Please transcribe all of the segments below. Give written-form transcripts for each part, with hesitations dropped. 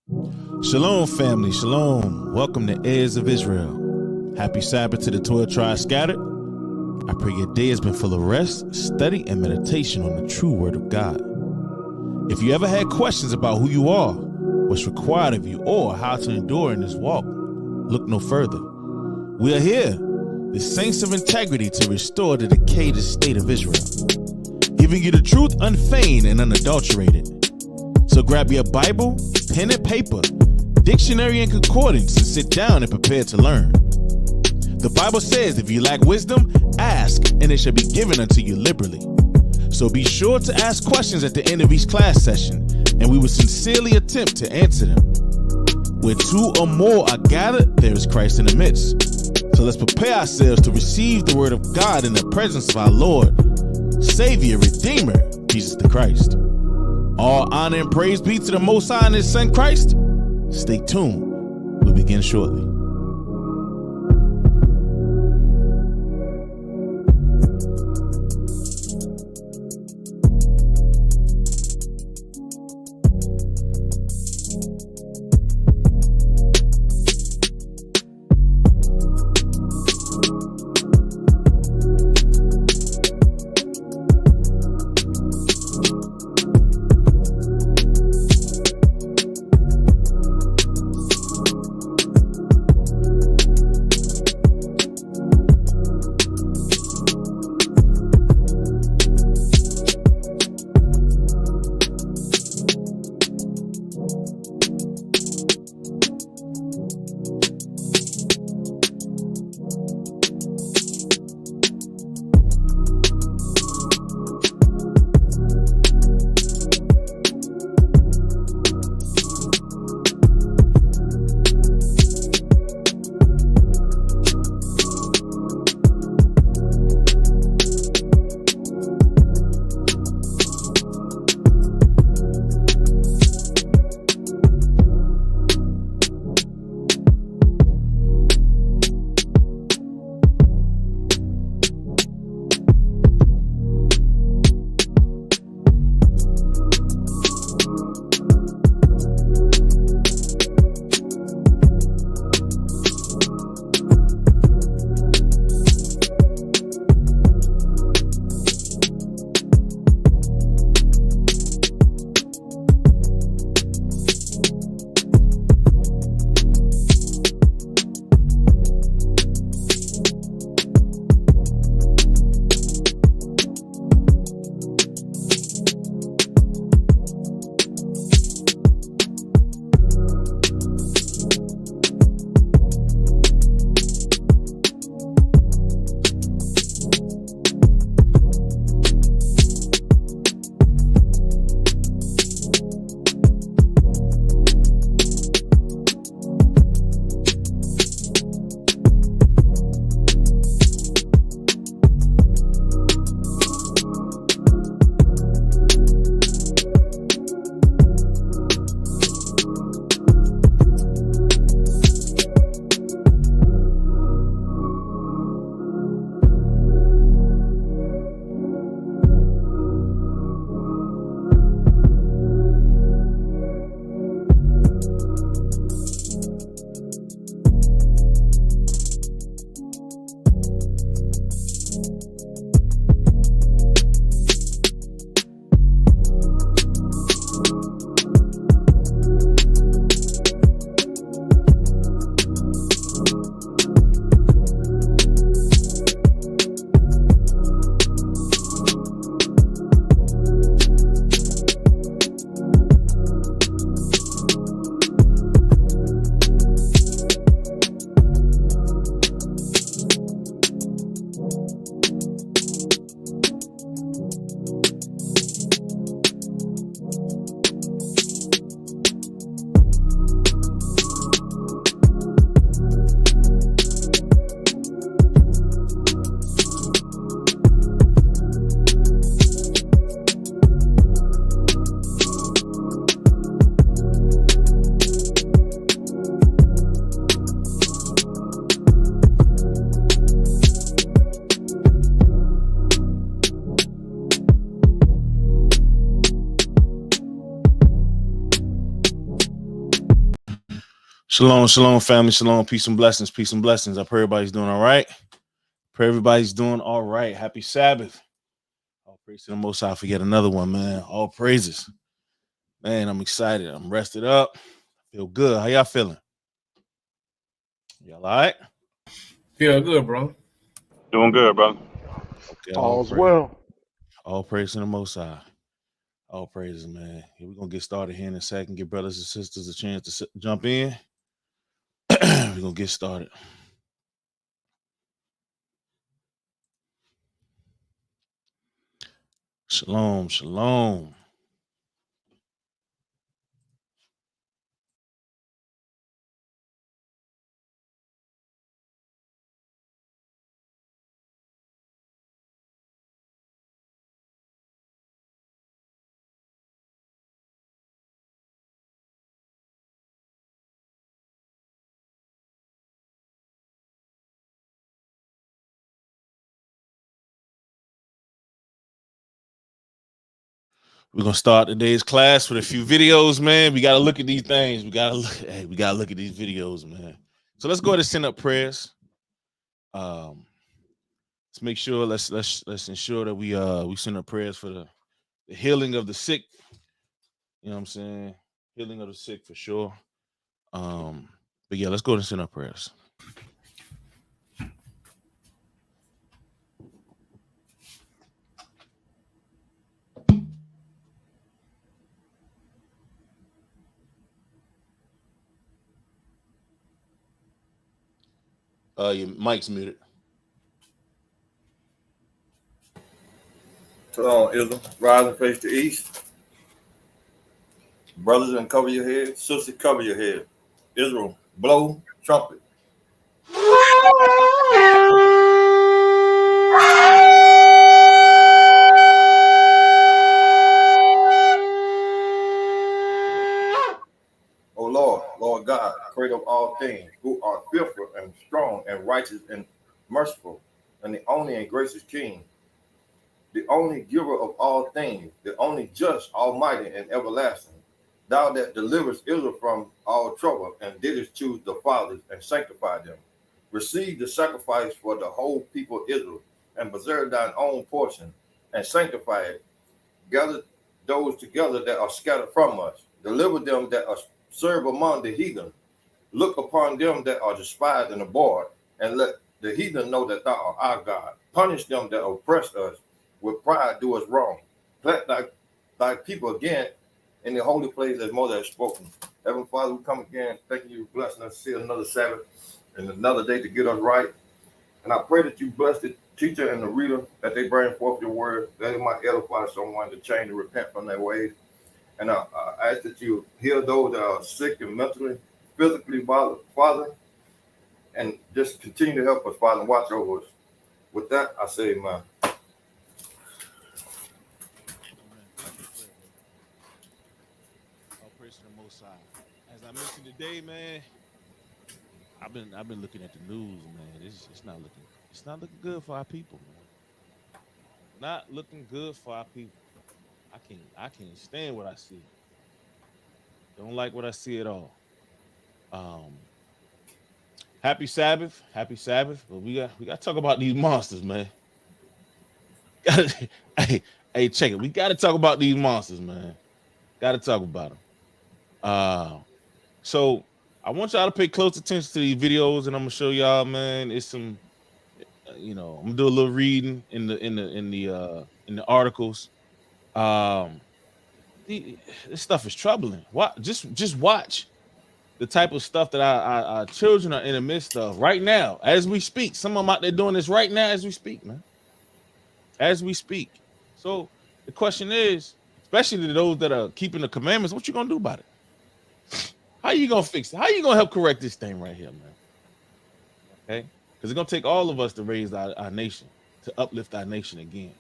Shalom, family. Shalom. Welcome to Heirs of Israel. Happy Sabbath to the 12 tribes scattered. I pray your day has been full of rest, study, and meditation on the true word of God. If you ever had questions about who you are, what's required of you, or how to endure in this walk, look no further. We are here, the saints of integrity, to restore the decayed state of Israel, giving you the truth unfeigned and unadulterated. So grab your Bible, pen and paper, dictionary and concordance, and sit down and prepare to learn. The Bible says, if you lack wisdom, ask, and it shall be given unto you liberally. So be sure to ask questions at the end of each class session, and we will sincerely attempt to answer them. Where two or more are gathered, there is Christ in the midst. So let's prepare ourselves to receive the word of God in the presence of our Lord, Savior, Redeemer, Jesus the Christ. All honor and praise be to the Most High and His Son Christ. Stay tuned. We'll begin shortly. Shalom, shalom, family, shalom, peace and blessings, peace and blessings. I pray everybody's doing all right. Pray everybody's doing all right. Happy Sabbath. All praise to the Most High for yet another one, man. All praises. Man, I'm excited. I'm rested up. Feel good. How y'all feeling? Y'all all right? Feel good, bro. Doing good, brother. Okay, All's well. All praise to the Most High. All praises, man. We're going to get started here in a second. Give brothers and sisters a chance to jump in. We're going to get started. Shalom, shalom. We're gonna start today's class with a few videos, man. We gotta look at these things. We gotta look at these videos, man. So let's go ahead and send up prayers. Let's make sure let's ensure that we send up prayers for the healing of the sick. You know what I'm saying? Healing of the sick for sure. But yeah, let's go ahead and send up prayers. Your mic's muted. Israel, rise and face the east. Brothers, and cover your head. Sisters, cover your head. Israel, blow trumpet. O Lord, Lord God, creator of all things, who art fearful and strong and righteous and merciful, and the only and gracious King, the only giver of all things, the only just, almighty, and everlasting. Thou that deliverest Israel from all trouble, and didst choose the fathers and sanctify them. Receive the sacrifice for the whole people of Israel, and preserve thine own portion, and sanctify it. Gather those together that are scattered from us. Deliver them that are served among the heathen. Look upon them that are despised and abhorred, and let the heathen know that thou art our God. Punish them that oppress us, with pride do us wrong. Plant thy people again in the holy place as Moses has spoken. Heavenly Father, we come again, thanking you for blessing us to see another Sabbath and another day to get us right. And I pray that you bless the teacher and the reader, that they bring forth your word, that it might edify someone to change and repent from their ways. And I ask that you heal those that are sick and mentally, physically, Father, and just continue to help us, Father, and watch over us. With that, I say amen. All praise to the Most High. As I mentioned today, man, I've been looking at the news, man. It's not looking good for our people, man. Not looking good for our people. I can't stand what I see. Don't like what I see at all. Happy Sabbath, but we got to talk about these monsters, man. hey, check it. We got to talk about these monsters, man. Got to talk about them. So I want y'all to pay close attention to these videos, and I'm gonna show y'all, man. It's some, I'm gonna do a little reading in the articles. This stuff is troubling. What? Just watch the type of stuff that our children are in the midst of right now, as we speak. Some of them out there doing this right now as we speak, man. As we speak. So the question is, especially to those that are keeping the commandments, what you gonna do about it? How you gonna fix it? How you gonna help correct this thing right here, man? Okay, because it's gonna take all of us to raise our nation, to uplift our nation again.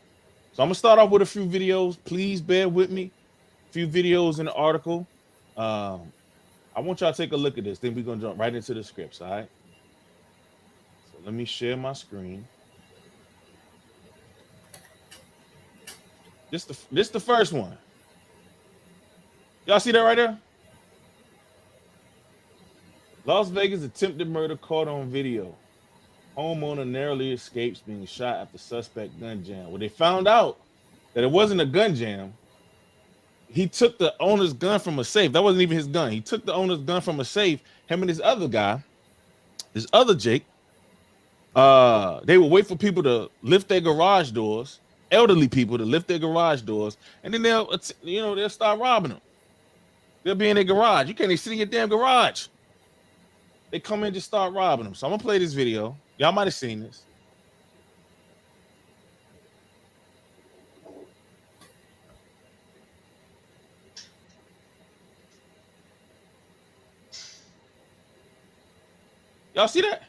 So I'm gonna start off with a few videos. Please bear with me. A few videos in the article. I want y'all to take a look at this. Then we're gonna jump right into the scripts. All right. So let me share my screen. This the first one. Y'all see that right there? Las Vegas attempted murder caught on video. Homeowner narrowly escapes being shot after suspect gun jam. Well, they found out that it wasn't a gun jam. He took the owner's gun from a safe. That wasn't even his gun. He took the owner's gun from a safe. Him and this other guy, this other Jake, they would wait for people to lift their garage doors, elderly people to lift their garage doors, and then they'll start robbing them. They'll be in their garage. You can't even sit in your damn garage. They come in, just start robbing them. So I'm gonna play this video. Y'all might have seen this. Y'all see that?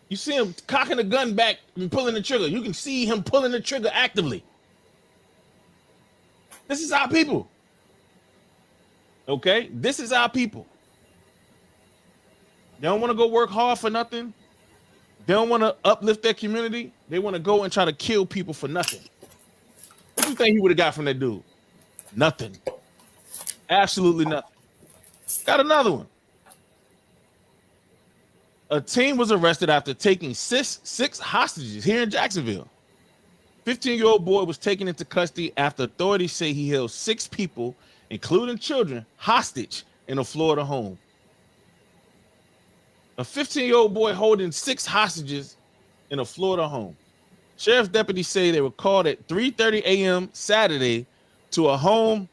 You see him cocking the gun back and pulling the trigger. You can see him pulling the trigger actively. This is our people. Okay? This is our people. They don't want to go work hard for nothing. They don't want to uplift their community. They want to go and try to kill people for nothing. What do you think he would have got from that dude? Nothing. Absolutely nothing. Got another one. A teen was arrested after taking six hostages here in Jacksonville. 15-year-old boy was taken into custody after authorities say he held 6 people, including children, hostage in a Florida home. A 15-year-old boy holding 6 hostages in a Florida home. Sheriff's deputies say they were called at 3:30 a.m. Saturday to a home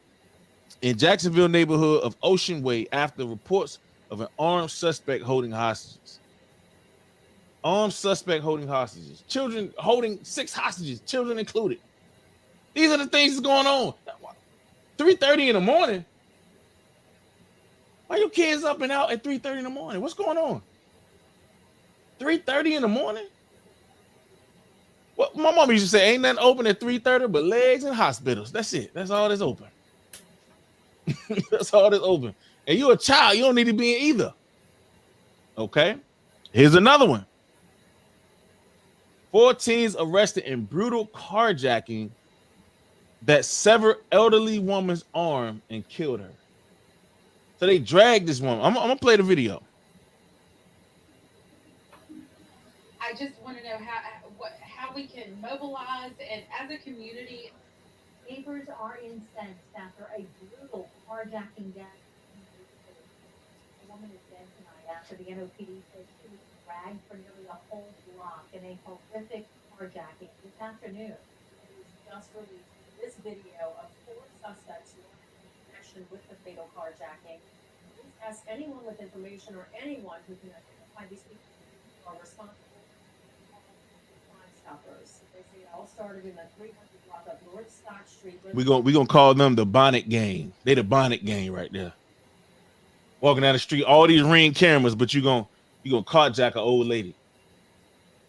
in Jacksonville neighborhood of Ocean Way after reports of an armed suspect holding hostages. Armed suspect holding hostages. Children holding 6 hostages, children included. These are the things that's going on. 3:30 in the morning. Why your kids up and out at 3:30 in the morning? What's going on? 3:30 in the morning? What my mom used to say, ain't nothing open at 3:30 but legs and hospitals. That's it. That's all that's open. That's all that's open. And you're a child, you don't need to be in either. Okay. Here's another one. 4 teens arrested in brutal carjacking that severed elderly woman's arm and killed her. So they dragged this woman. I'm gonna play the video. I just want to know how we can mobilize, and as a community, neighbors are incensed after a brutal carjacking death. A woman is dead tonight after the NOPD says she was dragged for nearly a whole block in a horrific carjacking this afternoon. It was just released this video of 4 suspects in connection with the fatal carjacking. Please ask anyone with information or anyone who can identify these people who are responsible. They say it all started in the 300 block of North Scott Street. We gonna call them the Bonnet Gang. They the Bonnet Gang right there. Walking down the street, all these Ring cameras, but you gonna carjack an old lady.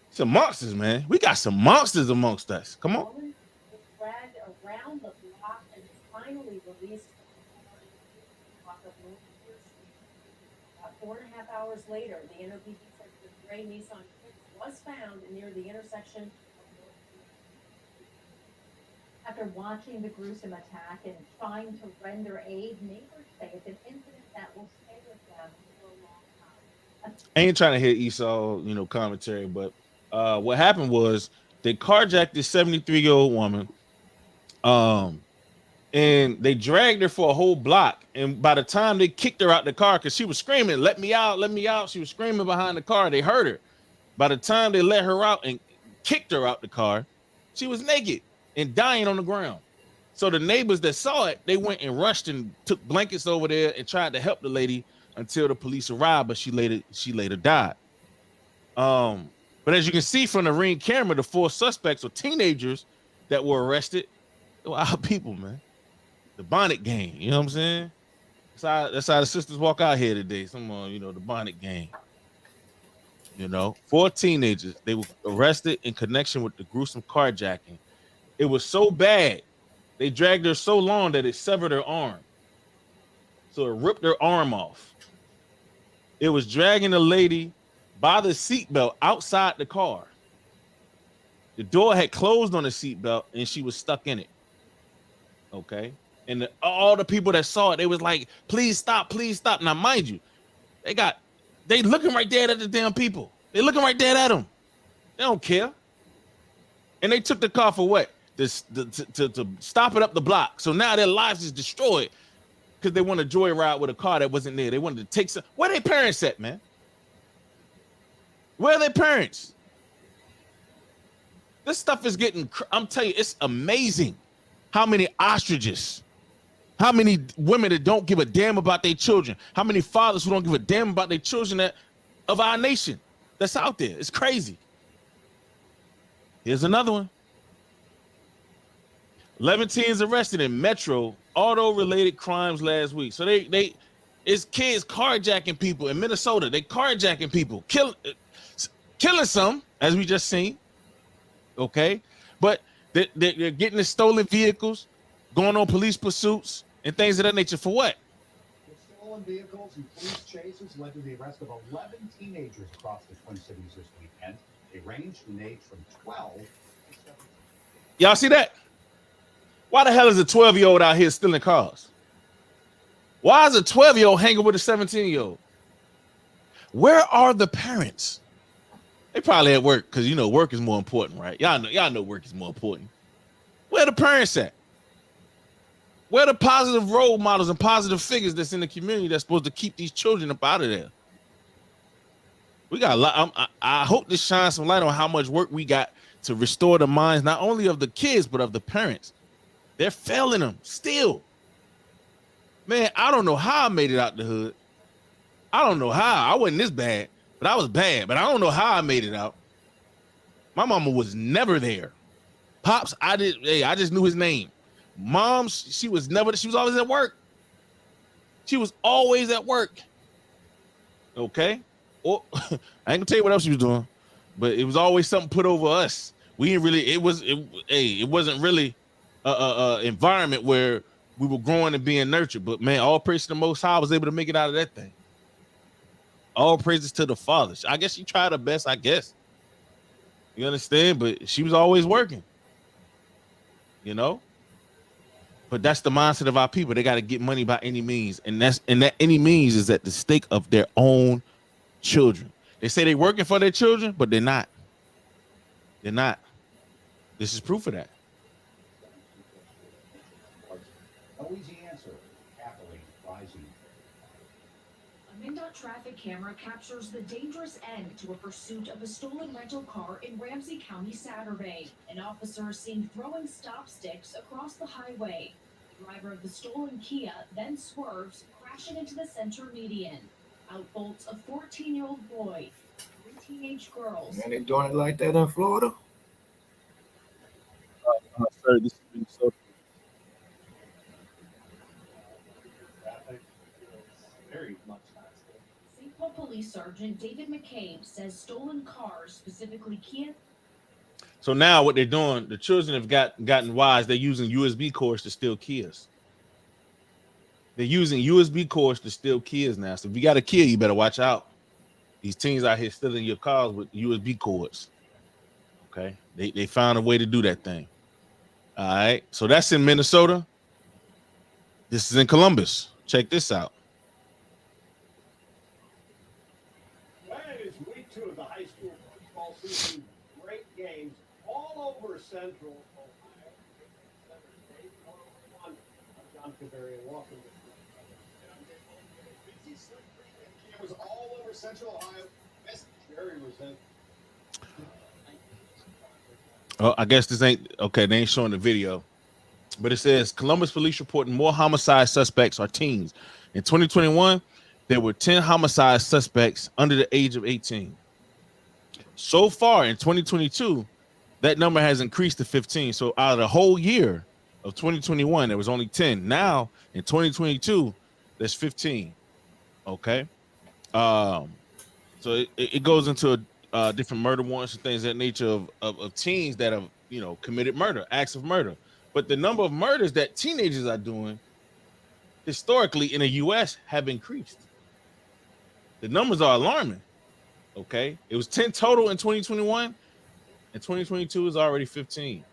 Some monsters, man. We got some monsters amongst us. Come on. The woman was dragged around the block and finally released from the block of North Scott Street. About 4.5 hours later, the NOPD said the gray Nissan was found near the intersection. After watching the gruesome attack and trying to render aid, neighbors say it's an incident that will stay with them for a long time. I ain't trying to hear Esau, commentary, but what happened was they carjacked this 73-year-old woman, and they dragged her for a whole block. And by the time they kicked her out the car, because she was screaming, "Let me out, let me out!" She was screaming behind the car. They heard her. By the time they let her out and kicked her out the car, she was naked and dying on the ground. So the neighbors that saw it, they went and rushed and took blankets over there and tried to help the lady until the police arrived, but she later died. But as you can see from the Ring camera, the 4 suspects were teenagers that were arrested. They were our people, man. The Bonnet Gang, you know what I'm saying? That's how the sisters walk out here today. Someone, the Bonnet Gang. 4 teenagers. They were arrested in connection with the gruesome carjacking. It was so bad, they dragged her so long that it severed her arm. So it ripped her arm off. It was dragging the lady by the seatbelt outside the car. The door had closed on the seatbelt and she was stuck in it. Okay. And all the people that saw it, they was like, please stop, please stop. Now, mind you, they looking right there at the damn people. They looking right there at them. They don't care. And they took the car for what? To stop it up the block. So now their lives is destroyed because they want to joyride with a car that wasn't there. They wanted to take some. Where their parents at, man? Where are their parents? This stuff is getting, I'm telling you, it's amazing how many ostriches, how many women that don't give a damn about their children, how many fathers who don't give a damn about their children of our nation that's out there. It's crazy. Here's another one. 11 teens arrested in Metro auto-related crimes last week. So it's kids carjacking people in Minnesota. They carjacking people, killing some, as we just seen. Okay, but they're getting the stolen vehicles, going on police pursuits and things of that nature. For what? The stolen vehicles and police chases led to the arrest of 11 teenagers across the Twin Cities this weekend. They ranged in age from 12 to 17. Y'all see that? Why the hell is a 12-year-old out here stealing cars? Why is a 12-year-old hanging with a 17-year-old? Where are the parents? They probably at work because, you know, work is more important, right? Y'all know work is more important. Where the parents at? Where the positive role models and positive figures that's in the community that's supposed to keep these children up out of there? We got a lot. I hope this shines some light on how much work we got to restore the minds, not only of the kids, but of the parents. They're failing them still. Man, I don't know how I made it out the hood. I don't know how. I wasn't this bad, but I was bad. But I don't know how I made it out. My mama was never there. Pops, I just knew his name. Mom, she was always at work. She was always at work. Okay. Or I ain't gonna tell you what else she was doing, but it was always something put over us. We didn't really, it wasn't really a environment where we were growing and being nurtured. But man, all praise to the Most High, I was able to make it out of that thing. All praises to the Father. I guess she tried her best, I guess. You understand? But she was always working. You know? But that's the mindset of our people. They got to get money by any means. And that any means is at the stake of their own children. They say they're working for their children, but they're not. They're not. This is proof of that. No easy answer. Happily rising. A MnDOT traffic camera captures the dangerous end to a pursuit of a stolen rental car in Ramsey County Saturday. An officer is seen throwing stop sticks across the highway. The driver of the stolen Kia then swerves, crashing into the center median. Out bolts a 14-year-old boy, 3 teenage girls. Man, they doing it like that in Florida? Sir, this is Minnesota. Traffic is very much faster. St. Paul Police Sergeant David McCabe says stolen cars, specifically Kia. So now what they're doing, the children have gotten wise. They're using USB cords to steal Kias. They're using USB cords to steal Kias now. So if you got a Kia, you better watch out. These teens out here stealing your cars with USB cords. Okay, they found a way to do that thing. All right, so that's in Minnesota. This is in Columbus. Check this out. It's week 2 of the high school football season. Great games all over Central Ohio. John Caberry and welcome. It was all over Central Ohio. That's very resentful. Oh, I guess this ain't okay. They ain't showing the video, but it says Columbus police reporting more homicide suspects are teens. In 2021, there were 10 homicide suspects under the age of 18. So far in 2022, that number has increased to 15. So out of the whole year of 2021, there was only 10. Now in 2022, there's 15. Okay. So it goes into different murder warrants and things of that nature of teens that have, you know, committed murder, acts of murder. But the number of murders that teenagers are doing historically in the U.S. have increased. The numbers are alarming. Okay, it was 10 total in 2021, and 2022 is already 15.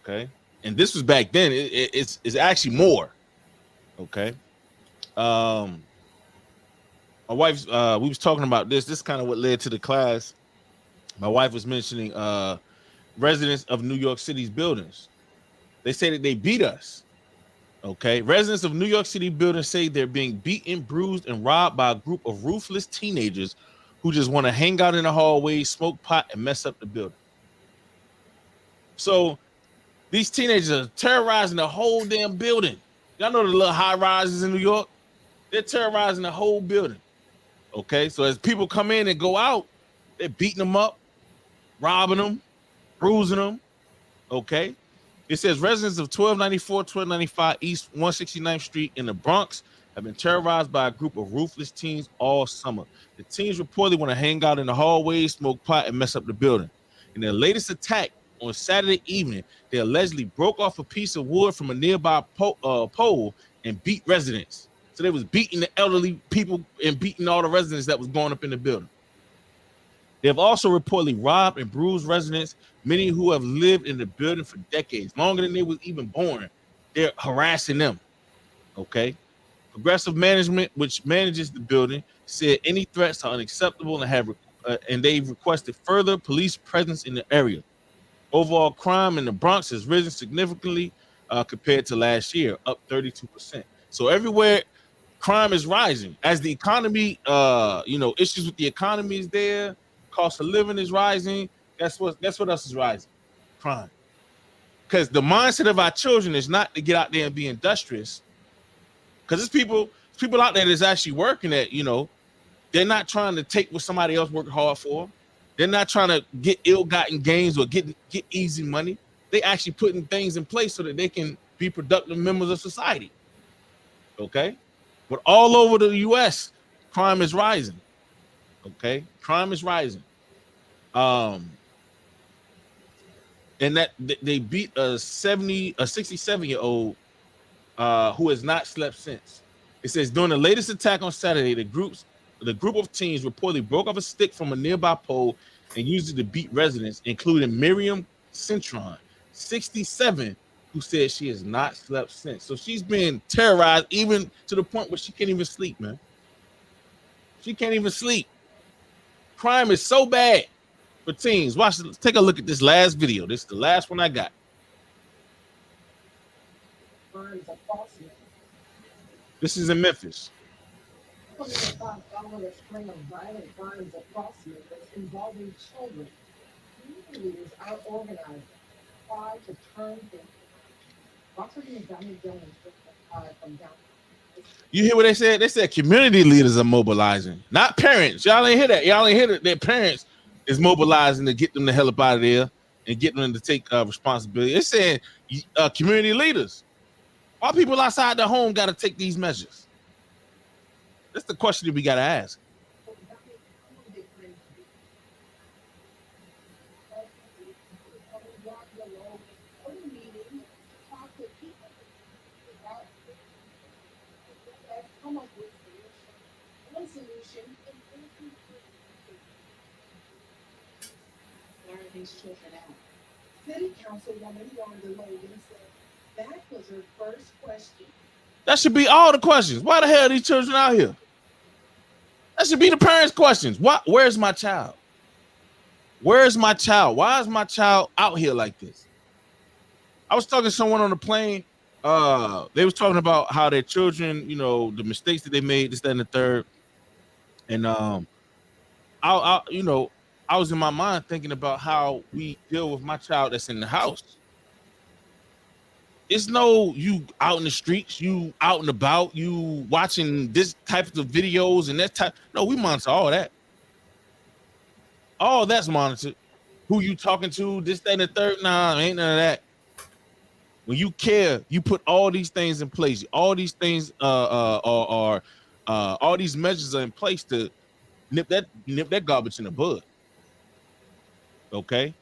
Okay, and this was back then. It's actually more. Okay, my wife, we was talking about this. This is kind of what led to the class. My wife was mentioning residents of New York City's buildings. They say that they beat us. Okay, residents of New York City buildings say they're being beaten, bruised, and robbed by a group of ruthless teenagers who just want to hang out in the hallways, smoke pot, and mess up the building. So these teenagers are terrorizing the whole damn building. Y'all know the little high rises in New York? They're terrorizing the whole building. Okay, so as people come in and go out, they're beating them up, robbing them, bruising them. Okay, it says residents of 1294, 1295 East 169th Street in the Bronx have been terrorized by a group of ruthless teens all summer. The teens reportedly want to hang out in the hallways, smoke pot, and mess up the building. In their latest attack on Saturday evening, they allegedly broke off a piece of wood from a nearby pole and beat residents. So they was beating the elderly people and beating all the residents that was going up in the building. They have also reportedly robbed and bruised residents, many who have lived in the building for decades, longer than they was even born. They're harassing them. Okay. Progressive management, which manages the building, said any threats are unacceptable and they've requested further police presence in the area. Overall crime in the Bronx has risen significantly compared to last year, up 32%. So everywhere crime is rising as the economy, issues with the economy is there. Cost of living is rising. Guess what else is rising? Crime. Because the mindset of our children is not to get out there and be industrious. Because it's people out there that's actually working at, they're not trying to take what somebody else worked hard for. They're not trying to get ill-gotten gains or get easy money. They actually putting things in place so that they can be productive members of society. Okay? But all over the U.S., crime is rising. Okay? Crime is rising. And that they beat a 67-year-old who has not slept since. It says during the latest attack on Saturday, the group of teens reportedly broke off a stick from a nearby pole and used it to beat residents, including Miriam Cintron, 67, who said she has not slept since. So she's been terrorized even to the point where she can't even sleep, man. She can't even sleep. Crime is so bad for teens. Let's take a look at this last video. This is the last one I got. This is in Memphis. Following a string of violent crimes across Memphis involving children, community leaders are organizing, try to turn things. You hear what they said? They said community leaders are mobilizing, not parents. Y'all ain't hear that. Y'all ain't hear that their parents is mobilizing to get them the hell up out of there and get them to take responsibility. It's saying community leaders. Why people outside the home got to take these measures? That's the question that we got to ask. City Councilwoman Wanda Logan said that was her first question. That should be all the questions. Why the hell are these children out here? That should be the parents' questions. Where's my child? Where's my child? Why is my child out here like this? I was talking to someone on the plane. They was talking about how their children, the mistakes that they made, this, that, and the third. And I was in my mind thinking about how we deal with my child that's in the house. It's no you out in the streets, you out and about, you watching this type of videos and that type. No, we monitor all that. All that's monitored. Who you talking to, this, that, and the third. Nah, ain't none of that. When you care, you put all these things in place. All these things all these measures are in place to nip that garbage in the bud. Okay.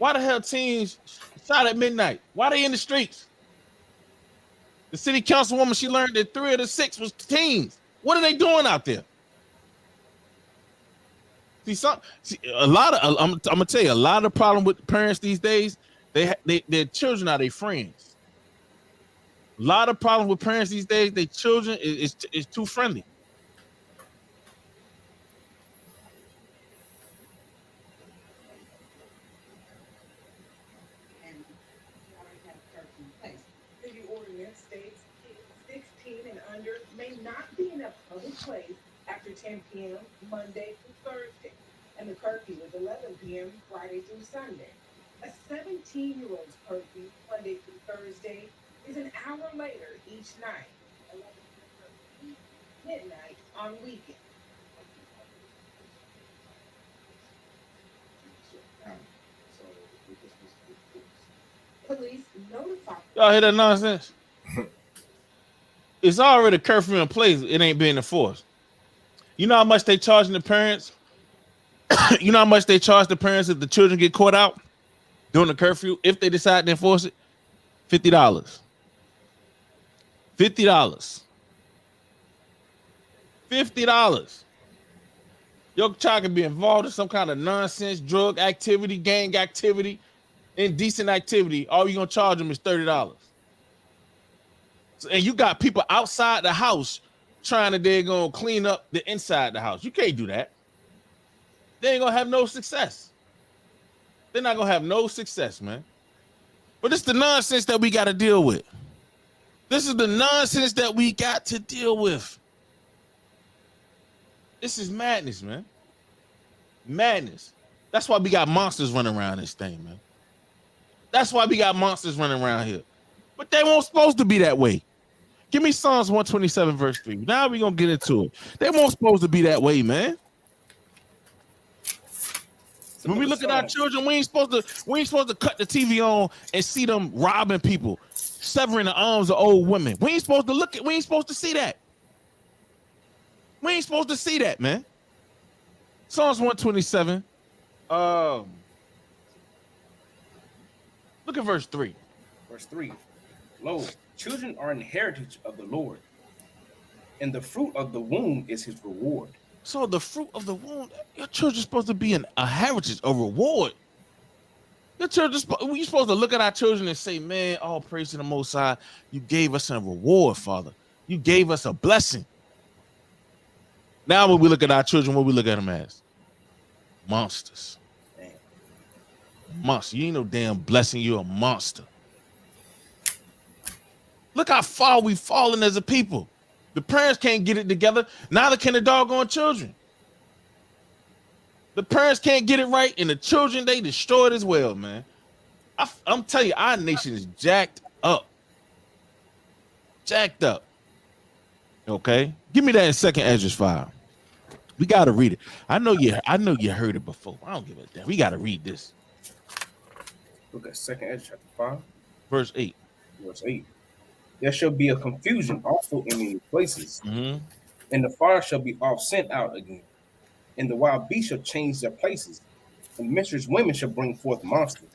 Why the hell teens shot at midnight? Why they in the streets? The city councilwoman, she learned that 3 of the 6 was teens. What are they doing out there? A lot of I'm gonna tell you, a lot of the problem with parents these days, their children are their friends. A lot of problems with parents these days, their children is too friendly. City ordinance states kids 16 and under may not be in a public place after 10 p.m. Monday through Thursday, and the curfew is 11 p.m. Friday through Sunday. A 17-year-old's curfew Monday through Thursday is an hour later each night, 11 p.m. midnight on weekends. Police notify. Y'all hear that nonsense? It's already a curfew in place. It ain't being enforced. You know how much they charging the parents? You know how much they charge the parents if the children get caught out during the curfew? If they decide to enforce it, $50. $50. $50. Your child can be involved in some kind of nonsense, drug activity, gang activity, indecent activity. All you're gonna charge them is $30. And you got people outside the house trying to they're gonna clean up the inside of the house. You can't do that. They ain't gonna have no success. They're not gonna have no success, man. But it's the nonsense that we got to deal with. This is the nonsense that we got to deal with. This is madness, man. Madness. That's why we got monsters running around this thing, man. That's why we got monsters running around here. But they weren't supposed to be that way. Give me Psalms 127 verse 3. Now we're gonna get into it. They weren't supposed to be that way, man. When we look at our children, we ain't supposed to cut the TV on and see them robbing people, severing the arms of old women. We ain't supposed to see that. We ain't supposed to see that, man. Psalms 127. Look at verse 3. Verse 3. Lo, children are an heritage of the Lord, and the fruit of the womb is his reward. So the fruit of the womb, your children's supposed to be a heritage, a reward. Your children, we supposed to look at our children and say, man, all praise to the Most High. You gave us a reward, Father. You gave us a blessing. Now when we look at our children, what we look at them as? Monsters. Monster. You ain't no damn blessing. You're a monster. Look how far we've fallen as a people. The parents can't get it together. Neither can the doggone children. The parents can't get it right, and the children, they destroyed as well, man. I'm telling you, our nation is jacked up. Jacked up. Okay? Give me that in 2nd Ezra 5. We got to read it. I know you heard it before. I don't give a damn. We got to read this. Look at 2nd Ezra chapter 5. Verse 8. Verse 8. There shall be a confusion also in many places, Mm-hmm. and the fire shall be off sent out again, and the wild beasts shall change their places, and mistress women shall bring forth monsters.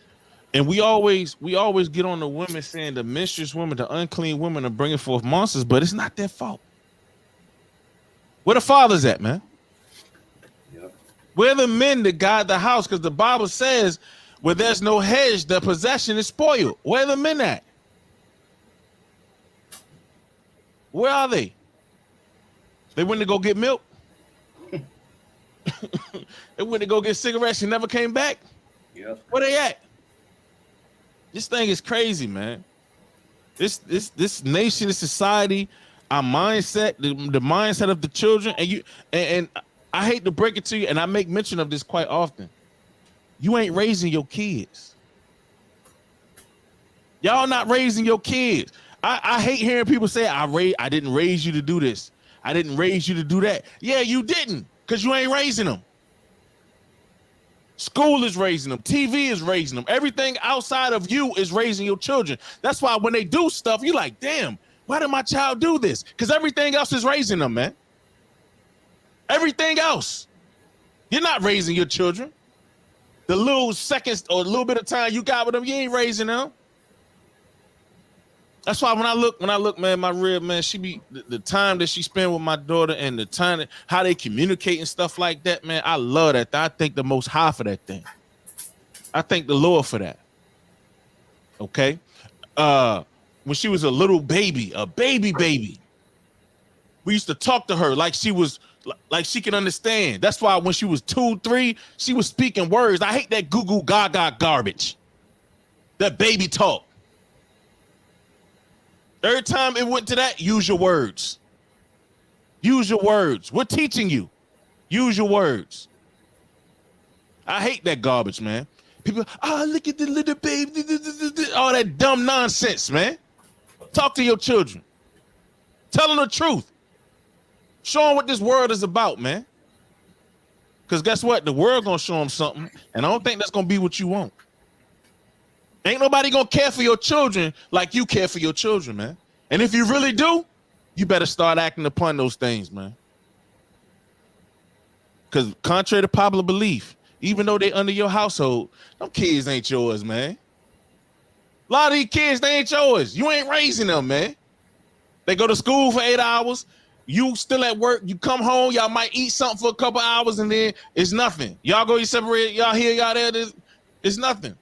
And we always get on the women saying the mistress women, the unclean women are bringing forth monsters, but it's not their fault. Where the fathers at, man? Yep. Where the men that guide the house? Because the Bible says where there's no hedge, the possession is spoiled. Where the men at? Where are they? They went to go get milk. They went to go get cigarettes and never came back. Yep. Where they at? This thing is crazy, man. This nation, this society, our mindset, the mindset of the children, and I hate to break it to you, and I make mention of this quite often. You ain't raising your kids. Y'all not raising your kids. I hate hearing people say, I didn't raise you to do this. I didn't raise you to do that. Yeah, you didn't, because you ain't raising them. School is raising them. TV is raising them. Everything outside of you is raising your children. That's why when they do stuff, you're like, damn, why did my child do this? Because everything else is raising them, man. Everything else. You're not raising your children. The little seconds or a little bit of time you got with them, you ain't raising them. That's why when I look, man, my rib, man, she be the time that she spend with my daughter and the time that, how they communicate and stuff like that, man. I love that. I thank the Most High for that thing. I thank the Lord for that. Okay. When she was a little baby, a baby, we used to talk to her like she was like she can understand. That's why when she was 2, 3, she was speaking words. I hate that goo goo gaga garbage. That baby talk. Every time it went to that, use your words. Use your words. We're teaching you. Use your words. I hate that garbage, man. People, look at the little baby. All that dumb nonsense, man. Talk to your children. Tell them the truth. Show them what this world is about, man. Because guess what? The world going to show them something, and I don't think that's going to be what you want. Ain't nobody going to care for your children like you care for your children, man. And if you really do, you better start acting upon those things, man. Because contrary to popular belief, even though they under your household, them kids ain't yours, man. A lot of these kids, they ain't yours. You ain't raising them, man. They go to school for 8 hours. You still at work. You come home. Y'all might eat something for a couple hours, and then it's nothing. Y'all go, you separate. Y'all here, y'all there. It's nothing.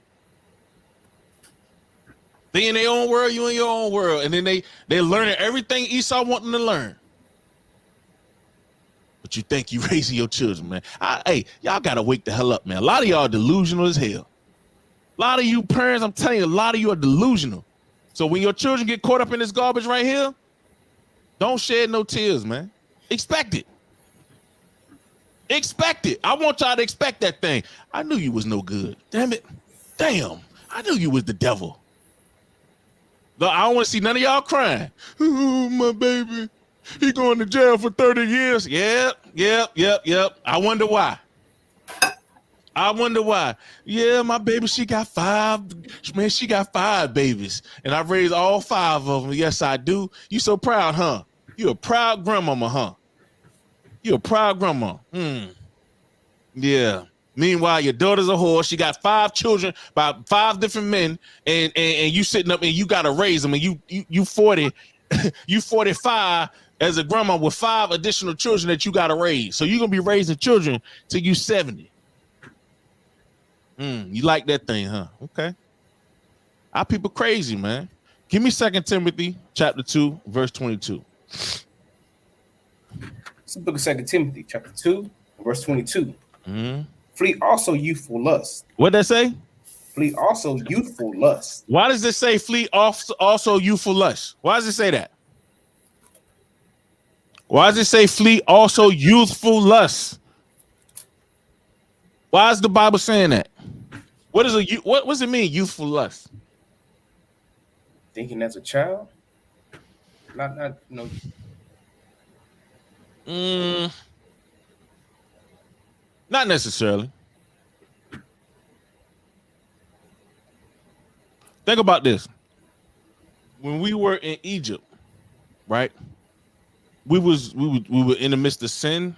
They in their own world. You in your own world, and then they learning everything Esau want them to learn. But you think you raising your children, man. Hey, y'all gotta wake the hell up, man. A lot of y'all are delusional as hell. A lot of you parents, I'm telling you, a lot of you are delusional. So when your children get caught up in this garbage right here, don't shed no tears, man. Expect it. Expect it. I want y'all to expect that thing. I knew you was no good. Damn it. Damn. I knew you was the devil. No, I don't want to see none of y'all crying. Oh, my baby. He going to jail for 30 years. Yep. I wonder why. Yeah, my baby, she got 5. Man, she got 5 babies. And I raised all 5 of them. Yes, I do. You so proud, huh? You a proud grandmama, huh? You a proud grandma. Yeah. Meanwhile, your daughter's a whore. She got 5 children by 5 different men. And you sitting up and you got to raise them. And you 40, you 45 as a grandma with 5 additional children that you got to raise. So you're going to be raising children till you 70. You like that thing, huh? Okay. Our people crazy, man. Give me 2 Timothy chapter 2, verse 22. It's the book of 2 Timothy, chapter 2, verse 22. Flee also youthful lust. What'd that say? Flee also youthful lust. Why does it say flee also youthful lust? Why does it say that? Why does it say flee also youthful lust? Why is the Bible saying that? What does it mean, youthful lust? Thinking as a child? Not Not necessarily. Think about this. When we were in Egypt, right? We were in the midst of sin,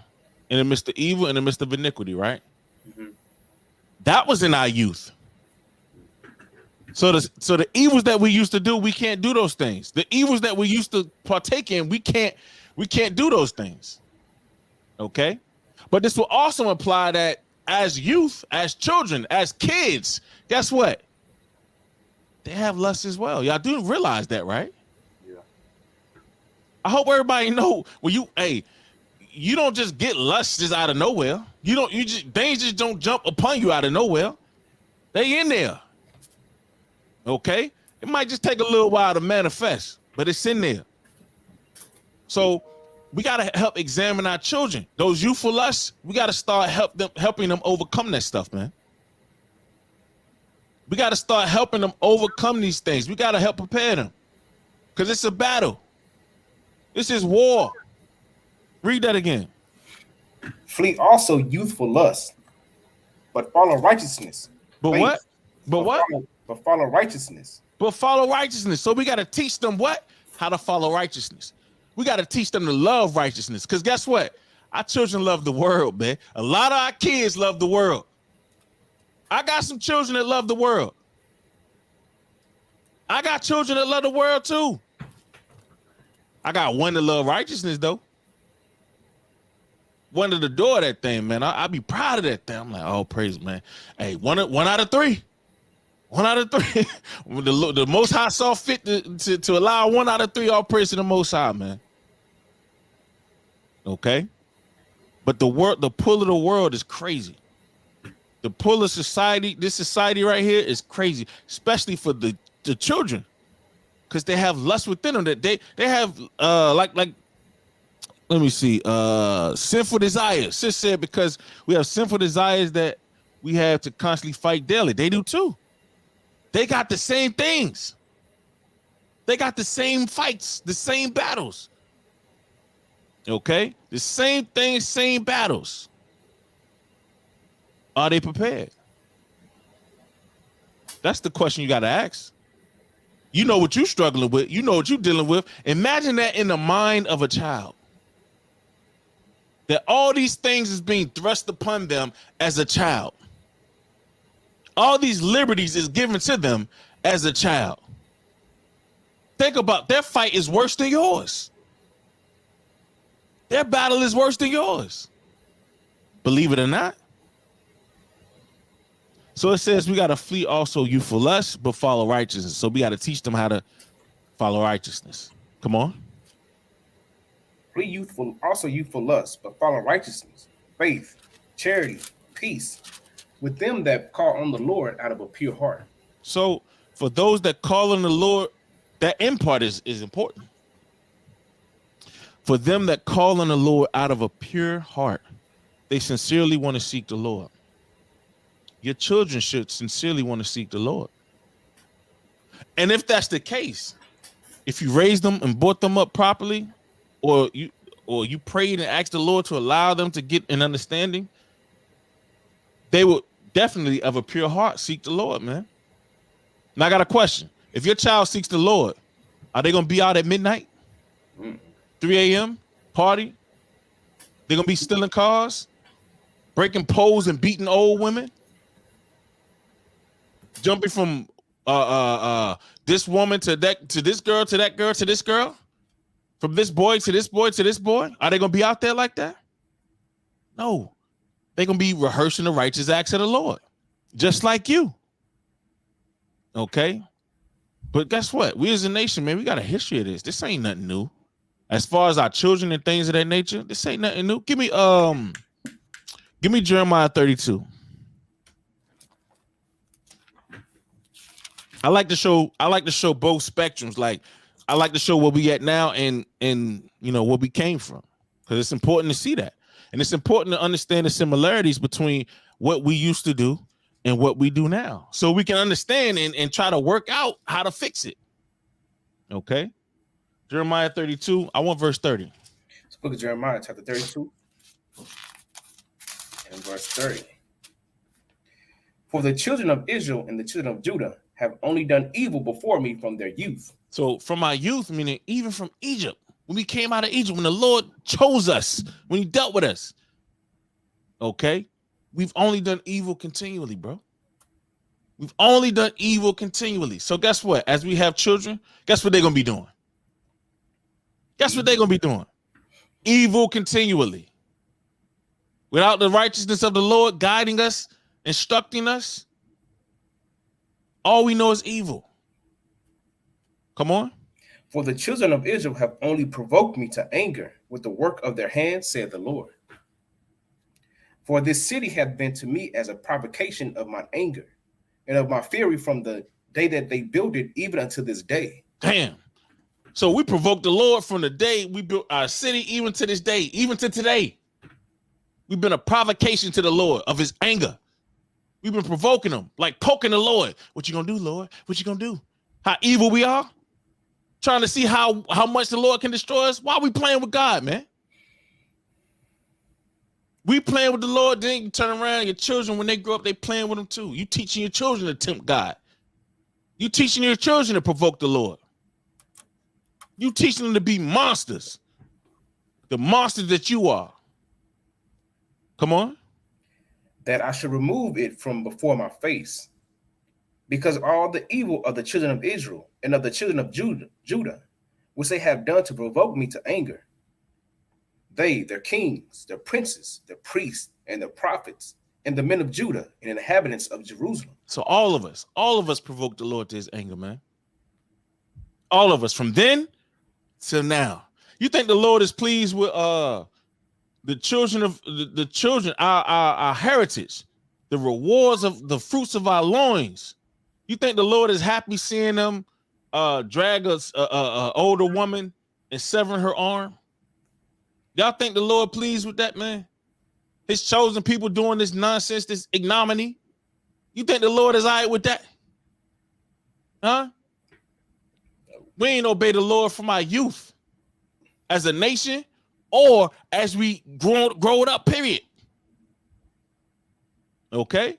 in the midst of evil, in the midst of iniquity, right? That was in our youth. So the evils that we used to do, we can't do those things. The evils that we used to partake in, we can't do those things. Okay? But this will also imply that as youth, as children, as kids, guess what? They have lust as well. Y'all do realize that, right? Yeah. I hope everybody know when you don't just get lust just out of nowhere. They just don't jump upon you out of nowhere. They in there. Okay? It might just take a little while to manifest, but it's in there. So we got to help examine our children. Those youthful lusts, we got to start helping them overcome that stuff, man. We got to start helping them overcome these things. We got to help prepare them because it's a battle. This is war. Read that again. Flee also youthful lust, but follow righteousness. But Faith. what? But what? But follow righteousness. But follow righteousness. So we got to teach them what? How to follow righteousness. We got to teach them to love righteousness. Because guess what? Our children love the world, man. A lot of our kids love the world. I got some children that love the world. I got children that love the world too. I got one that love righteousness though. One to the door of that thing, man. I be proud of that thing. I'm like, oh, praise, man. Hey, one out of three. 1 out of 3. the Most High saw fit to allow 1 out of 3. All praise to the Most High, man. Okay, but the pull of the world is crazy. The pull of society, this society right here, is crazy, especially for the children, because they have lust within them that they have like let me see, sinful desires. Sis said because we have sinful desires that we have to constantly fight daily. They do too. They got the same things. They got the same fights, the same battles. Okay? The same things, same battles. Are they prepared? That's the question you got to ask. You know what you're struggling with. You know what you're dealing with. Imagine that in the mind of a child. That all these things is being thrust upon them as a child. All these liberties is given to them as a child. Think about their fight is worse than yours. Their battle is worse than yours. Believe it or not. So it says we got to flee also youthful lust, but follow righteousness. So we got to teach them how to follow righteousness. Come on. Flee youthful lust, but follow righteousness, faith, charity, peace, with them that call on the Lord out of a pure heart. So for those that call on the Lord, that end part is important. For them that call on the Lord out of a pure heart, they sincerely want to seek the Lord. Your children should sincerely want to seek the Lord. And if that's the case, if you raised them and brought them up properly, or you prayed and asked the Lord to allow them to get an understanding, they will definitely of a pure heart seek the Lord, man. Now I got a question. If your child seeks the Lord, are they going to be out at midnight? 3 a.m. party? They're going to be stealing cars, breaking poles and beating old women, jumping from this woman to this girl to that girl to this girl, from this boy to this boy to this boy? Are they going to be out there like that? No. They're going to be rehearsing the righteous acts of the Lord, just like you. Okay? But guess what? We as a nation, man, we got a history of this. This ain't nothing new. As far as our children and things of that nature, this ain't nothing new. Give me Jeremiah 32. I like to show both spectrums. Like, I like to show where we at now and you know where we came from, because it's important to see that. And it's important to understand the similarities between what we used to do and what we do now, so we can understand and try to work out how to fix it. Okay? Jeremiah 32, I want verse 30. It's the book of Jeremiah, chapter 32, and verse 30. For the children of Israel and the children of Judah have only done evil before me from their youth. So from our youth, meaning even from Egypt, when we came out of Egypt, when the Lord chose us, when he dealt with us, okay, we've only done evil continually, bro. We've only done evil continually. So guess what? As we have children, guess what they're going to be doing? Guess what they're going to be doing? Evil continually. Without the righteousness of the Lord guiding us, instructing us, all we know is evil. Come on. For the children of Israel have only provoked me to anger with the work of their hands, said the Lord. For this city hath been to me as a provocation of my anger and of my fury from the day that they built it, even unto this day. Damn. So we provoked the Lord from the day we built our city, even to this day, even to today. We've been a provocation to the Lord of his anger. We've been provoking him, like poking the Lord. What you gonna do, Lord? What you gonna do? How evil we are? Trying to see how much the Lord can destroy us. Why are we playing with God, man? We playing with the Lord, then you turn around, your children, when they grow up, they playing with him too. You teaching your children to tempt God. You teaching your children to provoke the Lord. You teaching them to be monsters. The monsters that you are. Come on. that I should remove it from before my face, because all the evil of the children of Israel and of the children of Judah, which they have done to provoke me to anger. They, their kings, their princes, their priests, and their prophets, and the men of Judah and inhabitants of Jerusalem. So all of us provoked the Lord to his anger, man. All of us, from then till now. You think the Lord is pleased with the children of the children, our heritage, the rewards of the fruits of our loins? You think the Lord is happy seeing them drag a older woman and severing her arm? Y'all think the Lord pleased with that, man? His chosen people doing this nonsense, this ignominy. You think the Lord is all right with that? Huh? We ain't obey the Lord from our youth as a nation or as we grow up, period. Okay?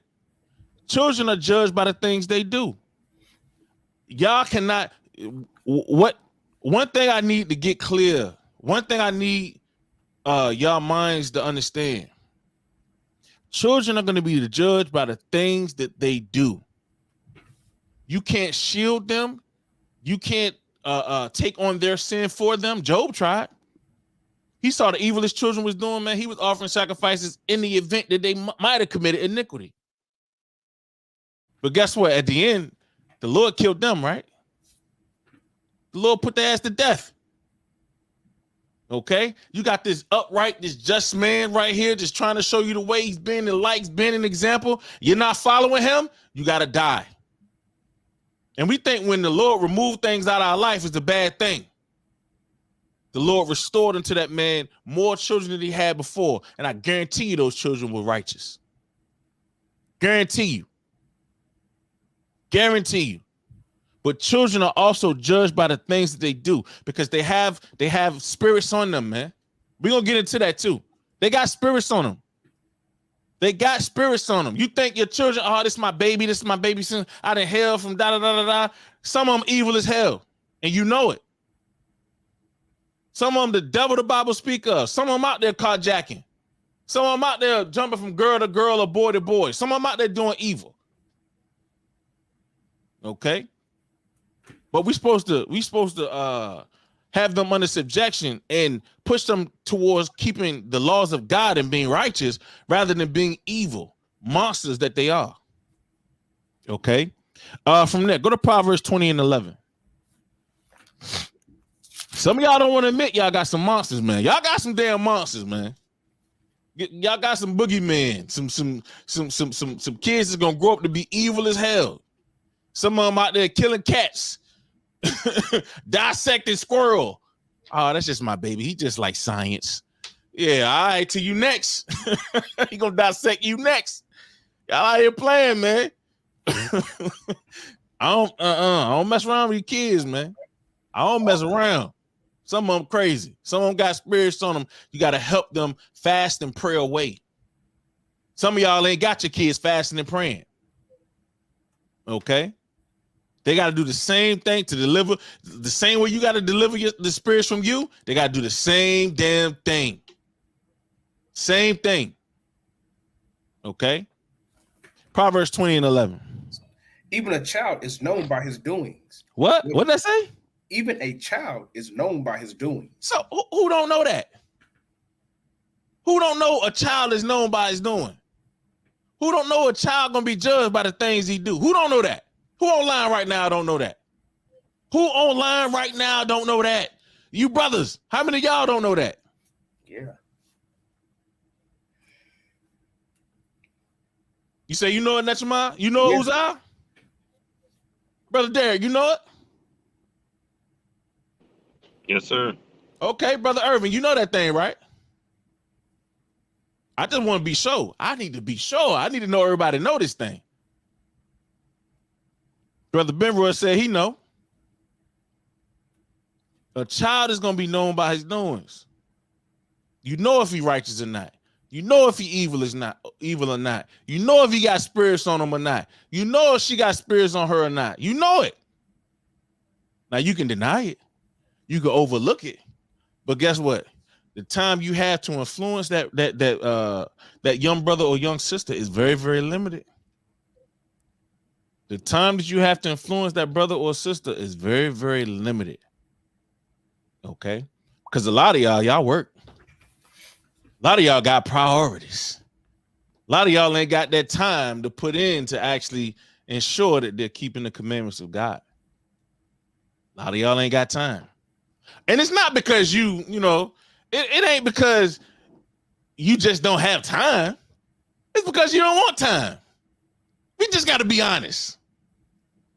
Children are judged by the things they do. Y'all cannot, one thing I need to get clear, one thing I need y'all minds to understand. Children are going to be judged by the things that they do. You can't shield them. You can't take on their sin for them. Job tried. He saw the evil his children was doing, man. He was offering sacrifices in the event that they might have committed iniquity. But guess what? At the end, the Lord killed them, right? The Lord put their ass to death. Okay? You got this upright, this just man right here just trying to show you the way he's been and likes being an example. You're not following him, you got to die. And we think when the Lord removed things out of our life is a bad thing. The Lord restored unto that man more children than he had before. And I guarantee you those children were righteous. Guarantee you. Guarantee you. But children are also judged by the things that they do because they have spirits on them, man. We're going to get into that too. They got spirits on them. They got spirits on them. You think your children, oh, this is my baby son out of hell from da-da-da-da-da. Some of them evil as hell, and you know it. Some of them the devil the Bible speak of. Some of them out there carjacking. Some of them out there jumping from girl to girl or boy to boy. Some of them out there doing evil. Okay? But we supposed to have them under subjection and push them towards keeping the laws of God and being righteous rather than being evil monsters that they are. Okay. From there, go to Proverbs 20 and 11. Some of y'all don't want to admit y'all got some monsters, man. Y'all got some damn monsters, man. Y'all got some boogeymen, some kids that's gonna grow up to be evil as hell. Some of them out there killing cats. Dissecting squirrel. Oh, that's just my baby. He just like science. Yeah, all right, to you next. He gonna dissect you next. Y'all out here playing, man. I don't mess around with your kids, man. I don't mess around. Some of them crazy. Some of them got spirits on them. You got to help them fast and pray away. Some of y'all ain't got your kids fasting and praying. Okay? They got to do the same thing to deliver. The same way you got to deliver the spirits from you, they got to do the same damn thing. Same thing. Okay? Proverbs 20 and 11. Even a child is known by his doings. What? What did I say? Even a child is known by his doings. So who don't know that? Who don't know a child is known by his doing? Who don't know a child gonna be judged by the things he do? Who don't know that? Who online right now don't know that? Who online right now don't know that? You brothers, how many of y'all don't know that? Yeah. You say you know it, Netchama? You know it, Uzziah? Brother Derek, you know it? Yes, sir. Okay, Brother Irvin, you know that thing, right? I just want to be sure. I need to be sure. I need to know everybody know this thing. Brother Benroy said he know. A child is going to be known by his doings. You know if he righteous or not. You know if he evil or not. You know if he got spirits on him or not. You know if she got spirits on her or not. You know it. Now you can deny it. You can overlook it. But guess what? the time you have to influence that young brother or young sister is very, very limited. The time that you have to influence that brother or sister is very, very limited. Okay? Because a lot of y'all work. A lot of y'all got priorities. A lot of y'all ain't got that time to put in to actually ensure that they're keeping the commandments of God. A lot of y'all ain't got time. And it's not because it ain't because you just don't have time. It's because you don't want time. We just got to be honest.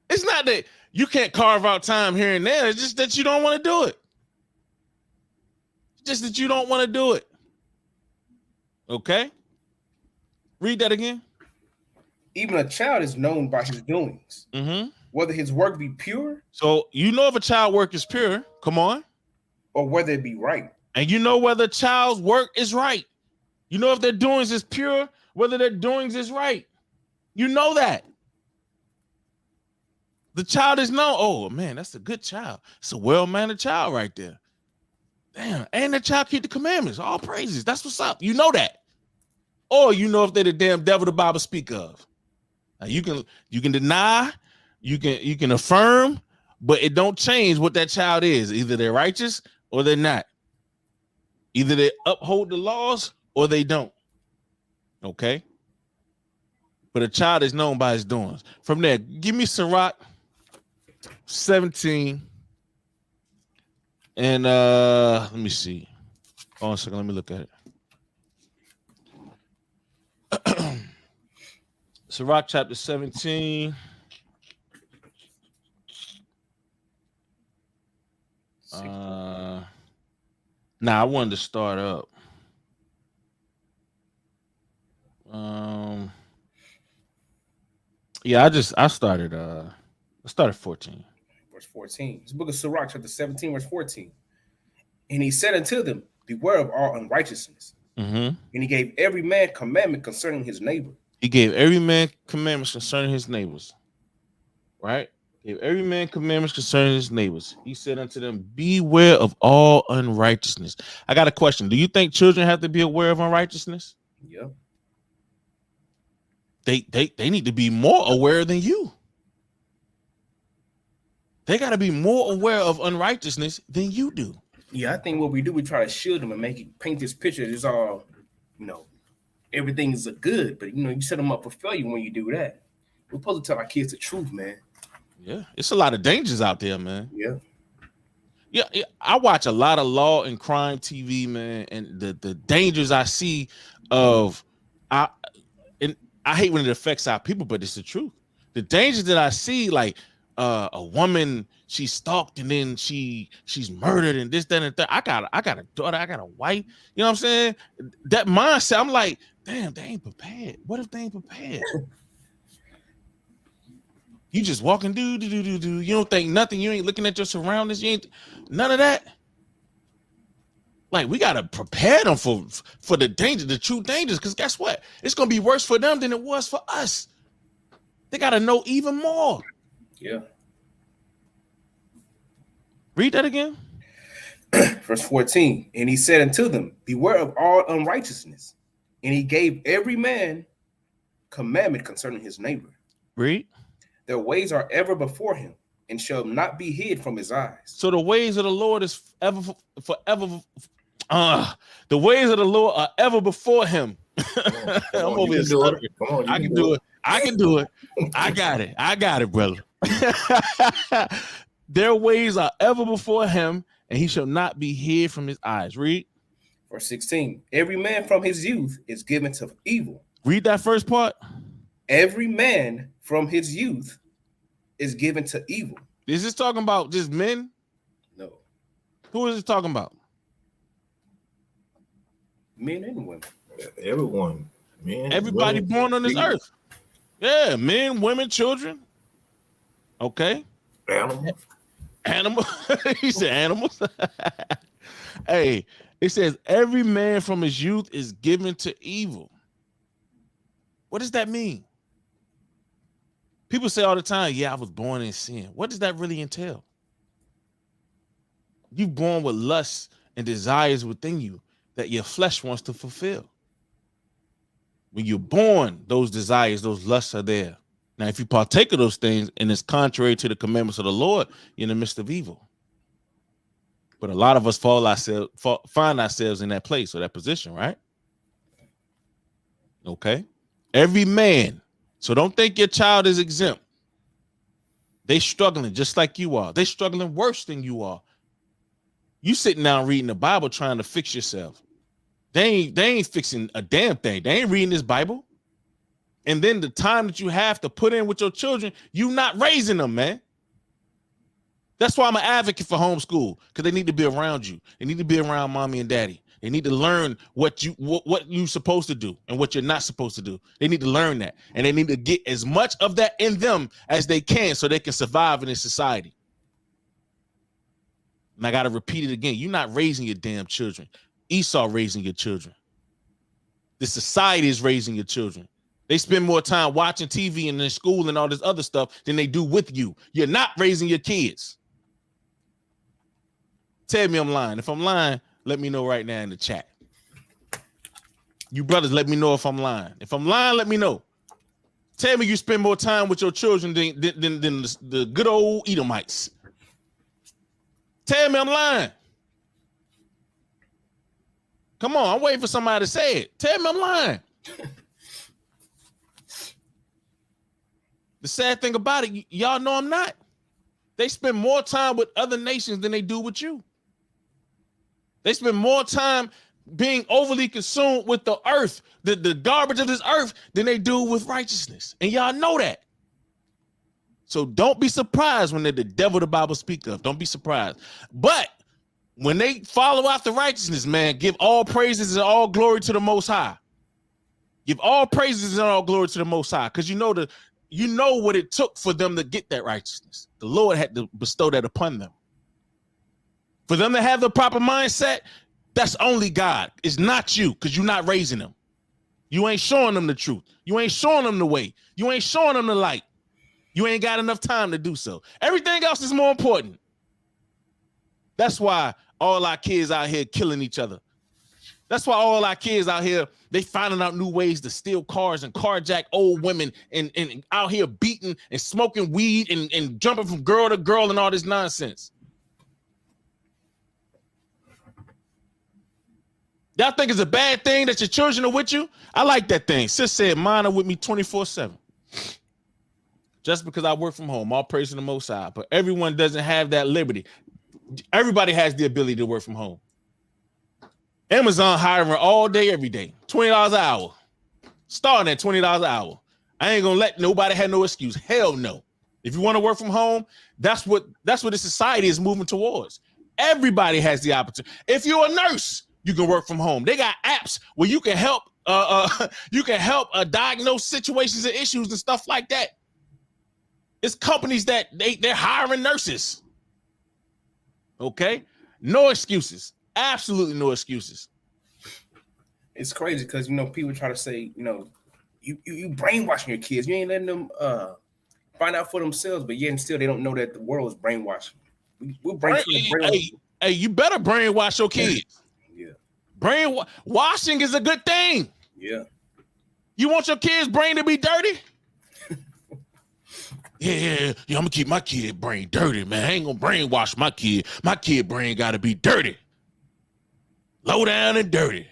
It's not that you can't carve out time here and there. It's just that you don't want to do it. It's just that you don't want to do it. Okay? Read that again. Even a child is known by his doings, whether his work be pure. So you know if a child work is pure, come on. Or whether it be right. And you know whether a child's work is right. You know if their doings is pure, whether their doings is right. You know that. The child is known. Oh, man, that's a good child. It's a well-mannered child right there. Damn, and the child keep the commandments. All praises. That's what's up. You know that. Or you know if they're the damn devil the Bible speak of. Now you can deny, you can affirm, but it don't change what that child is. Either they're righteous or they're not. Either they uphold the laws or they don't. Okay? But a child is known by his doings. From there, give me Sirach 17. And let me see. Hold on a second, let me look at it. Sirach chapter 17. I wanted to start up. I started 14. Verse 14. It's the book of Sirach, chapter 17, verse 14. And he said unto them, beware of all unrighteousness. And he gave every man commandment concerning his neighbor. He gave every man commandments concerning his neighbors. Right? Gave every man commandments concerning his neighbors. He said unto them, beware of all unrighteousness. I got a question. Do you think children have to be aware of unrighteousness? Yeah. They need to be more aware than you. They got to be more aware of unrighteousness than you do. Yeah, I think what we do, we try to shield them and paint this picture. It's all, everything is a good, but you set them up for failure when you do that. We're supposed to tell our kids the truth, man. Yeah, it's a lot of dangers out there, man. Yeah. I watch a lot of law and crime TV, man, and the dangers I see of I hate when it affects our people, but it's the truth. The dangers that I see, like a woman, she's stalked and then she's murdered and this, that, and that. I got a daughter, I got a wife. You know what I'm saying? That mindset, I'm like, damn, they ain't prepared. What if they ain't prepared? You just walking, do. You don't think nothing. You ain't looking at your surroundings. You ain't none of that. Like, we gotta prepare them for the danger, the true dangers. Because guess what? It's gonna be worse for them than it was for us. They gotta know even more. Yeah. Read that again. Verse 14. And he said unto them, beware of all unrighteousness. And he gave every man commandment concerning his neighbor. Read. Their ways are ever before him, and shall not be hid from his eyes. So the ways of the Lord is forever. The ways of the Lord are ever before him. I'm over here stuttering. I can do it. I can do it. I got it, brother. Their ways are ever before him, and he shall not be hid from his eyes. Read. Verse 16. Every man from his youth is given to evil. Read that first part. Every man from his youth is given to evil. Is this talking about just men? No. Who is it talking about? Men and women. Everyone. Men, everybody women, born on this earth. Yeah, men, women, children. Okay. Animals. He said animals. Hey, it says every man from his youth is given to evil. What does that mean? People say all the time, yeah, I was born in sin. What does that really entail? You're born with lusts and desires within you. that your flesh wants to fulfill. When you're born, those desires, those lusts are there. Now, if you partake of those things and it's contrary to the commandments of the Lord, you're in the midst of evil. But a lot of us find ourselves in that place or that position, right? Okay. Every man. So don't think your child is exempt. They struggling just like you are. They struggling worse than you are. You sitting down reading the Bible trying to fix yourself. They ain't fixing a damn thing. They ain't reading this Bible. And then the time that you have to put in with your children, you not raising them, man. That's why I'm an advocate for homeschool, because they need to be around you. They need to be around mommy and daddy. They need to learn what you're supposed to do and what you're not supposed to do. They need to learn that. And they need to get as much of that in them as they can so they can survive in this society. And I got to repeat it again. You're not raising your damn children. Esau raising your children. The society is raising your children. They spend more time watching TV and in school and all this other stuff than they do with you. You're not raising your kids. Tell me I'm lying. If I'm lying, let me know right now in the chat. You brothers, let me know if I'm lying. If I'm lying, let me know. Tell me you spend more time with your children than the good old Edomites. Tell me I'm lying. Come on, I'm waiting for somebody to say it. Tell me I'm lying. The sad thing about it, y'all know I'm not. They spend more time with other nations than they do with you. They spend more time being overly consumed with the earth, the garbage of this earth, than they do with righteousness. And y'all know that. So don't be surprised when they're the devil the Bible speaks of. Don't be surprised. But when they follow after righteousness, man, give all praises and all glory to the Most High. Give all praises and all glory to the Most High, because you know what it took for them to get that righteousness. The Lord had to bestow that upon them. For them to have the proper mindset, that's only God. It's not you, because you're not raising them. You ain't showing them the truth. You ain't showing them the way. You ain't showing them the light. You ain't got enough time to do so. Everything else is more important. That's why all our kids out here killing each other. That's why all our kids out here, they finding out new ways to steal cars and carjack old women and out here beating and smoking weed and jumping from girl to girl and all this nonsense. Y'all think it's a bad thing that your children are with you? I like that thing. Sis said mine are with me 24/7. Just because I work from home, all praise to the Most High. But everyone doesn't have that liberty. Everybody has the ability to work from home. Amazon hiring all day, every day. $20 an hour. Starting at $20 an hour. I ain't gonna let nobody have no excuse. Hell no. If you want to work from home, that's what the society is moving towards. Everybody has the opportunity. If you're a nurse, you can work from home. They got apps where you can help diagnose situations and issues and stuff like that. It's companies that they're hiring nurses. Okay? No excuses. Absolutely no excuses. It's crazy because people try to say, you brainwashing your kids. You ain't letting them find out for themselves, but yet and still they don't know that the world is brainwashing. We're brainwashing. Hey, you better brainwash your kids. Yeah. Brainwashing is a good thing. Yeah. You want your kids' brain to be dirty? Yeah, I'm gonna keep my kid brain dirty, man. I ain't gonna brainwash my kid. My kid brain gotta be dirty. Low down and dirty.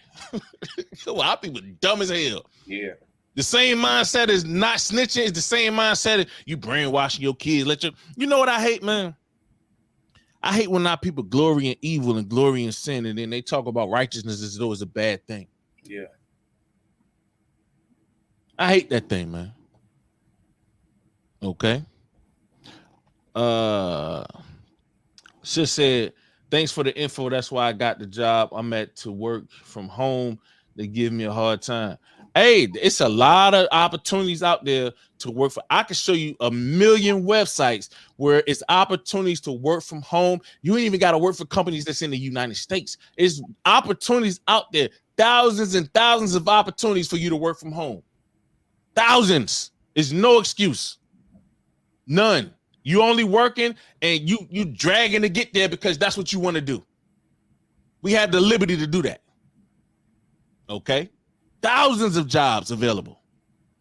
Well, our people dumb as hell. Yeah. The same mindset is not snitching. It's the same mindset as you brainwashing your kids. You know what I hate, man? I hate when our people glory in evil and glory in sin, and then they talk about righteousness as though it's a bad thing. Yeah. I hate that thing, man. Okay. She said, thanks for the info. That's why I got the job I'm at to work from home. They give me a hard time. Hey, it's a lot of opportunities out there to work for. I can show you a million websites where it's opportunities to work from home. You ain't even got to work for companies that's in the United States. It's opportunities out there. Thousands and thousands of opportunities for you to work from home. Thousands. Is no excuse. None. You only working and you dragging to get there because that's what you want to do. We have the liberty to do that. Okay, thousands of jobs available.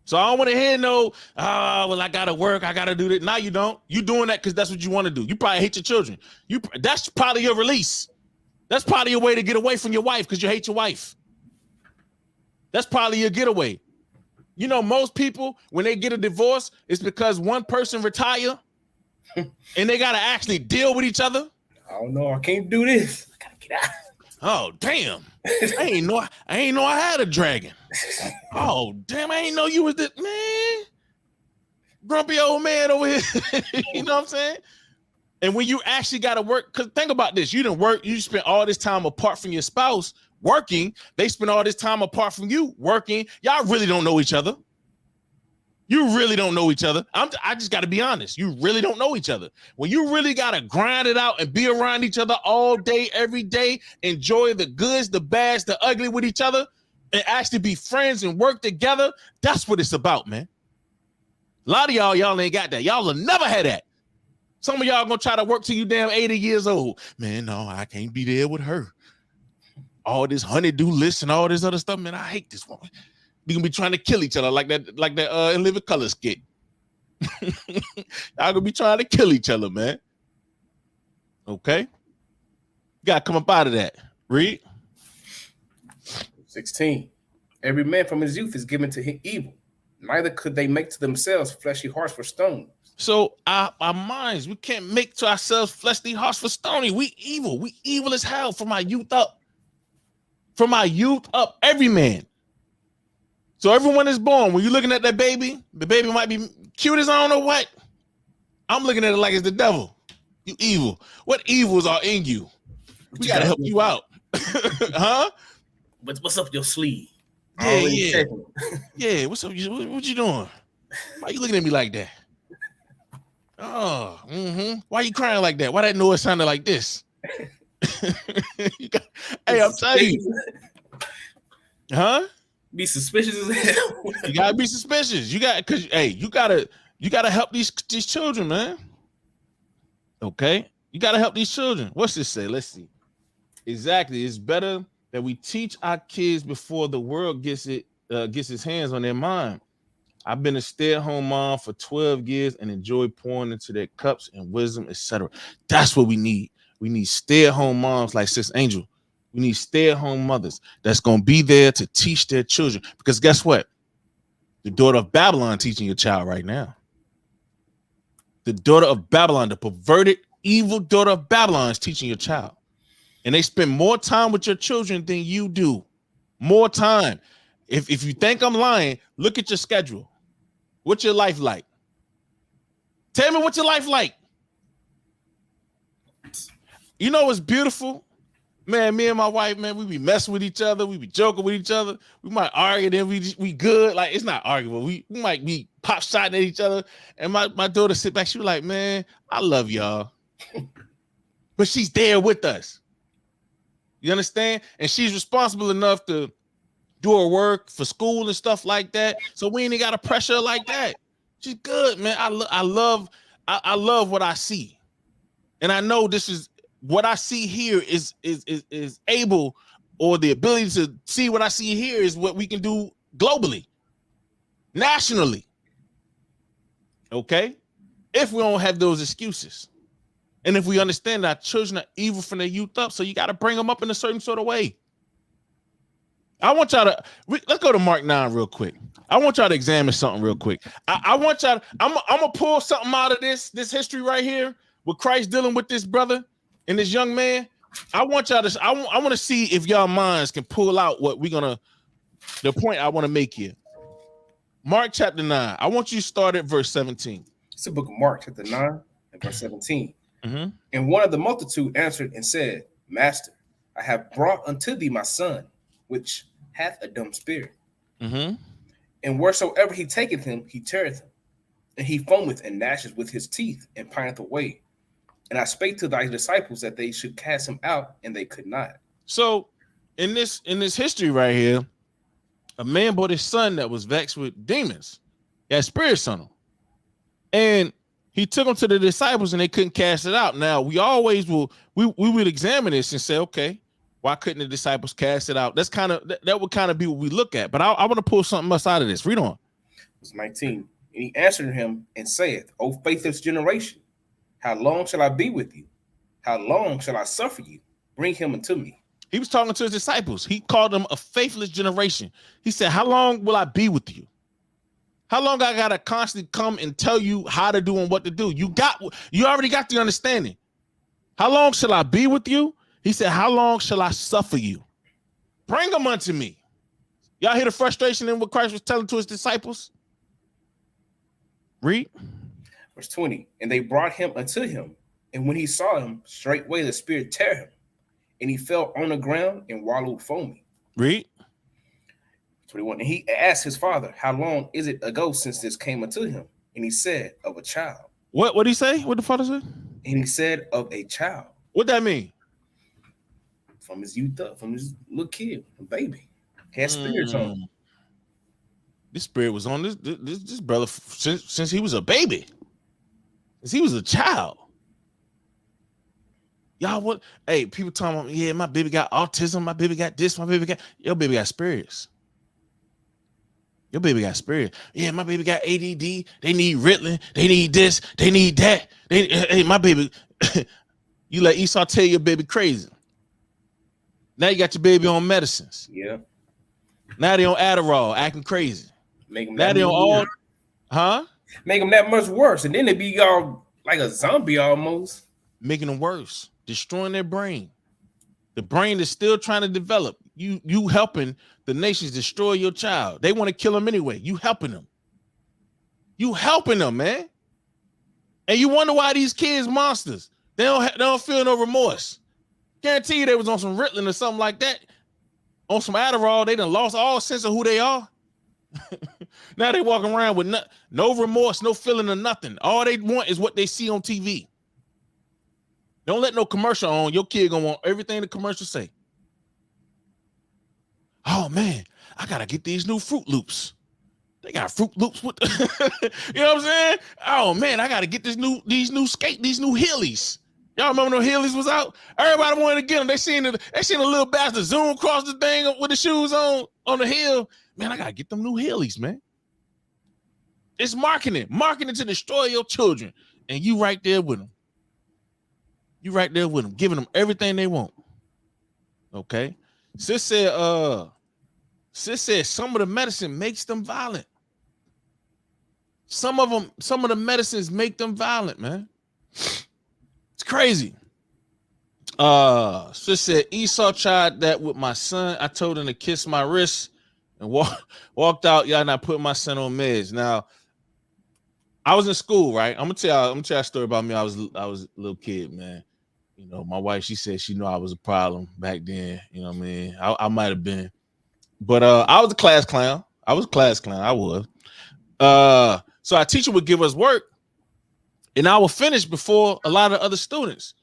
So I don't want to hear no, well, I gotta work, I gotta do that. Now you don't. You doing that because that's what you want to do. You probably hate your children. That's probably your release. That's probably your way to get away from your wife because you hate your wife. That's probably your getaway. You know, most people, when they get a divorce, it's because one person retire and they got to actually deal with each other. I don't know. I can't do this. I got to get out. Oh, damn. I ain't know I had a dragon. Oh, damn. I ain't know you was this, man. Grumpy old man over here. You know what I'm saying? And when you actually got to work, because think about this. You didn't work. You spent all this time apart from your spouse working. They spend all this time apart from you working. Y'all really don't know each other. You really don't know each other. I just got to be honest. You really don't know each other. When you really got to grind it out and be around each other all day, every day, enjoy the goods, the bads, the ugly with each other, and actually be friends and work together, that's what it's about, man. A lot of y'all ain't got that. Y'all will never have that. Some of y'all gonna try to work till you damn 80 years old. Man, no, I can't be there with her. All this honeydew list and all this other stuff, man, I hate this woman. We gonna be trying to kill each other like that In Living Color skit. Y'all gonna be trying to kill each other, man. Okay? You gotta come up out of that. Read. 16. Every man from his youth is given to him evil. Neither could they make to themselves fleshy hearts for stone. So our minds, we can't make to ourselves fleshly hearts for stony. We evil. We evil as hell from our youth up. From our youth up, every man. So everyone is born. When you're looking at that baby, the baby might be cute as I don't know what. I'm looking at it like it's the devil. You evil. What evils are in you? We gotta help you out. Huh? What's up your sleeve? Yeah. Yeah, what's up? What you doing? Why you looking at me like that? Oh, Why you crying like that? Why that noise sounded like this? Hey, I'm telling you. Huh? Be suspicious as hell. You gotta be suspicious. You gotta help these children, man. Okay? You gotta help these children. What's this say? Let's see. Exactly. It's better that we teach our kids before the world gets its hands on their mind. I've been a stay-at-home mom for 12 years and enjoy pouring into their cups and wisdom, etc. That's what we need. We need stay-at-home moms like Sis Angel. We need stay-at-home mothers that's going to be there to teach their children. Because guess what? The daughter of Babylon teaching your child right now. The daughter of Babylon, the perverted, evil daughter of Babylon is teaching your child. And they spend more time with your children than you do. More time. If you think I'm lying, look at your schedule. What's your life like? Tell me what's your life like. You know what's beautiful? Man, me and my wife, man, we be messing with each other. We be joking with each other. We might argue, then we good. Like, it's not arguable. We might be pop shotting at each other. And my daughter sit back. She was like, man, I love y'all. But she's there with us. You understand? And she's responsible enough to do her work for school and stuff like that. So we ain't got to pressure her like that. She's good, man. I love what I see. And I know this is what I see here is able, or the ability to see what I see here is what we can do globally, nationally. Okay? If we don't have those excuses. And if we understand that our children are evil from their youth up, so you got to bring them up in a certain sort of way. I want y'all to let's go to Mark 9 real quick. I want y'all to examine something real quick. I want y'all. I'm gonna pull something out of this history right here with Christ dealing with this brother and this young man. I want y'all to. I want to see if y'all minds can pull out what we're gonna. The point I want to make here. Mark chapter 9. I want you to start at verse 17. It's the book of Mark chapter 9 and verse 17. Mm-hmm. And one of the multitude answered and said, Master, I have brought unto thee my son, which hath a dumb spirit. Mm-hmm. And wheresoever he taketh him, he teareth him. And he foameth and gnasheth with his teeth and pineth away. And I spake to thy disciples that they should cast him out, and they could not. So in this history right here, a man brought his son that was vexed with demons. He had spirits on him. And he took them to the disciples and they couldn't cast it out. Now, we always will, we would examine this and say, okay, Why couldn't the disciples cast it out? That's kind of that would kind of be what we look at. But I want to pull something else out of this. Read on. Verse 19. And he answered him and saith, O faithless generation, how long shall I be with you? How long shall I suffer you? Bring him unto me. He was talking to his disciples. He called them a faithless generation. He said, how long will I be with you? How long I gotta constantly come and tell you how to do and what to do? You already got the understanding. How long shall I be with you? He said, how long shall I suffer you? Bring them unto me. Y'all hear the frustration in what Christ was telling to his disciples? Read. Verse 20. And they brought him unto him. And when he saw him, straightway the spirit tear him. And he fell on the ground and wallowed foaming. Read. 21. And he asked his father, how long is it ago since this came unto him? And he said, of a child. What did he say? What the father said? And he said, of a child. What that mean? From his youth up, from his little kid, a baby. Had spirits on him. This spirit was on this brother since he was a baby. Since he was a child. Y'all what? Hey, people talking about, yeah, my baby got autism, my baby got this, your baby got spirits. Your baby got spirit. Yeah, my baby got ADD. They need Ritalin. They need this. They need that. Hey, my baby. You let Esau tell your baby crazy. Now you got your baby on medicines. Yeah. Now they on Adderall, acting crazy. Make them now they on all, huh? Make them that much worse, and then they be all like a zombie almost. Making them worse, destroying their brain. The brain is still trying to develop. You helping the nations destroy your child. They want to kill him anyway. You helping them. You helping them, man. And you wonder why these kids monsters. They don't feel no remorse. Guarantee you they was on some Ritalin or something like that. On some Adderall, they done lost all sense of who they are. Now they walking around with no remorse, no feeling of nothing. All they want is what they see on TV. Don't let no commercial on. Your kid gonna want everything the commercial say. Oh man, I gotta get these new Fruit Loops. They got Fruit Loops with the you know what I'm saying? Oh man, I gotta get these new Heelys. Y'all remember when the Heelys was out? Everybody wanted to get them. They seen a little bastard zoom across the thing with the shoes on the hill. Man, I gotta get them new Heelys, man. It's marketing to destroy your children, and you right there with them. You right there with them, giving them everything they want. Okay. Sis said some of the medicine makes them violent. Some of the medicines make them violent, man. It's crazy. Sis said Esau tried that with my son. I told him to kiss my wrist and walked out. Y'all not putting my son on meds. Now, I was in school, right? I'm gonna tell you a story about me. I was a little kid, man. You know, my wife, she said she knew I was a problem back then. You know what I mean? I might have been. But I was a class clown. I was. So our teacher would give us work, and I would finish before a lot of other students.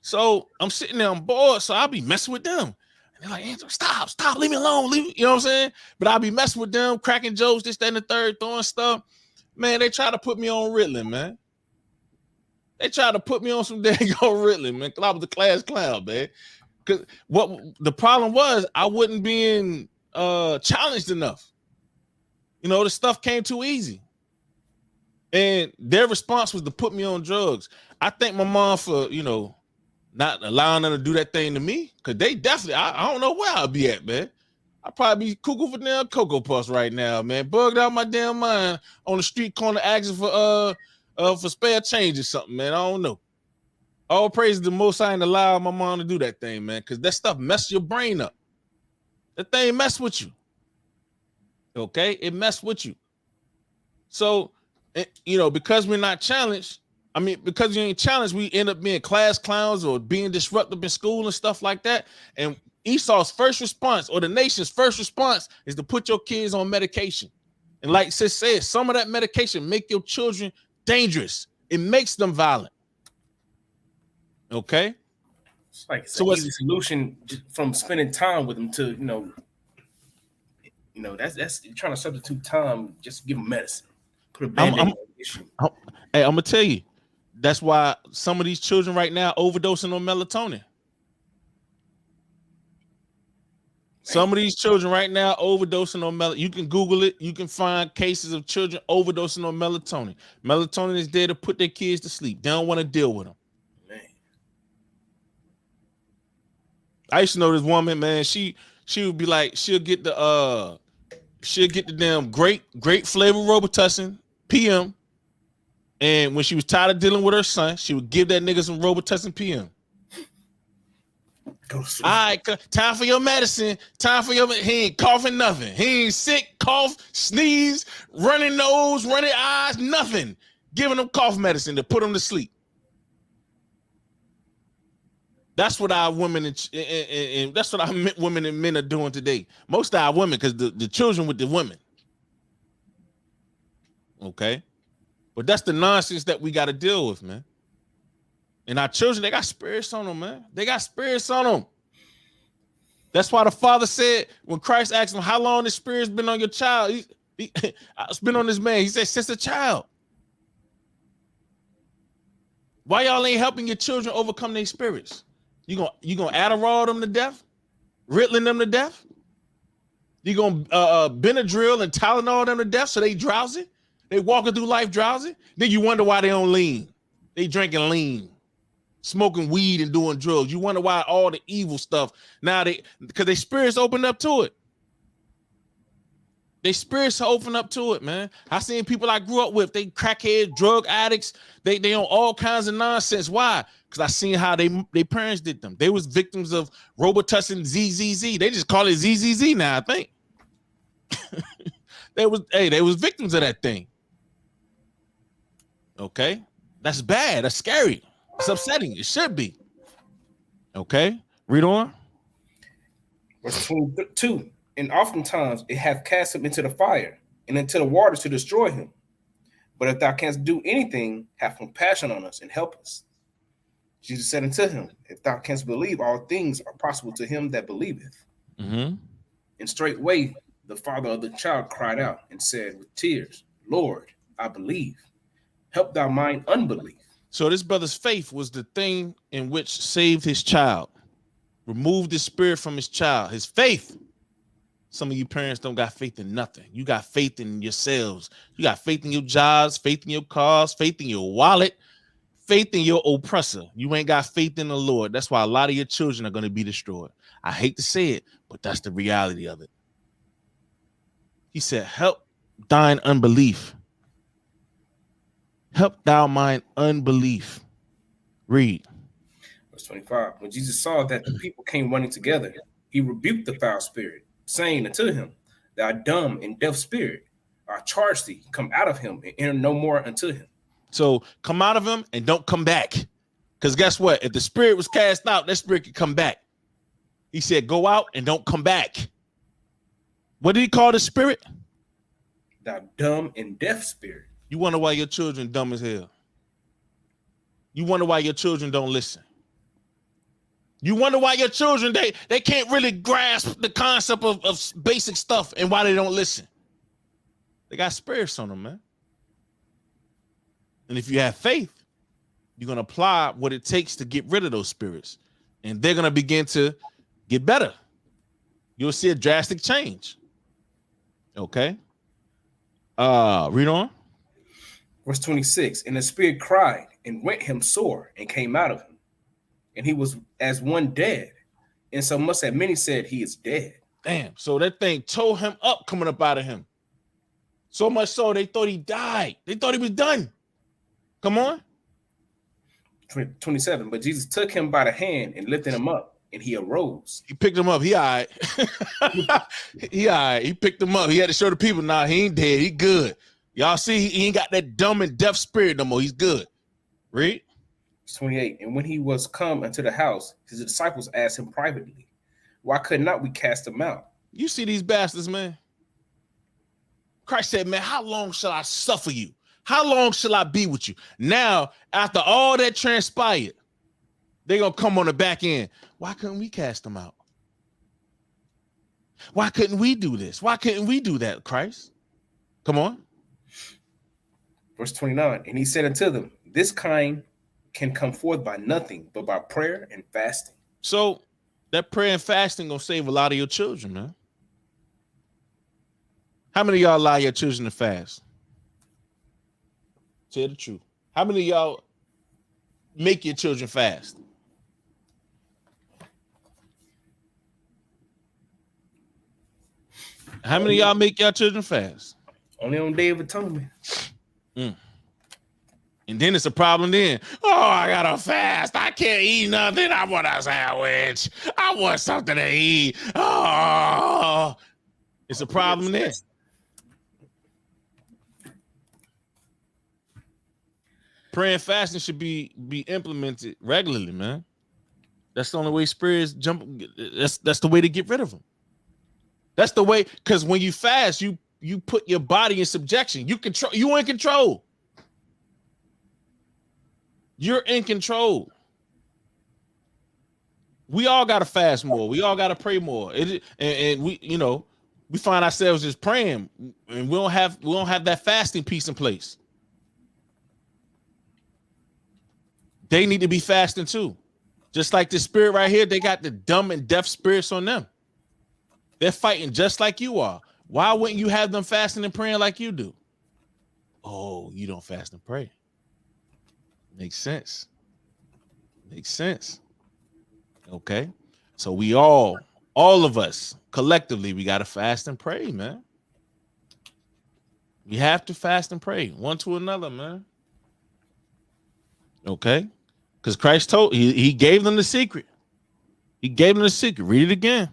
So I'm sitting there, I'm bored, so I'll be messing with them. And they're like, Andrew, stop, leave me alone. You know what I'm saying? But I'll be messing with them, cracking jokes, this, that, and the third, throwing stuff. Man, they try to put me on Ritalin, man. They tried to put me on some dang on Ritalin, man, because I was a class clown, man. Because what the problem was, I wasn't being challenged enough. You know, the stuff came too easy. And their response was to put me on drugs. I thank my mom for, you know, not allowing them to do that thing to me. Because they definitely, I don't know where I'll be at, man. I'd probably be cuckoo for damn Cocoa Puffs right now, man. Bugged out my damn mind on the street corner asking for spare change or something, man. I don't know. All praise the Most High and allow my mom to do that thing, man, because that stuff messes your brain up. That thing mess with you. Okay? It mess with you. So, you know, because we're not challenged, because you ain't challenged, we end up being class clowns or being disruptive in school and stuff like that. And Esau's first response, or the nation's first response, is to put your kids on medication. And like sis said, some of that medication make your children dangerous. It makes them violent. Okay? It's like it's an easy solution from spending time with them to, you know, that's you're trying to substitute time, just give them medicine. Put a band-aid on the issue. Hey, I'm gonna tell you, that's why some of these children right now overdosing on melatonin. Some of these children right now overdosing on melatonin. You can Google it. You can find cases of children overdosing on melatonin. Melatonin is there to put their kids to sleep. They don't want to deal with them. Man. I used to know this woman, man. She would be like, she'll get the damn great flavor Robitussin PM. And when she was tired of dealing with her son, she would give that nigga some Robitussin PM. All right, time for your medicine. He ain't coughing nothing. He ain't sick, cough, sneeze, running nose, running eyes, nothing. Giving them cough medicine to put them to sleep. That's what our women and that's what our women and men are doing today. Most of our women, because the children with the women. Okay. But that's the nonsense that we got to deal with, man. And our children, they got spirits on them, man. They got spirits on them. That's why the father said, when Christ asked him, how long the spirit's been on your child? It's been on this man. He said, since a child. Why y'all ain't helping your children overcome their spirits? You gonna Adderall them to death? Ritalin them to death? You gonna Benadryl and Tylenol them to death so they drowsy? They walking through life drowsy? Then you wonder why they don't lean. They drinking lean. Smoking weed and doing drugs. You wonder why all the evil stuff now because their spirits open up to it. Their spirits open up to it, man. I seen people I grew up with, they crackheads, drug addicts, they on all kinds of nonsense. Why? Because I seen how they parents did them. They was victims of Robitussin ZZZ. They just call it ZZZ now, I think. They was victims of that thing. Okay? That's bad. That's scary. It's upsetting. It should be. Okay, read on. Verse 22. And oftentimes it hath cast him into the fire and into the waters to destroy him. But if thou canst do anything, have compassion on us and help us. Jesus said unto him, if thou canst believe, all things are possible to him that believeth. Mm-hmm. And straightway the father of the child cried out and said with tears, Lord, I believe. Help thou mine unbelief. So this brother's faith was the thing in which saved his child, removed the spirit from his child. His faith. Some of you parents don't got faith in nothing. You got faith in yourselves. You got faith in your jobs, faith in your cars, faith in your wallet, faith in your oppressor. You ain't got faith in the Lord. That's why a lot of your children are going to be destroyed. I hate to say it, but that's the reality of it. He said, help thine unbelief. Help thou mine unbelief. Read. Verse 25. When Jesus saw that the people came running together, he rebuked the foul spirit, saying unto him, thou dumb and deaf spirit, I charge thee, come out of him and enter no more unto him. So come out of him and don't come back. Because guess what? If the spirit was cast out, that spirit could come back. He said, go out and don't come back. What did he call the spirit? Thou dumb and deaf spirit. You wonder why your children dumb as hell. You wonder why your children don't listen. You wonder why your children, they can't really grasp the concept of basic stuff and why they don't listen. They got spirits on them, man. And if you have faith, you're going to apply what it takes to get rid of those spirits. And they're going to begin to get better. You'll see a drastic change. Okay. Read on. Verse 26, and the spirit cried and rent him sore and came out of him. And he was as one dead. And so much that many said he is dead. Damn. So that thing tore him up coming up out of him. So much so they thought he died. They thought he was done. Come on. 27, but Jesus took him by the hand and lifted him up, and he arose. He picked him up. He all right. He all right. He picked him up. He had to show the people, nah, he ain't dead. He good. Y'all see, he ain't got that dumb and deaf spirit no more. He's good. Read. 28, and when he was come into the house, his disciples asked him privately, why could not we cast him out? You see these bastards, man. Christ said, man, how long shall I suffer you? How long shall I be with you? Now, after all that transpired, they're going to come on the back end. Why couldn't we cast them out? Why couldn't we do this? Why couldn't we do that, Christ? Come on. Verse 29, and he said unto them, this kind can come forth by nothing but by prayer and fasting. So That prayer and fasting gonna save a lot of your children, man. How many of y'all allow your children to fast? Tell the truth. How many of y'all make your children fast? How many of y'all make your children fast? Only on Day of Atonement. And then it's a problem then. Oh, I gotta fast. I can't eat nothing. I want a sandwich. I want something to eat. Oh, it's a problem then. Prayer and fasting should be implemented regularly, man. That's the only way spirits jump. That's the way to get rid of them. That's the way, because when you fast, you put your body in subjection. You in control. You're in control. We all gotta fast more. We all gotta pray more. And we, we find ourselves just praying, and we don't have that fasting piece in place. They need to be fasting too. Just like this spirit right here, they got the dumb and deaf spirits on them. They're fighting just like you are. Why wouldn't you have them fasting and praying like you do? Oh, you don't fast and pray. Makes sense. Makes sense. Okay. So we all of us collectively, we got to fast and pray, man. We have to fast and pray one to another, man. Okay. Because Christ told, he gave them the secret. He gave them the secret. Read it again.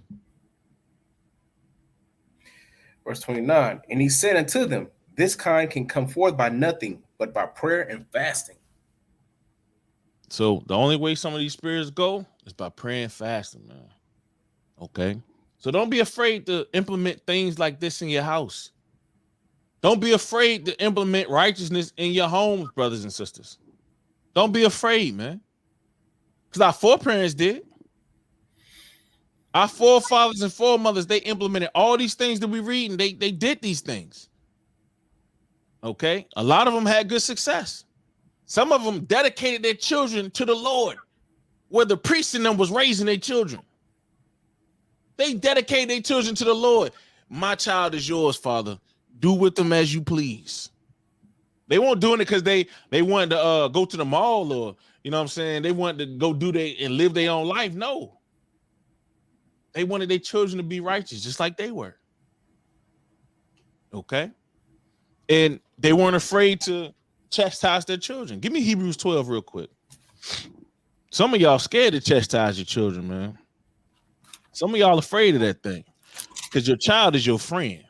Verse 29. And he said unto them, this kind can come forth by nothing but by prayer and fasting. So the only way some of these spirits go is by praying and fasting, man. Okay. So don't be afraid to implement things like this in your house. Don't be afraid to implement righteousness in your homes, brothers and sisters. Don't be afraid, man. Because our foreparents did. Our forefathers and foremothers, they implemented all these things that we read, and they did these things. Okay. A lot of them had good success. Some of them dedicated their children to the Lord, where the priest in them was raising their children. They dedicated their children to the Lord. My child is yours, Father. Do with them as you please. They weren't doing it because they wanted to go to the mall, or, you know what I'm saying, they wanted to go do and live their own life. No. They wanted their children to be righteous, just like they were. Okay. And they weren't afraid to chastise their children. Give me Hebrews 12 real quick. Some of y'all scared to chastise your children, man. Some of y'all afraid of that thing because your child is your friend.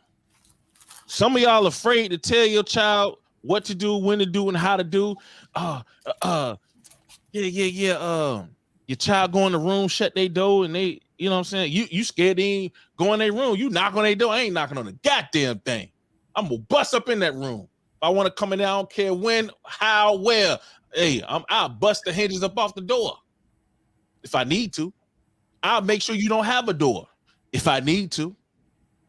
Some of y'all afraid to tell your child what to do, when to do, and how to do. Your child go in the room, shut their door, and they, you know what I'm saying? You scared they ain't go in their room. You knock on their door. I ain't knocking on the goddamn thing. I'm gonna bust up in that room. If I want to come in there, I don't care when, how, where. Hey, I'll bust the hinges up off the door if I need to. I'll make sure you don't have a door if I need to.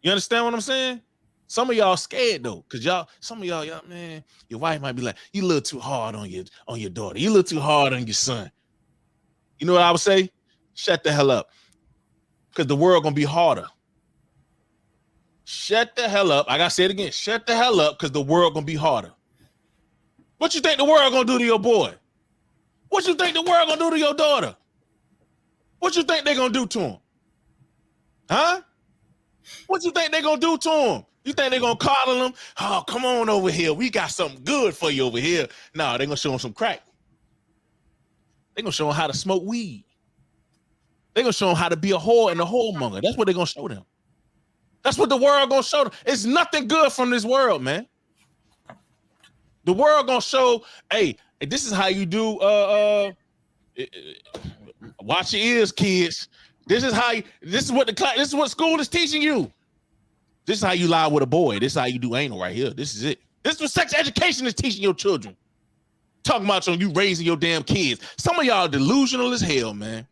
You understand what I'm saying? Some of y'all scared though, because some of y'all, man, your wife might be like, you a little too hard on your daughter. You a little too hard on your son. You know what I would say? Shut the hell up. Because the world gonna be harder. Shut the hell up. I gotta say it again. Shut the hell up, because the world gonna be harder. What you think the world gonna do to your boy? What you think the world gonna do to your daughter? What you think they gonna do to him? Huh? What you think they gonna do to him? You think they gonna coddle him? Oh, come on over here. We got something good for you over here. No, they gonna show him some crack. They gonna show him how to smoke weed. They gonna show him how to be a whore and a whoremonger. That's what they gonna show them. That's what the world gonna show them. It's nothing good from this world, man. The world gonna show, hey, this is how you do. Watch your ears, kids. This is what school is teaching you. This is how you lie with a boy. This is how you do anal right here. This is it. This is what sex education is teaching your children. Talking about you raising your damn kids. Some of y'all are delusional as hell, man.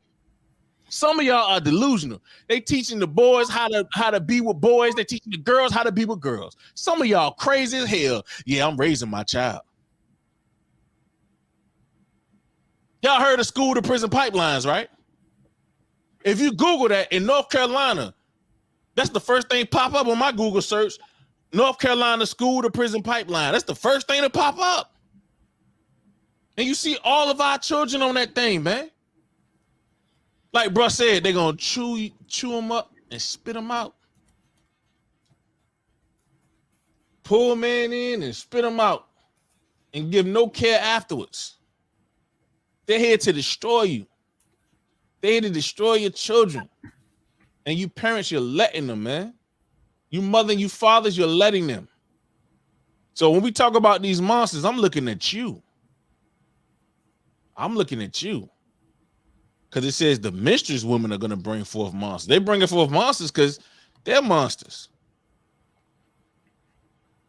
Some of y'all are delusional. They teaching the boys how to be with boys. They teaching the girls how to be with girls. Some of y'all crazy as hell. Yeah, I'm raising my child. Y'all heard of school to prison pipelines, right? If you Google that in North Carolina, that's the first thing pop up on my Google search. North Carolina school to prison pipeline. That's the first thing to pop up. And you see all of our children on that thing, man. Like bro said, they're going to chew them up and spit them out. Pull a man in and spit them out and give no care afterwards. They're here to destroy you. They're here to destroy your children. And you parents, you're letting them, man. You mother and you fathers, you're letting them. So when we talk about these monsters, I'm looking at you. I'm looking at you. Because it says the mistress women are going to bring forth monsters. They're bringing forth monsters because they're monsters.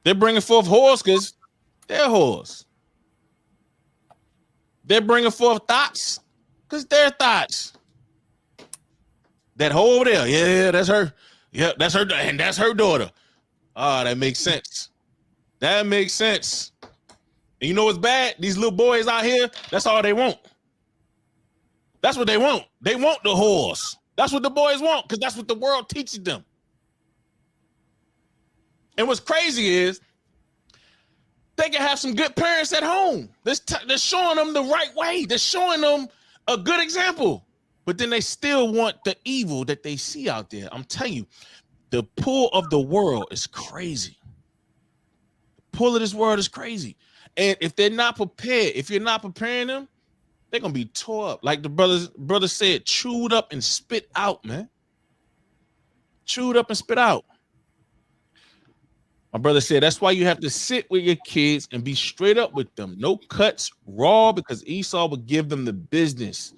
They're bringing forth whores because they're whores. They're bringing forth thoughts because they're thoughts. That hoe over there, yeah, that's her. Yeah, that's her, and that's her daughter. Ah, that makes sense. That makes sense. And you know what's bad? These little boys out here, that's all they want. That's what they want. They want the whores. That's what the boys want, because that's what the world teaches them. And what's crazy is they can have some good parents at home. They're showing them the right way. They're showing them a good example. But then they still want the evil that they see out there. I'm telling you, the pull of the world is crazy. The pull of this world is crazy. And if they're not prepared, if you're not preparing them, they're going to be tore up. Like the brother said, chewed up and spit out, man. Chewed up and spit out. My brother said, that's why you have to sit with your kids and be straight up with them. No cuts, raw, because Esau would give them the business.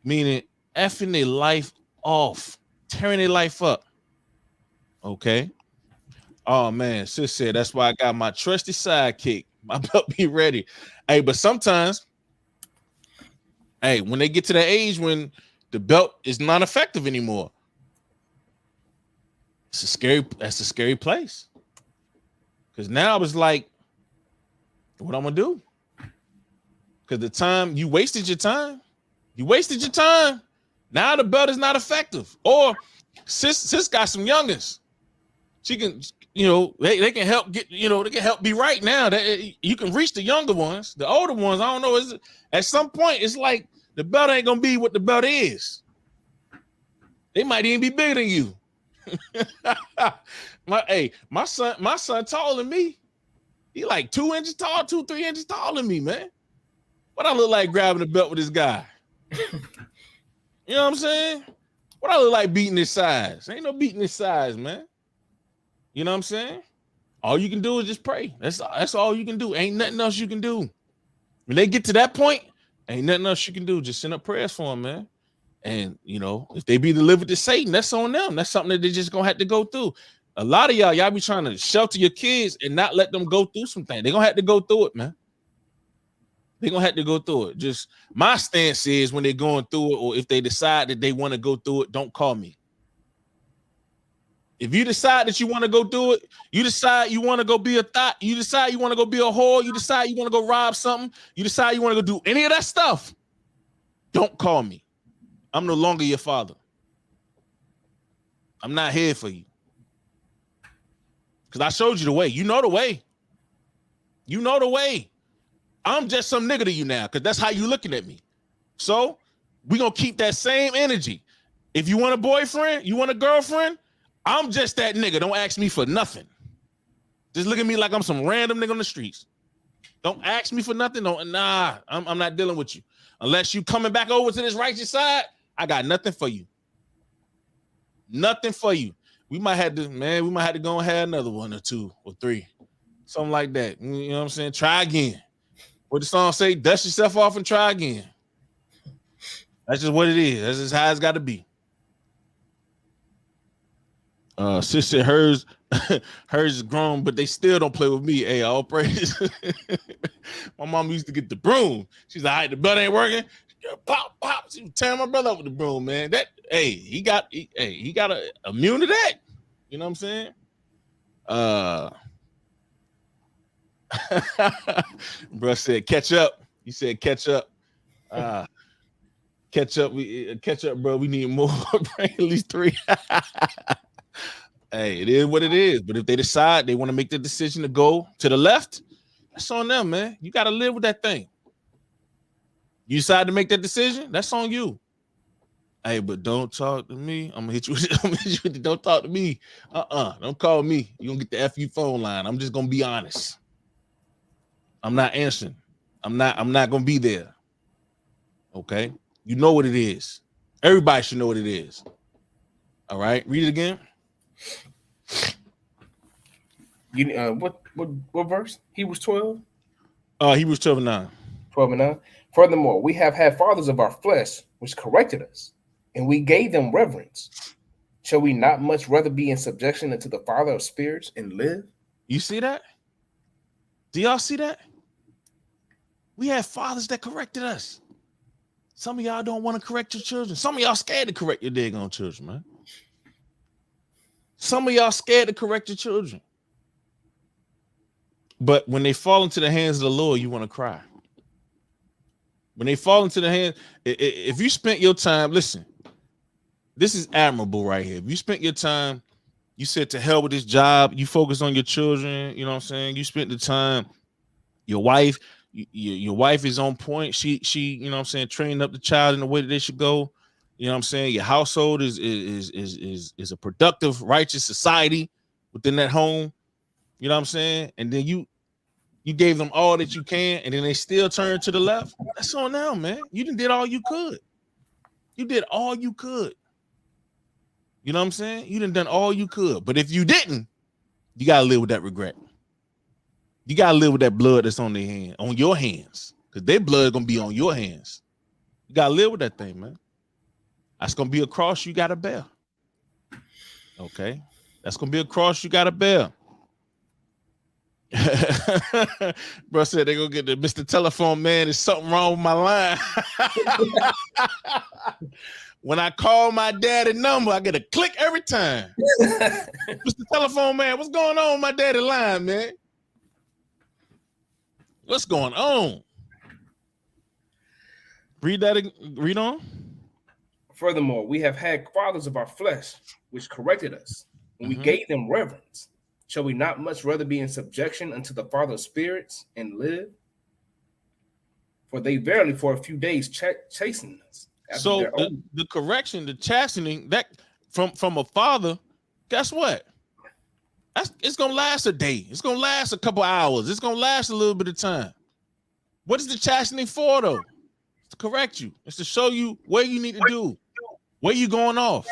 Meaning effing their life off, tearing their life up. Okay. Oh man, sis said that's why I got my trusty sidekick. My belt be ready. Hey, but sometimes, hey, when they get to that age when the belt is not effective anymore, that's a scary place. Because now I was like, what I'm gonna do? Because the time you wasted your time. You wasted your time. Now the belt is not effective. Or sis got some youngins. She can, they can help get, they can help be right now. You can reach the younger ones. The older ones, I don't know. At some point, it's like the belt ain't gonna be what the belt is. They might even be bigger than you. My son taller than me. He like 2 inches tall, 2-3 inches taller than me, man. What I look like grabbing the belt with this guy? You know what I'm saying? What I look like beating his size? Ain't no beating his size, man. You know what I'm saying? All you can do is just pray. That's all you can do. Ain't nothing else you can do. When they get to that point, ain't nothing else you can do. Just send up prayers for them, man. And if they be delivered to Satan, that's on them. That's something that they're just gonna have to go through. A lot of y'all be trying to shelter your kids and not let them go through some things. They're gonna have to go through it, man. They're gonna have to go through it. Just my stance is when they're going through it, or if they decide that they want to go through it, don't call me. If you decide that you want to go through it, you decide you want to go be a thought, you decide you want to go be a whore, you decide you want to go rob something, you decide you want to go do any of that stuff, don't call me. I'm no longer your father. I'm not here for you. Because I showed you the way. You know the way. You know the way. I'm just some nigga to you now, because that's how you looking at me. So we're going to keep that same energy. If you want a boyfriend, you want a girlfriend, I'm just that nigga. Don't ask me for nothing. Just look at me like I'm some random nigga on the streets. Don't ask me for nothing. I'm not dealing with you. Unless you coming back over to this righteous side, I got nothing for you. Nothing for you. We might have to go and have another 1 or 2 or 3. Something like that. You know what I'm saying? Try again. What the song say? Dust yourself off and try again. That's just what it is. That's just how it's got to be. Sister hers is grown, but they still don't play with me. Hey, all praise. My mom used to get the broom. She's like, all right, the belt ain't working. Pop. She was tearing my brother up with the broom, man. He got immune to that. You know what I'm saying? Bro said catch up. He said catch up. catch up, bro. We need more. Bring at least 3. Hey, it is what it is. But if they decide they want to make the decision to go to the left, that's on them, man. You got to live with that thing. You decide to make that decision, that's on you. Hey, but don't talk to me. I'm gonna hit you. Don't talk to me. Don't call me. You're gonna get the FU phone line. I'm just gonna be honest. I'm not answering. I'm not gonna be there. Okay. You know what it is. Everybody should know what it is. All right. Read it again. You what verse? Hebrews 12. Hebrews 12:9. 12:9. Furthermore, we have had fathers of our flesh which corrected us, and we gave them reverence. Shall we not much rather be in subjection unto the Father of spirits and live? You see that? Do y'all see that? We have fathers that corrected us. Some of y'all don't want to correct your children. Some of y'all scared to correct your daggone children, man. Some of y'all scared to correct your children. But when they fall into the hands of the Lord, you want to cry. When they fall into the hands, if you spent your time, listen, this is admirable right here. If you spent your time, you said to hell with this job, you focus on your children, you know what I'm saying? You spent the time, your wife is on point. She, you know what I'm saying, trained up the child in the way that they should go. You know what I'm saying? Your household is a productive, righteous society within that home. You know what I'm saying? And then you gave them all that you can, and then they still turn to the left. That's on them, man. You did all you could. You did all you could. You know what I'm saying? You done all you could. But if you didn't, you gotta live with that regret. You gotta live with that blood that's on their hand, on your hands, because their blood gonna be on your hands. You gotta live with that thing, man. That's gonna be a cross you gotta bear. Okay, that's gonna be a cross you gotta bear. Bro said they gonna get the Mr. Telephone Man. There's something wrong with my line. When I call my daddy number, I get a click every time. Mr. Telephone Man, what's going on with my daddy line, man? What's going on? Read on. Furthermore, we have had fathers of our flesh which corrected us, and we gave them reverence. Shall we not much rather be in subjection unto the Father of spirits and live? For they verily for a few days chasten us. So the correction, the chastening, that from a father, guess what? It's gonna last a day. It's gonna last a couple hours. It's gonna last a little bit of time. What is the chastening for, though? It's to correct you. It's to show you where you need to do, where you going off.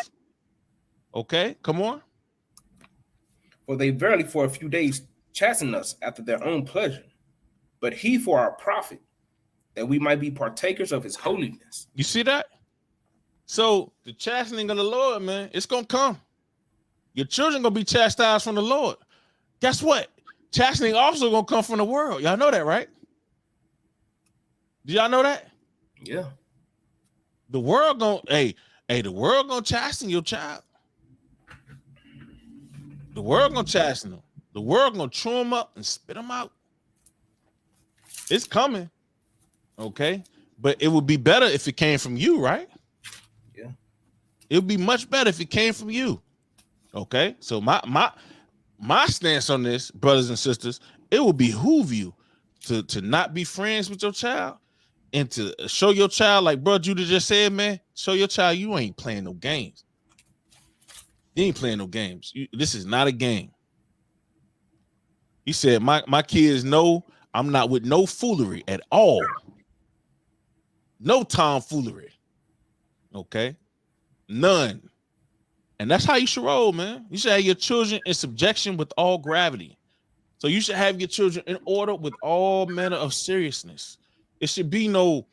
Okay, come on. For they verily for a few days chasten us after their own pleasure, but he for our profit, that we might be partakers of his holiness. You see that? So the chastening of the Lord, man, it's gonna come. Your children gonna be chastised from the Lord. Guess what? Chastening also gonna come from the world. Y'all know that, right? Do y'all know that? Yeah. The world gonna, the world gonna chasten your child. The world gonna chasten them. The world gonna chew them up and spit them out. It's coming. Okay. But it would be better if it came from you, right? Yeah. It would be much better if it came from you. Okay. So my stance on this, brothers and sisters, it will behoove you to not be friends with your child and to show your child, like Bro Judah just said, man, show your child you ain't playing no games. You ain't playing no games. This is not a game. He said, my kids know I'm not with no foolery at all. No tomfoolery. Okay? None. And that's how you should roll, man. You should have your children in subjection with all gravity. So you should have your children in order with all manner of seriousness. It should be no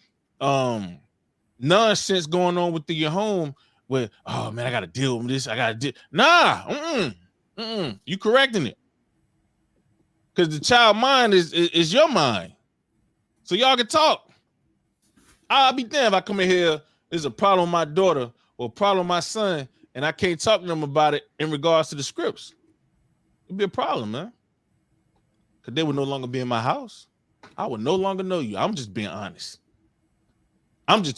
nonsense going on within your home where, oh man, I gotta deal with this. I gotta deal. Nah, you correcting it. Because the child mind is your mind. So y'all can talk. I'll be damned if I come in here, there's a problem with my daughter or a problem with my son, and I can't talk to them about it in regards to the scripts. It'd be a problem, man. Because they would no longer be in my house. I would no longer know you. I'm just being honest. I'm just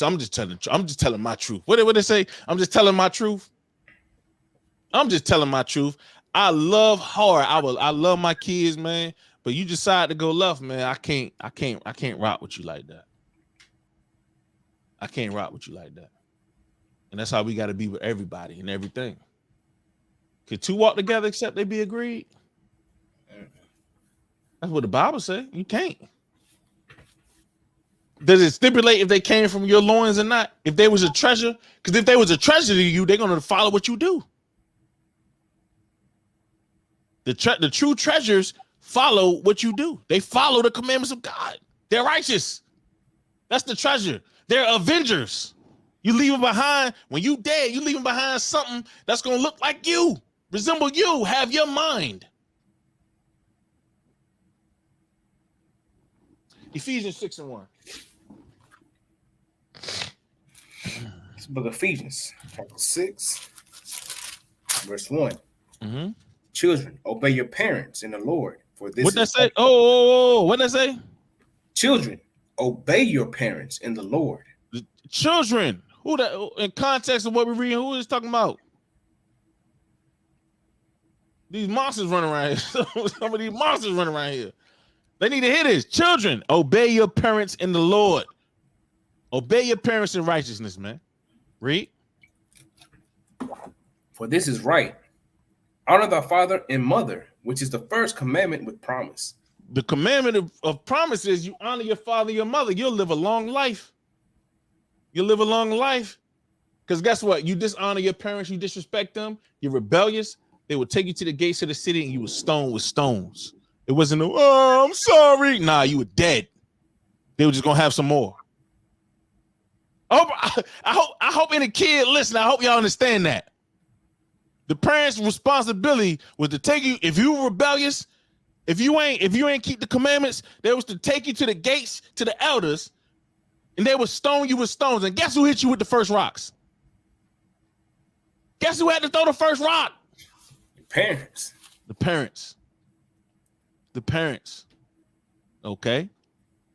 telling my truth. What they say? I'm just telling my truth. I'm just telling my truth. I love hard. I love my kids, man. But you decide to go left, man. I can't rock with you like that. I can't rock with you like that. And that's how we got to be with everybody and everything. Can two walk together except they be agreed? That's what the Bible says. You can't. Does it stipulate if they came from your loins or not? If they was a treasure? Because if they was a treasure to you, they're going to follow what you do. The true treasures follow what you do. They follow the commandments of God. They're righteous. That's the treasure. They're avengers. You leave them behind. When you dead, you leave them behind something that's going to look like you, resemble you, have your mind. Ephesians 6:1. It's the book of Ephesians, chapter 6, verse 1. Mm-hmm. Children, obey your parents in the Lord, for this. What that say? What that say? Children, obey your parents in the Lord. The children, who that in context of what we're reading? Who is talking about? These monsters running around here. Some of these monsters running around here. They need to hear this. Children, obey your parents in the Lord. Obey your parents in righteousness, man. Read. For this is right. Honor thy father and mother, which is the first commandment with promise. The commandment of promise is you honor your father and your mother. You'll live a long life. You'll live a long life. Because guess what? You dishonor your parents, you disrespect them, you're rebellious. They will take you to the gates of the city and you will stone with stones. It wasn't I'm sorry. Nah, you were dead. They were just gonna have some more. I hope any kid listen. I hope y'all understand that. The parents' responsibility was to take you. If you were rebellious, if you ain't keep the commandments, they was to take you to the gates, to the elders, and they would stone you with stones. And guess who hit you with the first rocks? Guess who had to throw the first rock? The parents. The parents. The parents. Okay.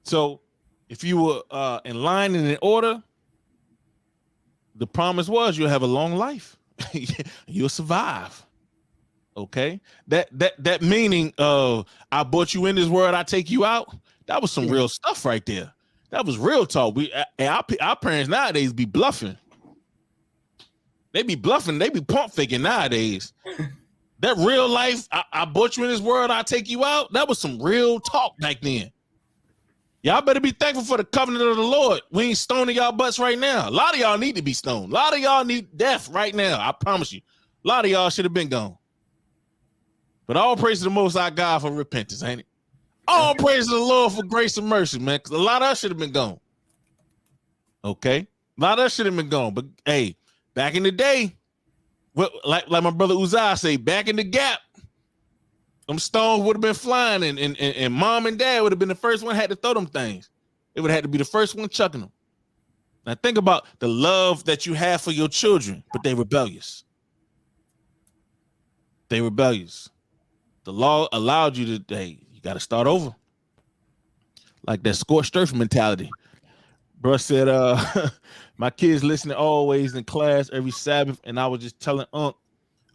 So if you were in line and in order, the promise was you'll have a long life. You'll survive. Okay. That meaning of I brought you in this world, I take you out. That was some real stuff right there. That was real talk. Our parents nowadays be bluffing. They be bluffing. They be pump faking nowadays. That real life, I brought you in this world, I take you out. That was some real talk back then. Y'all better be thankful for the covenant of the Lord. We ain't stoning y'all butts right now. A lot of y'all need to be stoned. A lot of y'all need death right now. I promise you. A lot of y'all should have been gone. But all praise to the Most High God for repentance, ain't it? All praise to the Lord for grace and mercy, man. Because a lot of us should have been gone. Okay? A lot of us should have been gone. But hey, back in the day, like my brother Uzziah say, back in the gap, them stones would have been flying, and mom and dad would have been the first one had to throw them things. It would have had to be the first one chucking them. Now think about the love that you have for your children, but they rebellious. They rebellious. The law allowed you to, hey, you got to start over. Like that scorched earth mentality. Bro said, my kids listening always in class every Sabbath, and I was just telling Unc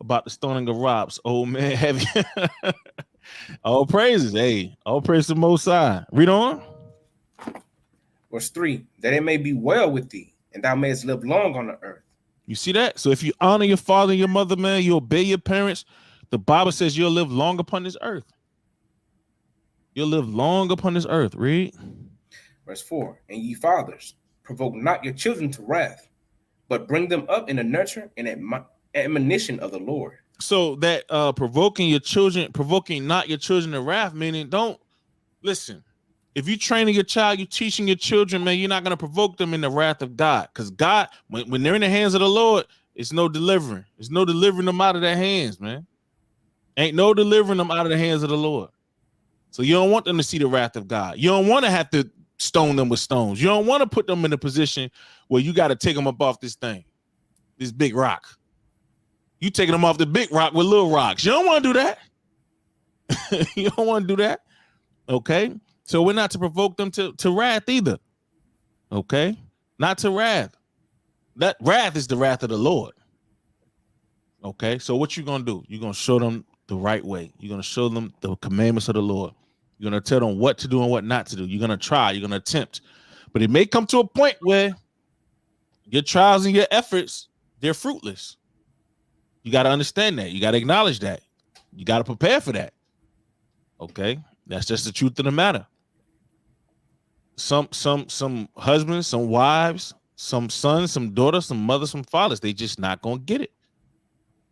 about the stoning of Robs. Oh man, heavy. All praises. Hey, all praise to the Most High. Read on. Verse 3, that it may be well with thee, and thou mayest live long on the earth. You see that? So if you honor your father and your mother, man, you obey your parents, the Bible says you'll live long upon this earth. You'll live long upon this earth. Read. Verse 4, and ye fathers, provoke not your children to wrath, but bring them up in the nurture and admonition of the Lord. So that provoking not your children to wrath, meaning don't listen. If you training your child, you teaching your children, man, you're not going to provoke them in the wrath of God. Because God, when they're in the hands of the Lord, it's no delivering. It's no delivering them out of their hands, man. Ain't no delivering them out of the hands of the Lord. So you don't want them to see the wrath of God. You don't want to have to stone them with stones. You don't want to put them in a position where you got to take them up off this thing, this big rock. You taking them off the big rock with little rocks. You don't want to do that. You don't want to do that. Okay. So we're not to provoke them to wrath either. Okay. not to wrath. That wrath is the wrath of the Lord. Okay, so what you gonna do? You're gonna show them the right way. You're gonna show them the commandments of the Lord. You're gonna tell them what to do and what not to do. You're gonna try. You're gonna attempt, but it may come to a point where your trials and your efforts, they're fruitless. You got to understand that. You got to acknowledge that. You got to prepare for that. Okay, that's just the truth of the matter. Some husbands, some wives, some sons, some daughters, some mothers, some fathers, they just not gonna get it.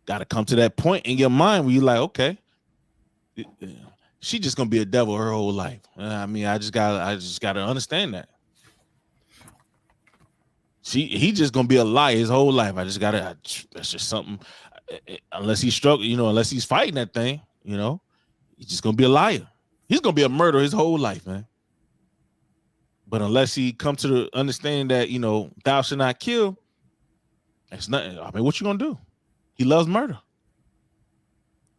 Got to come to that point in your mind where you're like, okay, she just gonna be a devil her whole life. I mean, I just gotta understand that. He just gonna be a liar his whole life. That's just something. Unless he's struggling, unless he's fighting that thing, he's just gonna be a liar. He's gonna be a murderer his whole life, man. But unless he come to the understanding that thou shalt not kill, that's nothing. I mean, what you gonna do? He loves murder.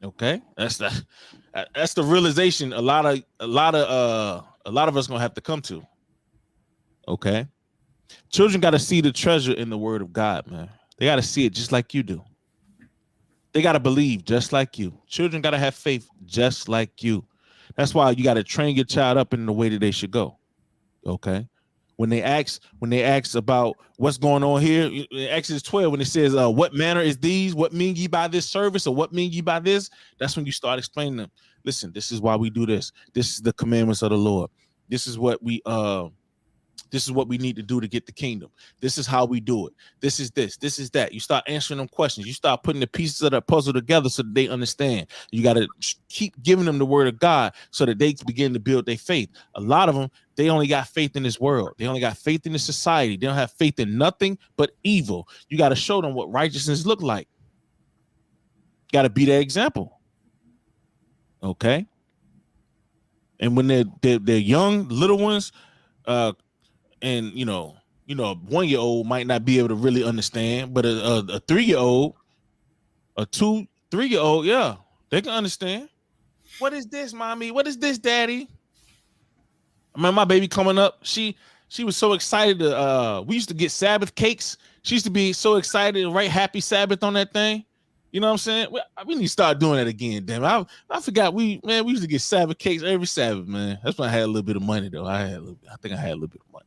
Okay, that's the realization a lot of us gonna have to come to. Okay, children got to see the treasure in the Word of God, man. They got to see it just like you do. They got to believe just like you. Children got to have faith just like you. That's why you got to train your child up in the way that they should go. Okay. When they ask about what's going on here, in Exodus 12, when it says, what manner is these? What mean ye by this service? Or what mean ye by this? That's when you start explaining them. Listen, this is why we do this. This is the commandments of the Lord. This is what we need to do to get the kingdom. This is how we do it. This is this. This is that. You start answering them questions. You start putting the pieces of the puzzle together so that they understand. You got to keep giving them the word of God so that they begin to build their faith. A lot of them, they only got faith in this world. They only got faith in the society. They don't have faith in nothing but evil. You got to show them what righteousness look like. Got to be that example. Okay. And when they're young, little ones, and 1-year-old might not be able to really understand, but a 3-year-old, a 2-3-year-old, yeah, they can understand. What is this, mommy? What is this, daddy? I remember my baby coming up. She was so excited to we used to get Sabbath cakes. She used to be so excited to write Happy Sabbath on that thing. You know what I'm saying? We need to start doing that again. Damn, I forgot we used to get Sabbath cakes every Sabbath, man. That's when I had a little bit of money though. I think I had a little bit of money.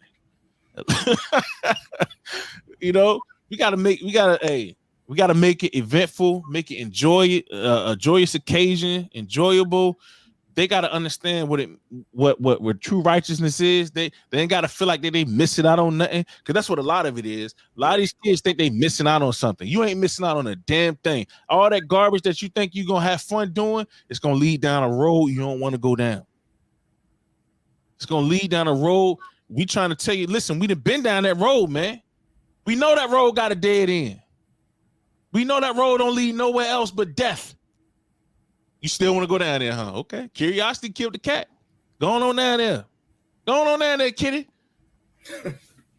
We gotta make it eventful, make it a joyous occasion, enjoyable. They gotta understand what true righteousness is. They ain't gotta feel like they missing out on nothing, because that's what a lot of it is. A lot of these kids think they missing out on something. You ain't missing out on a damn thing. All that garbage that you think you're gonna have fun doing, it's gonna lead down a road you don't want to go down. It's gonna lead down a road. We trying to tell you, listen, we done been down that road, man. We know that road got a dead end. We know that road don't lead nowhere else but death. You still want to go down there, huh? Okay. Curiosity killed the cat. Going on down there. Going on down there, kitty.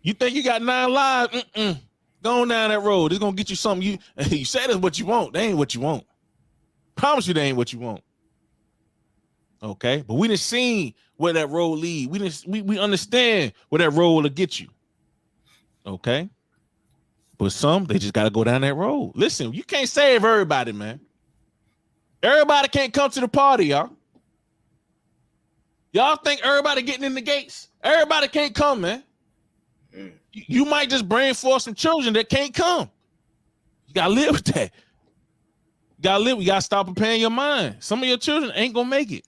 You think you got 9 lives? Go on down that road. It's gonna get you something. You said it's what you want. They ain't what you want. Promise you they ain't what you want. Okay, but we done seen where that road lead. We understand where that road will get you. Okay, but some, they just gotta go down that road. Listen, you can't save everybody, man. Everybody can't come to the party, y'all. Y'all think everybody getting in the gates? Everybody can't come, man. You might just bring forth some children that can't come. You gotta live with that. You gotta live. You gotta stop preparing your mind. Some of your children ain't gonna make it.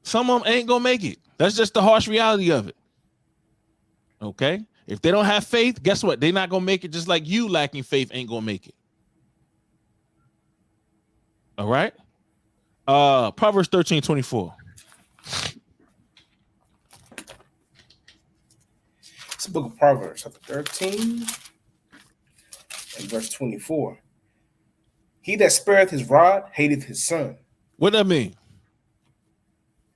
Some of them ain't gonna make it. That's just the harsh reality of it. Okay? If they don't have faith, guess what? They're not gonna make it, just like you lacking faith ain't gonna make it. All right. Proverbs 13:24. It's the book of Proverbs, chapter 13 and verse 24. He that spareth his rod hateth his son. What that mean?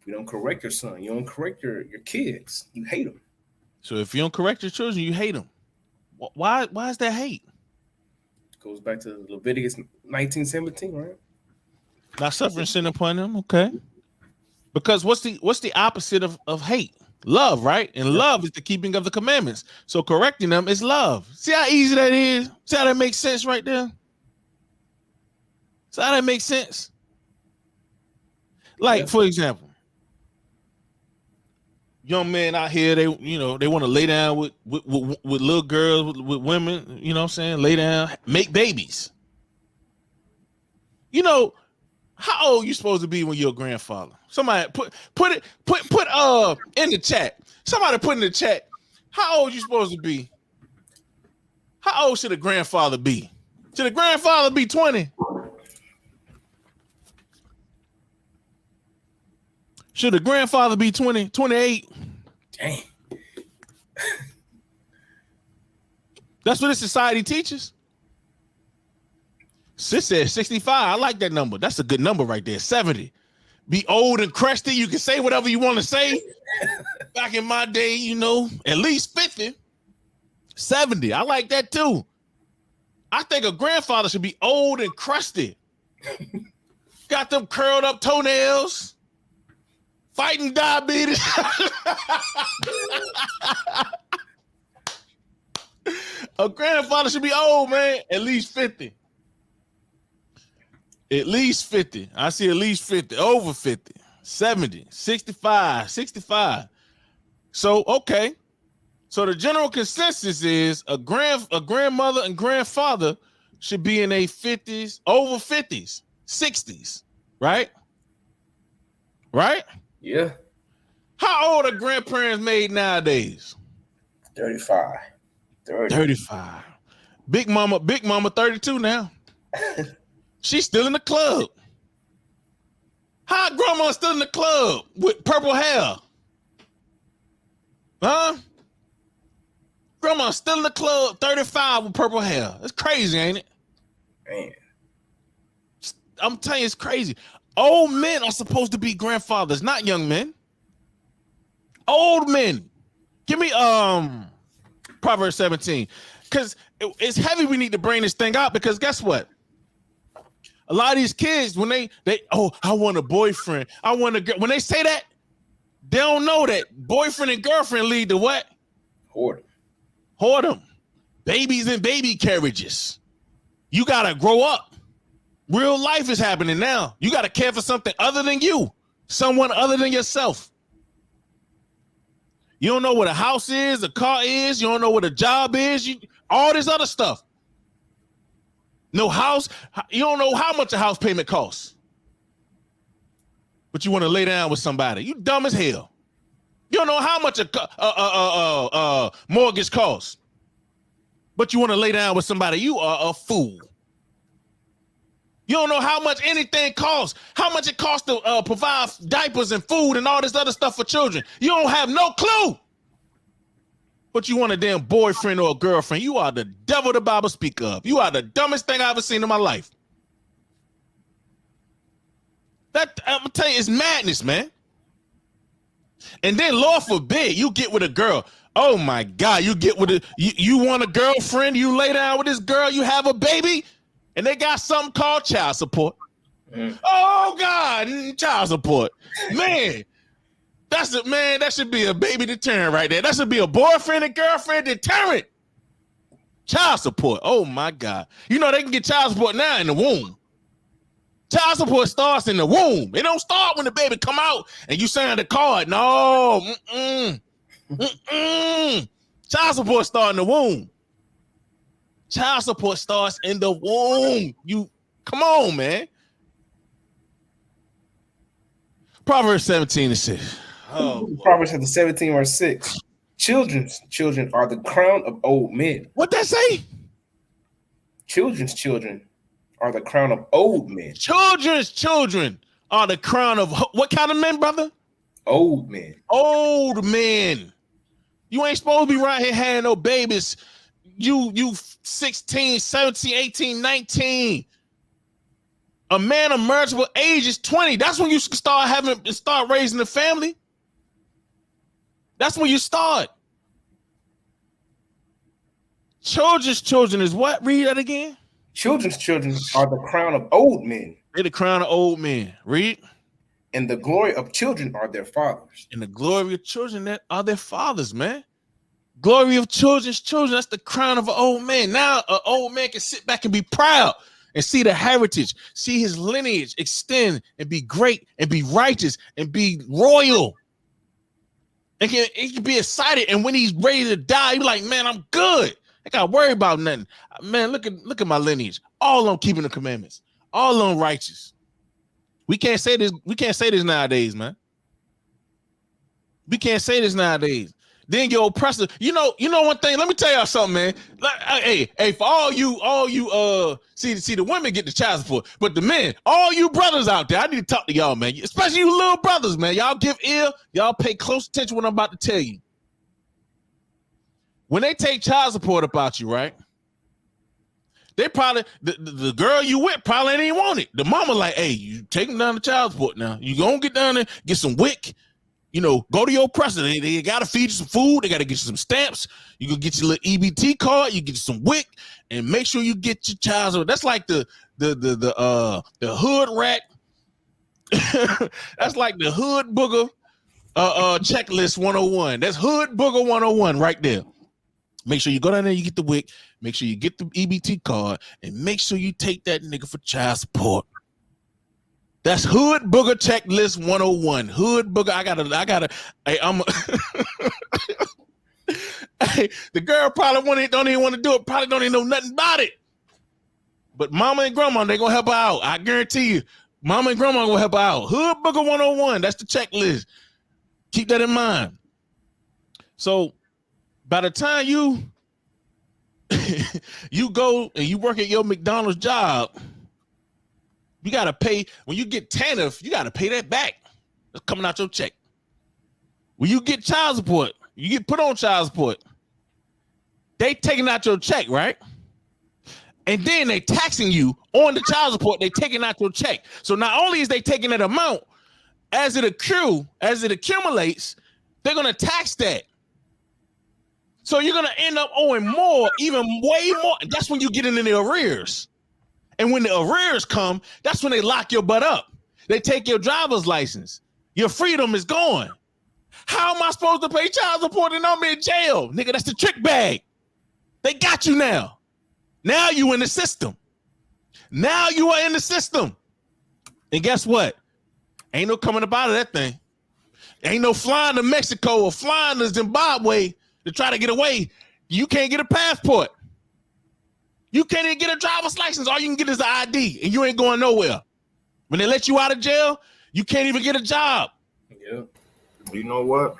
If you don't correct your son, you don't correct your kids, you hate them. So if you don't correct your children, you hate them. Why is that hate? It goes back to Leviticus 19:17, right? Not suffering sin upon them, okay? Because what's the opposite of hate? Love, right? And love is the keeping of the commandments. So correcting them is love. See how easy that is? See how that makes sense right there? See how that makes sense? Like, for example, young men out here, they want to lay down with little girls, with women, you know what I'm saying? Lay down, make babies. You know, how old you supposed to be when you're a grandfather? Somebody put in the chat. Somebody put in the chat, how old you supposed to be? How old should a grandfather be? Should a grandfather be 20? Should a grandfather be 20, 28? Dang. That's what this society teaches. Sis said 65. I like that number. That's a good number right there. 70. Be old and crusty. You can say whatever you want to say. Back in my day, at least 50. 70. I like that too. I think a grandfather should be old and crusty. Got them curled up toenails. Fighting diabetes. A grandfather should be old, man. At least 50. At least 50. I see at least 50. Over 50. 70. 65. So, okay. So the general consensus is a grandmother and grandfather should be in their 50s, over 50s, 60s, right? Right? Yeah. How old are grandparents made nowadays? 35. 35. Big mama 32 now. She's still in the club. How grandma still in the club with purple hair? Huh? Grandma still in the club, 35 with purple hair. It's crazy, ain't it? Man. I'm telling you, it's crazy. Old men are supposed to be grandfathers, not young men. Old men. Give me Proverbs 17. Because it's heavy. We need to bring this thing out because guess what? A lot of these kids, when they I want a boyfriend. When they say that, they don't know that boyfriend and girlfriend lead to what? Whoredom. Babies in baby carriages. You got to grow up. Real life is happening now. You got to care for something other than you, someone other than yourself. You don't know what a house is, a car is. You don't know what a job is. All this other stuff. No house. You don't know how much a house payment costs. But you want to lay down with somebody. You dumb as hell. You don't know how much a mortgage costs. But you want to lay down with somebody. You are a fool. You don't know how much anything costs, how much it costs to provide diapers and food and all this other stuff for children. You don't have no clue. But you want a damn boyfriend or a girlfriend. You are the devil the Bible speak of. You are the dumbest thing I've ever seen in my life. That, I'm gonna tell you, it's madness, man. And then, Lord forbid, you get with a girl. Oh my God, you get with you want a girlfriend, you lay down with this girl, you have a baby. And they got something called child support. Oh God, child support. Man, that should be a baby deterrent right there. That should be a boyfriend and girlfriend deterrent. Child support. Oh my God. You know they can get child support now in the womb. Child support starts in the womb. It don't start when the baby come out and you sign the card. No. Child support starts in the womb. Child support starts in the womb. You come on, man. Proverbs 17 and 6. Proverbs 17 verse 6. Children's children are the crown of old men. What that say? Children's children are the crown of old men. Children's children are the crown of what kind of men, brother? Old men. Old men. You ain't supposed to be right here having no babies. You 16, 17, 18, 19. A man of marriageable age is 20. That's when you start raising a family. That's when you start. Children's children is what? Read that again. Children's children are the crown of old men. They're the crown of old men. Read. And the glory of children are their fathers. And the glory of children that are their fathers, man. Glory of children's children. That's the crown of an old man. Now an old man can sit back and be proud and see the heritage, see his lineage extend and be great and be righteous and be royal. And he can be excited. And when he's ready to die, he's like, man, I'm good. I got to worry about nothing. Man, look at my lineage. All on keeping the commandments. All on righteous. We can't say this. We can't say this nowadays, man. We can't say this nowadays. Then your oppressor, you know one thing. Let me tell y'all something, man. Like, hey, for all you, see the women get the child support, but the men, all you brothers out there, I need to talk to y'all, man. Especially you little brothers, man. Y'all give ear, y'all pay close attention to what I'm about to tell you. When they take child support about you, right? They probably the girl you with probably ain't even want it. The mama like, hey, you taking down the child support now. You gonna get down there, get some WIC. You know, go to your oppressor. They got to feed you some food. They got to get you some stamps. You can get your little EBT card. You get you some WIC, and make sure you get your child support. That's like the hood rat. That's like the hood booger checklist 101. That's hood booger 101 right there. Make sure you go down there, you get the WIC. Make sure you get the EBT card, and make sure you take that nigga for child support. That's hood booger checklist 101. Hood booger. I gotta. Hey, hey, the girl probably don't even want to do it. Probably don't even know nothing about it. But mama and grandma, they gonna help her out. I guarantee you, mama and grandma gonna help her out. Hood booger 101. That's the checklist. Keep that in mind. So by the time you you go and you work at your McDonald's job, you got to pay. When you get TANF, you got to pay that back. That's coming out your check. When you get child support, you get put on child support, they taking out your check, right? And then they taxing you on the child support. They taking out your check. So not only is they taking that amount, as it accumulates, they're going to tax that. So you're going to end up owing more, even way more. That's when you get into the arrears. And when the arrears come, that's when they lock your butt up. They take your driver's license. Your freedom is gone. How am I supposed to pay child support and I'm in jail? Nigga, that's the trick bag. They got you now. Now you in the system. Now you are in the system. And guess what? Ain't no coming up out of that thing. Ain't no flying to Mexico or flying to Zimbabwe to try to get away. You can't get a passport. You can't even get a driver's license. All you can get is the ID, and you ain't going nowhere. When they let you out of jail, you can't even get a job. Yeah. You know what?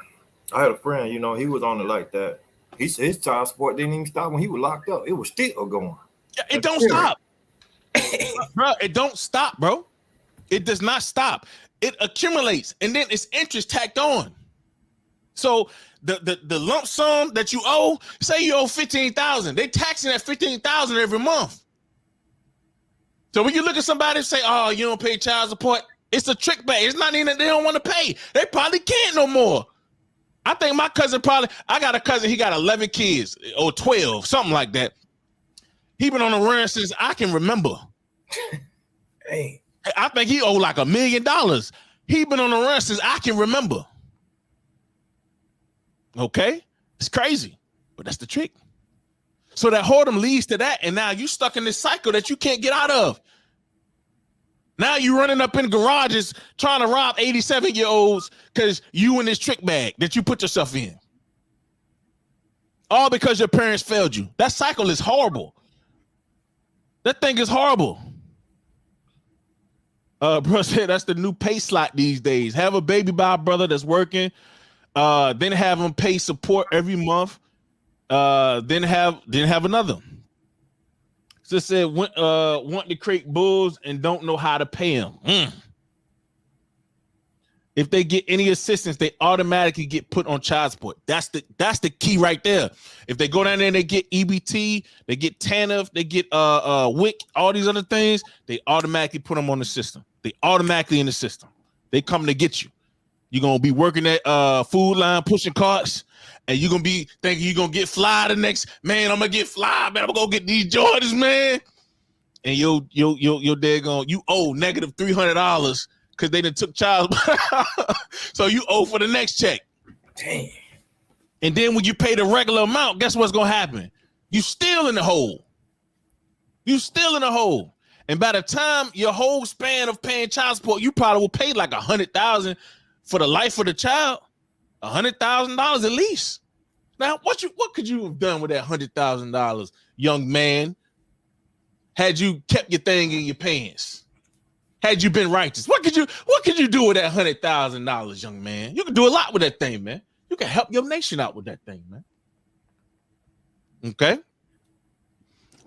I had a friend, he was on it like that. His child support didn't even stop when he was locked up. It was still going. Yeah, it don't stop. Bro, it don't stop, bro. It does not stop. It accumulates, and then it's interest tacked on. So the lump sum that you owe, say you owe $15,000, they taxing that $15,000 every month. So when you look at somebody and say, "Oh, you don't pay child support," it's a trick bag. It's not even that they don't want to pay. They probably can't no more. I think my cousin I got a cousin, he got 11 kids or 12, something like that. He been on the run since I can remember. Hey, I think he owe like $1 million. He been on the run since I can remember. Okay, it's crazy, but that's the trick. So that whoredom leads to that, and now you stuck in this cycle that you can't get out of. Now you running up in garages trying to rob 87-year-olds because you in this trick bag that you put yourself in. All because your parents failed you. That cycle is horrible. That thing is horrible. Bro said that's the new pay slot these days. Have a baby by a brother that's working. Then have them pay support every month. Then have another. So said want to create bulls and don't know how to pay them. If they get any assistance, they automatically get put on child support. That's the key right there. If they go down there and they get EBT, they get TANF, they get WIC, all these other things, they automatically put them on the system. They automatically in the system. They come to get you. You're gonna be working at food line pushing carts, and you're gonna be thinking you're gonna get fly the next man. I'm gonna get fly, man. I'm gonna go get these Jordans, man. And your dad you owe negative $300 because they done took child. So you owe for the next check. Damn. And then when you pay the regular amount, guess what's gonna happen? You still in the hole. You still in the hole. And by the time your whole span of paying child support, you probably will pay like $100,000 for the life of the child. $100,000 at least. Now, what could you have done with that $100,000, young man? Had you kept your thing in your pants? Had you been righteous? What could you do with that $100,000, young man? You can do a lot with that thing, man. You can help your nation out with that thing, man. Okay.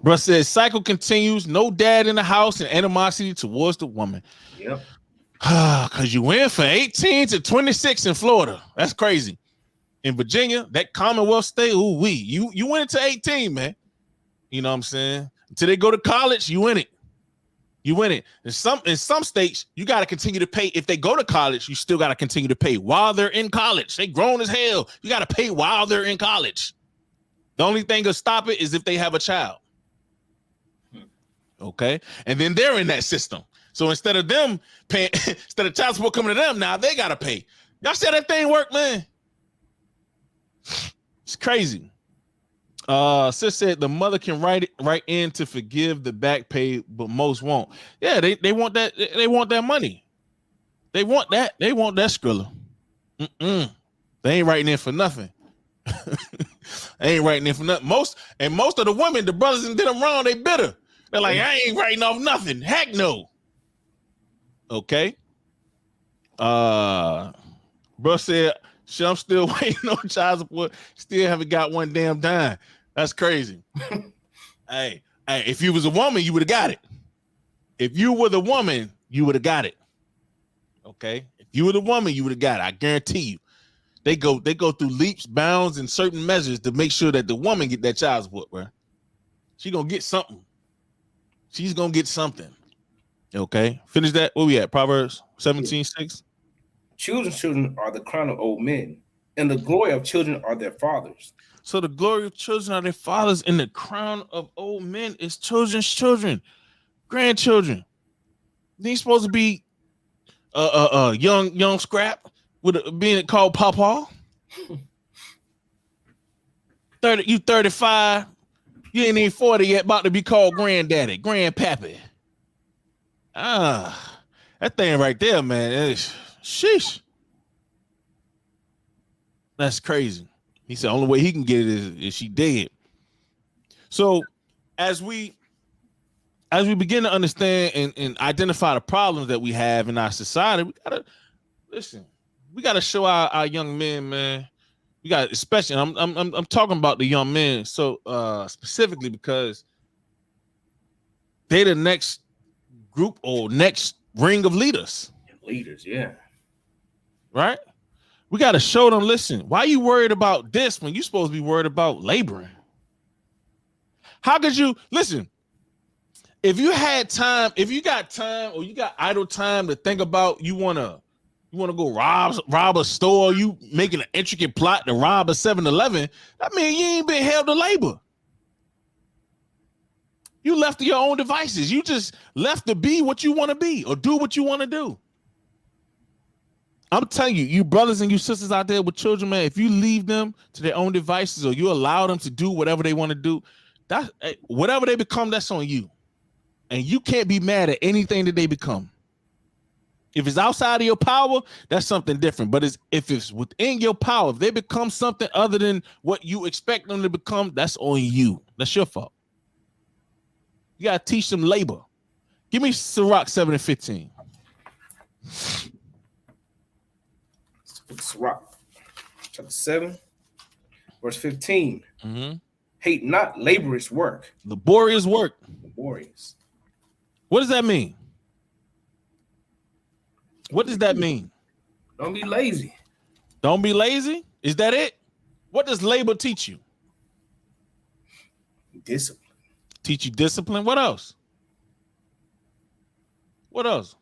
Bro says cycle continues, no dad in the house and animosity towards the woman. Yep. Because you went for 18 to 26 in Florida. That's crazy. In Virginia, that Commonwealth state, you went into 18, man. You know what I'm saying? Until they go to college, you win it. You win it. In some states, you got to continue to pay. If they go to college, you still got to continue to pay while they're in college. They grown as hell. You got to pay while they're in college. The only thing to stop it is if they have a child. Okay. And then they're in that system. So instead of them paying, instead of child support coming to them, now they got to pay. Y'all see how that thing work, man? It's crazy. Sis said the mother can write in to forgive the back pay, but most won't. Yeah, they want that. They want that money. They want that. They want that Skrilla. They ain't writing in for nothing. They ain't writing in for nothing. Most of the women, the brothers that did them wrong, they bitter. They're like, I ain't writing off nothing. Heck no. Okay. Bro said, shit, I'm still waiting on child support. Still haven't got one damn dime. That's crazy. Hey, if you was a woman, you would have got it. If you were the woman, you would have got it. Okay. If you were the woman, you would have got it. I guarantee you. They go through leaps, bounds, and certain measures to make sure that the woman get that child support, bro. She gonna get something. She's gonna get something. Okay. Finish that. Where we at? Proverbs 17:6. Children are the crown of old men, and the glory of children are their fathers. So the glory of children are their fathers, and the crown of old men is children's children, grandchildren. They ain't supposed to be young scrap with being called Papa. 30, you 35, you ain't even 40 yet, about to be called granddaddy, grandpappy. That thing right there, man, is sheesh. That's crazy. He said only way he can get it is she dead. So as we begin to understand and identify the problems that we have in our society, we gotta show our young men, man. We got, especially I'm talking about the young men so specifically because they're the next group or next ring of leaders. Leaders, yeah. Right? We got to show them, listen, why are you worried about this when you're supposed to be worried about laboring? How could you, listen, if you had time, if you got time or you got idle time to think about you want to go rob a store, you making an intricate plot to rob a 7-Eleven, that means you ain't been held to labor. You left to your own devices. You just left to be what you want to be or do what you want to do. I'm telling you, you brothers and you sisters out there with children, man, if you leave them to their own devices or you allow them to do whatever they want to do, that whatever they become, that's on you. And you can't be mad at anything that they become. If it's outside of your power, that's something different. But if it's within your power, if they become something other than what you expect them to become, that's on you. That's your fault. You got to teach them labor. Give me Sirach 7:15. Sirach chapter 7, verse 15. Mm-hmm. Hate not laborious work. Laborious work. Laborious. What does that mean? What does that mean? Don't be lazy. Don't be lazy? Is that it? What does labor teach you? Discipline. Teach you discipline. What else? What else?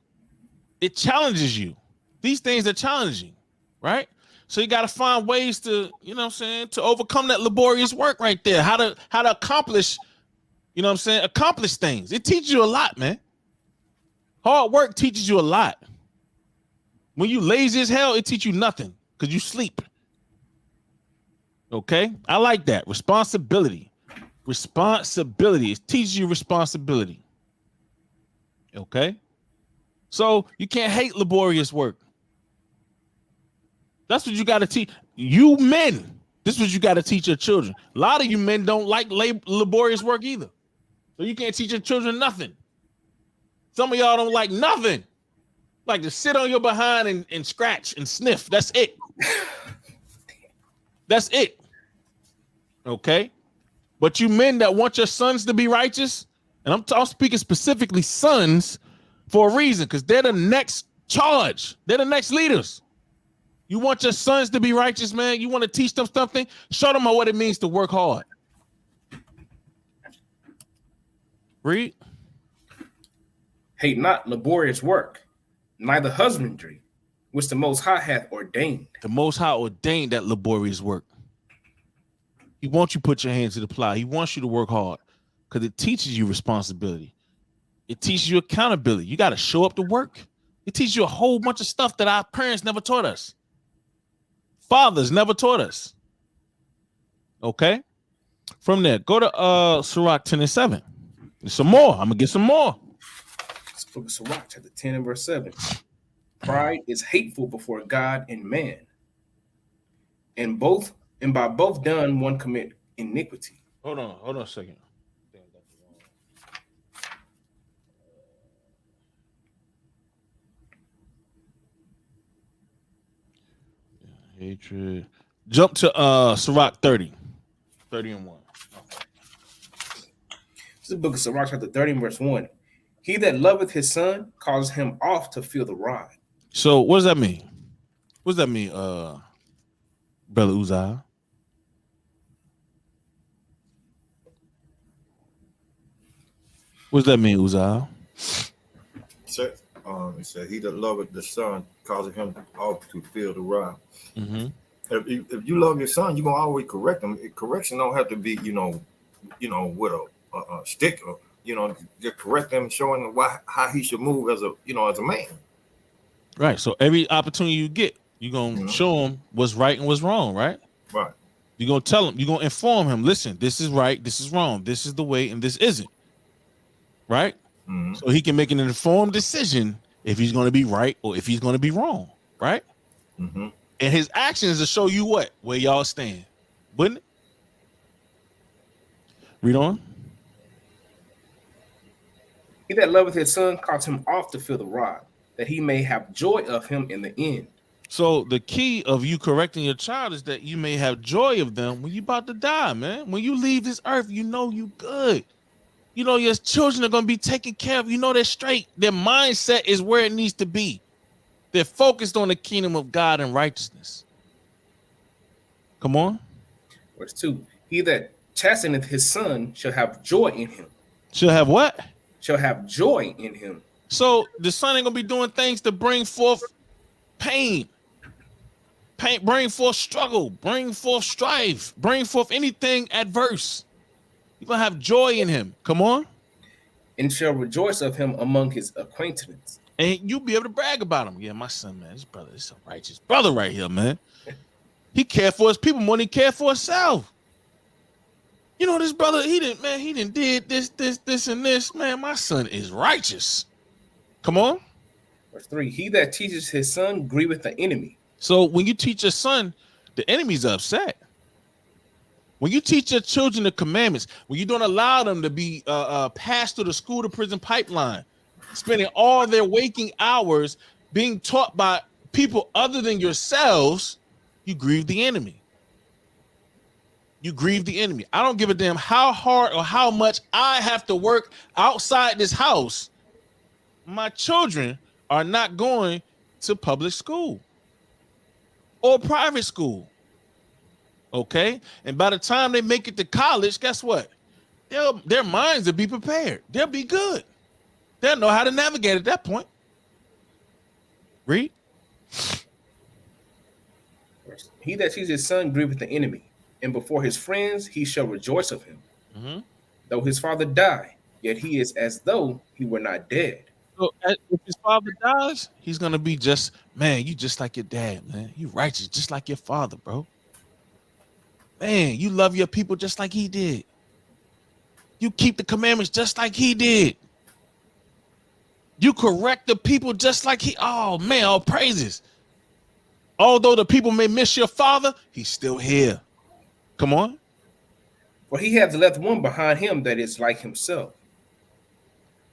It challenges you. These things are challenging, right? So you got to find ways to, you know what I'm saying, to overcome that laborious work right there. How to accomplish, you know what I'm saying, accomplish things. It teaches you a lot, man. Hard work teaches you a lot. When you lazy as hell, it teach you nothing because you sleep. Okay, I like that. Responsibility. It teaches you responsibility. Okay, so you can't hate laborious work. That's what you got to teach you men. This is what you got to teach your children. A lot of you men don't like laborious work either, so you can't teach your children nothing. Some of y'all don't like nothing. Like to sit on your behind and scratch and sniff. That's it. That's it. Okay. But you men that want your sons to be righteous, and I'm speaking specifically sons for a reason, because they're the next charge. They're the next leaders. You want your sons to be righteous, man. You want to teach them something. Show them what it means to work hard. Read. Hate not laborious work, neither husbandry, which the Most High hath ordained. The Most High ordained that laborious work. He wants you to put your hands to the plow. He wants you to work hard because it teaches you responsibility. It teaches you accountability. You got to show up to work. It teaches you a whole bunch of stuff that our parents never taught us. Fathers never taught us. Okay? From there, go to Sirach 10 and 7. There's some more. I'm going to get some more. This book of Sirach, chapter 10 and verse 7. Pride is hateful before God and man, and by both done one commit iniquity. Hold on a second. Hatred. Jump to Sirach 30 and 1. This is the book of Sirach, chapter 30 and verse 1. He that loveth his son causes him oft to feel the rod. So what does that mean? What does that mean, Brother Uzziah? What does that mean, Uzziah? It said, he that loveth the son causes him oft to feel the rod. Mm-hmm. If you love your son, you're gonna always correct him. Correction don't have to be, with a stick, or just correct him, showing him how he should move as a man. Right. So every opportunity you get, you're gonna show him what's right and what's wrong, right? Right. You're gonna tell him, you're gonna inform him, listen, this is right, this is wrong, this is the way, and this isn't. Right? Mm-hmm. So he can make an informed decision if he's gonna be right or if he's gonna be wrong, right? Mm-hmm. And his actions to show you where y'all stand, wouldn't it? Read on. He that loveth his son causes him oft to feel the rod, that he may have joy of him in the end. So the key of you correcting your child is that you may have joy of them when you about to die, man. When you leave this earth, you know you good. You know your children are going to be taken care of. You know they're straight. Their mindset is where it needs to be. They're focused on the kingdom of God and righteousness. Come on. Verse 2. He that chasteneth his son shall have joy in him. Shall have what? Shall have joy in him. So the son ain't going to be doing things to bring forth pain, bring forth struggle, bring forth strife, bring forth anything adverse. You're going to have joy in him. Come on. And shall rejoice of him among his acquaintance. And you'll be able to brag about him. Yeah, my son, man, this brother is a righteous brother right here, man. He cared for his people more than he cared for himself. You know, this brother, he didn't did this, and this. Man, my son is righteous. Come on. Verse 3. He that teaches his son grieveth the enemy. So when you teach your son, the enemy's upset. When you teach your children the commandments, when you don't allow them to be passed through the school to prison pipeline, spending all their waking hours being taught by people other than yourselves, you grieve the enemy. You grieve the enemy. I don't give a damn how hard or how much I have to work outside this house. My children are not going to public school or private school. Okay? And by the time they make it to college, guess what? Their minds will be prepared. They'll be good. They'll know how to navigate at that point. Read. He that teaches his son grieveth the enemy, and before his friends he shall rejoice of him. Mm-hmm. Though his father die, yet he is as though he were not dead. So if his father dies, he's gonna be just, man, you just like your dad, man. You righteous, just like your father, bro. Man, you love your people just like he did. You keep the commandments just like he did. You correct the people just like he. Oh man, all praises. Although the people may miss your father, he's still here. Come on. For he hath left one behind him that is like himself.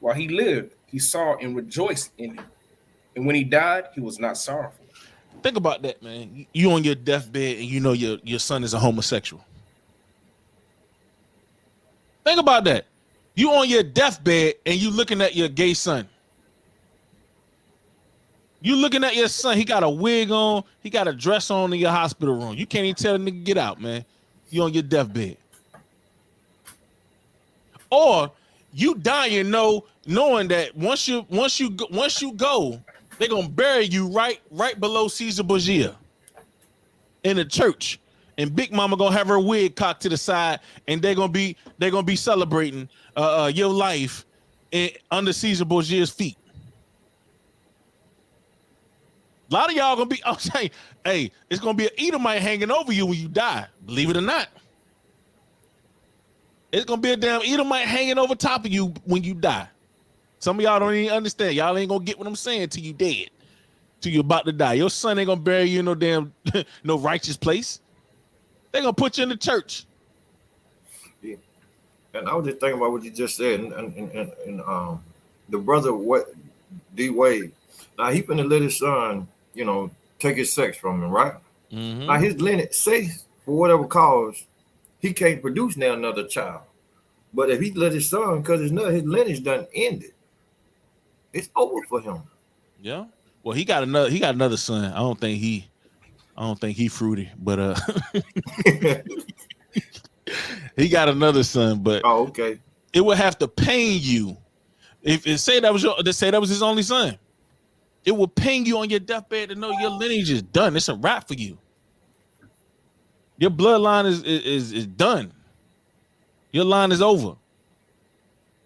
While he lived, he saw and rejoiced in him. And when he died, he was not sorrowful. Think about that, man. You on your deathbed and you know your son is a homosexual. Think about that. You on your deathbed and you looking at your gay son. You looking at your son, he got a wig on, he got a dress on in your hospital room. You can't even tell the nigga get out, man. You on your deathbed. Or you dying knowing that once you go, they're gonna bury you right below Caesar Borgia in the church. And Big Mama gonna have her wig cocked to the side, and they're gonna be celebrating your life under Caesar Borgia's feet. A lot of y'all gonna be, I'm saying, hey, it's gonna be an Edomite hanging over you when you die, believe it or not. It's gonna be a damn Edomite hanging over top of you when you die. Some of y'all don't even understand. Y'all ain't gonna get what I'm saying till you dead, till you about to die. Your son ain't gonna bury you in no damn no righteous place. They gonna put you in the church. Yeah. And I was just thinking about what you just said, and the brother D Wade. Now he finna let his son, take his sex from him, right? Mm-hmm. Now his lineage, say for whatever cause, he can't produce now another child. But if he let his son, because his lineage done ended, it's over for him. Yeah. Well, he got another son. I don't think he fruity, but he got another son. But oh, okay. It would have to pain you if it say that was his only son. It will pain you on your deathbed to know your lineage is done. It's a wrap for you. Your bloodline is done. Your line is over.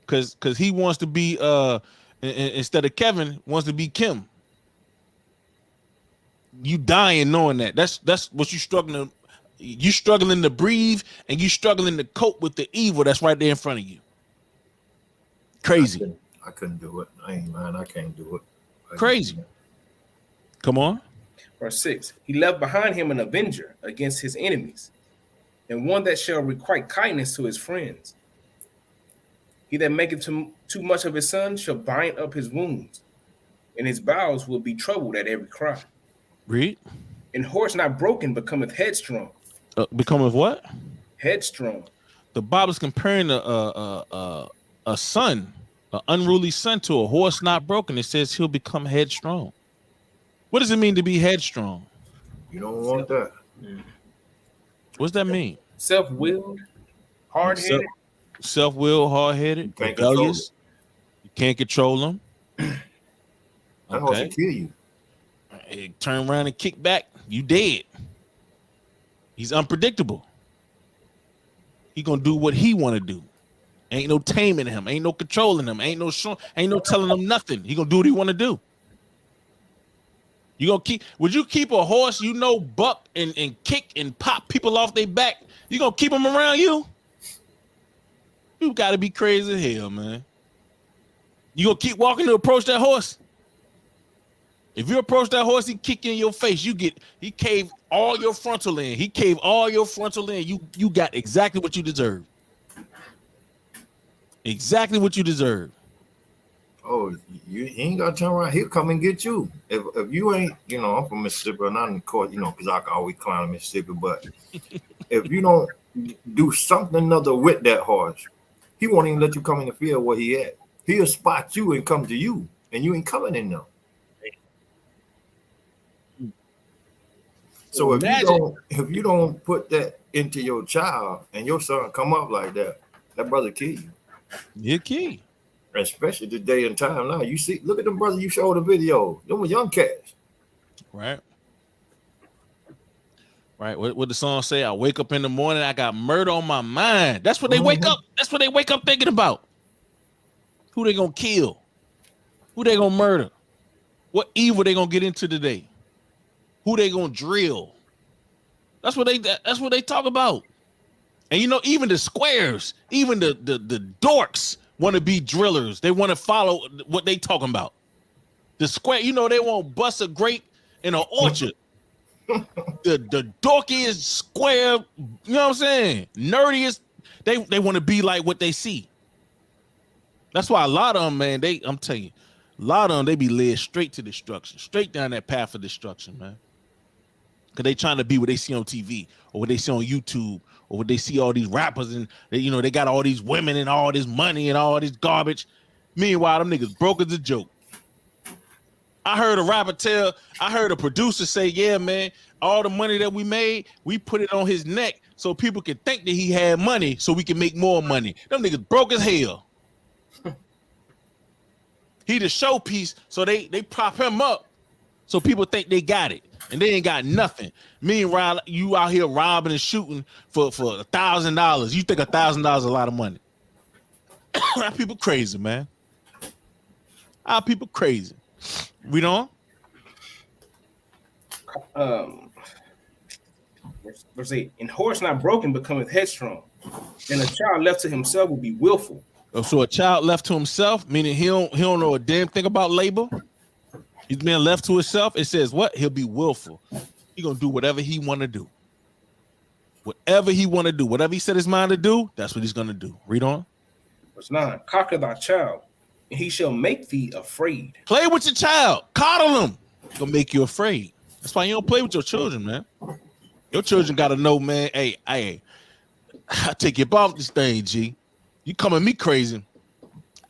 Cause he wants to be instead of Kevin, wants to be Kim. You dying knowing that. That's what you struggling. You struggling to breathe and you struggling to cope with the evil that's right there in front of you. Crazy. I couldn't do it. I ain't lying. I can't do it. Crazy. Come on. Verse 6. He left behind him an avenger against his enemies, and one that shall requite kindness to his friends. He that maketh too much of his son shall bind up his wounds, and his bowels will be troubled at every cry. Read. And horse not broken becometh headstrong. Becometh what? Headstrong. The Bible's comparing a son, an unruly son, to a horse not broken. It says he'll become headstrong. What does it mean to be headstrong? You don't want that. What's that mean? Self-willed, hard-headed. Self-willed, hard-headed, rebellious. You can't control them. That horse will kill you. Hey, turn around and kick back, you dead. He's unpredictable. He gonna do what he want to do. Ain't no taming him. Ain't no controlling him. Ain't no telling him nothing. He gonna do what he want to do. Would you keep a horse buck and kick and pop people off their back? You gonna keep him around you? You gotta be crazy as hell, man. You gonna keep walking to approach that horse? If you approach that horse, he kick you in your face. He cave all your frontal end. He cave all your frontal end. You got exactly what you deserve. Exactly what you deserve. Oh, he ain't got to turn around. He'll come and get you. If you ain't, I'm from Mississippi, and not in the court, because I can always climb Mississippi. But if you don't do something other with that horse, he won't even let you come in the field where he at. He'll spot you and come to you, and you ain't coming in there. So if you don't put that into your child and your son come up like that brother kill you. He'll kill you. Especially the day and time now. You see, look at them brothers you showed the video. Them were young cats. Right. Right. What the song say? I wake up in the morning, I got murder on my mind. That's what they wake up. That's what they wake up thinking about. Who they gonna kill? Who they gonna murder? What evil they gonna get into today? Who they gonna drill? That's what they talk about. And you know, even the squares, even the dorks want to be drillers. They want to follow what they talking about. The square, you know, they won't bust a grape in an orchard. the dorkiest square, you know what I'm saying? Nerdiest, they want to be like what they see. That's why a lot of them, man, I'm telling you, a lot of them, they be led straight to destruction, straight down that path of destruction, man. Because they trying to be what they see on TV or what they see on YouTube or what they see all these rappers and they, you know, they got all these women and all this money and all this garbage. Meanwhile, them niggas broke as a joke. I heard a producer say, yeah, man, all the money that we made, we put it on his neck so people can think that he had money so we can make more money. Them niggas broke as hell. He the showpiece, so they prop him up so people think they got it. And they ain't got nothing. Meanwhile, you out here robbing and shooting for $1,000. You think $1,000 is a lot of money? Our people crazy, man. Our people crazy. We don't. Verse 8. And horse not broken becometh headstrong, and a child left to himself will be willful. So a child left to himself, meaning he don't know a damn thing about labor. He's being left to himself. It says what? He'll be willful. He gonna do whatever he want to do. Whatever he want to do. Whatever he set his mind to do, that's what he's gonna do. Read on. Verse 9. Conquer thy child, and he shall make thee afraid. Play with your child. Coddle him. He's gonna make you afraid. That's why you don't play with your children, man. Your children gotta know, man. Hey, I take you off this thing, G. You coming me crazy.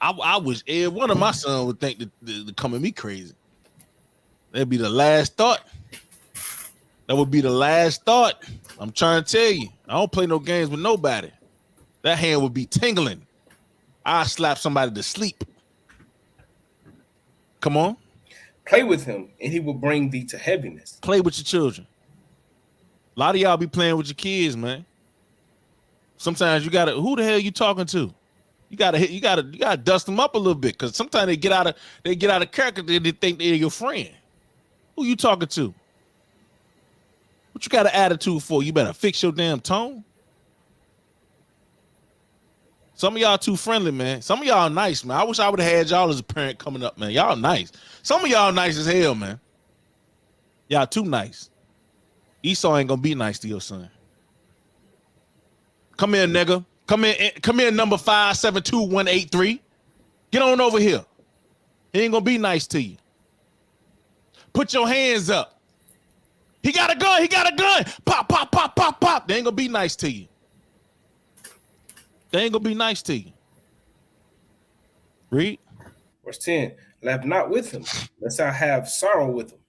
I wish every one of my sons would think that coming me crazy. That'd be the last thought. That would be the last thought. I'm trying to tell you. I don't play no games with nobody. That hand would be tingling. I slap somebody to sleep. Come on. Play with him, and he will bring thee to heaviness. Play with your children. A lot of y'all be playing with your kids, man. Sometimes you gotta. Who the hell you talking to? You gotta dust them up a little bit, because sometimes they get out of character. They think they're your friend. Who you talking to? What you got an attitude for? You better fix your damn tone. Some of y'all too friendly, man. Some of y'all nice, man. I wish I would have had y'all as a parent coming up, man. Y'all nice. Some of y'all nice as hell, man. Y'all too nice. Esau ain't gonna be nice to your son. Come here, nigga. Come here, number 572183. Get on over here. He ain't gonna be nice to you. Put your hands up. He got a gun. He got a gun. Pop, pop, pop, pop, pop. They ain't gonna be nice to you. They ain't gonna be nice to you. Read. Verse 10. Laugh not with him, lest thou have sorrow with him,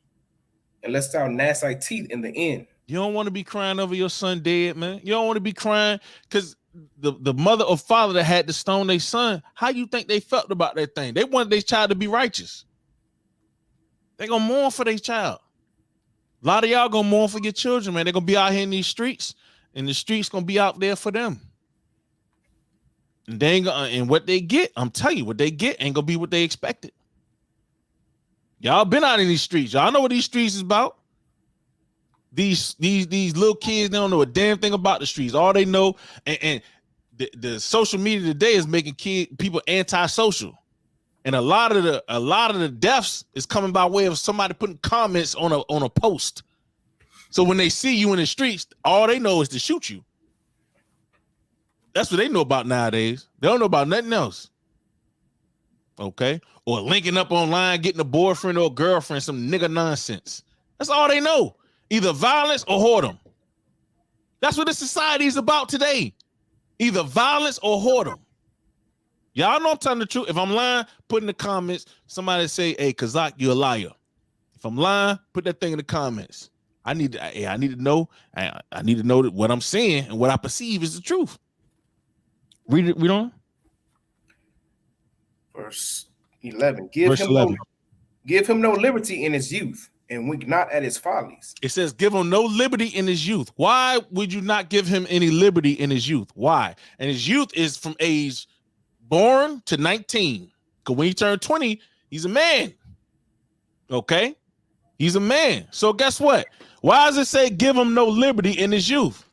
and lest thou gnash thy teeth in the end. You don't want to be crying over your son dead, man. You don't want to be crying because the mother or father that had to stone their son, how you think they felt about that thing? They wanted their child to be righteous. They gonna mourn for their child. A lot of y'all gonna mourn for your children, man. They're gonna be out here in these streets, and the streets gonna be out there for them. And they ain't gonna, and what they get, I'm telling you, what they get ain't gonna be what they expected. Y'all been out in these streets. Y'all know what these streets is about. These little kids, they don't know a damn thing about the streets. All they know, and the social media today is making people antisocial. And a lot of the deaths is coming by way of somebody putting comments on a post. So when they see you in the streets, all they know is to shoot you. That's what they know about nowadays. They don't know about nothing else. Okay? Or linking up online, getting a boyfriend or a girlfriend, some nigga nonsense. That's all they know. Either violence or whoredom. That's what the society is about today. Either violence or whoredom. Y'all know I'm telling the truth. If I'm lying, put in the comments. Somebody say, hey, Kazak, you're a liar. If I'm lying, put that thing in the comments. I need to know. I need to know that what I'm saying and what I perceive is the truth. Read it. Read on. Verse 11. Give him no liberty in his youth, and wink not at his follies. It says, give him no liberty in his youth. Why would you not give him any liberty in his youth? Why? And his youth is from age born to 19. Because when he turned 20, He's a man. Okay? He's a man. So guess what? Why does it say give him no liberty in his youth?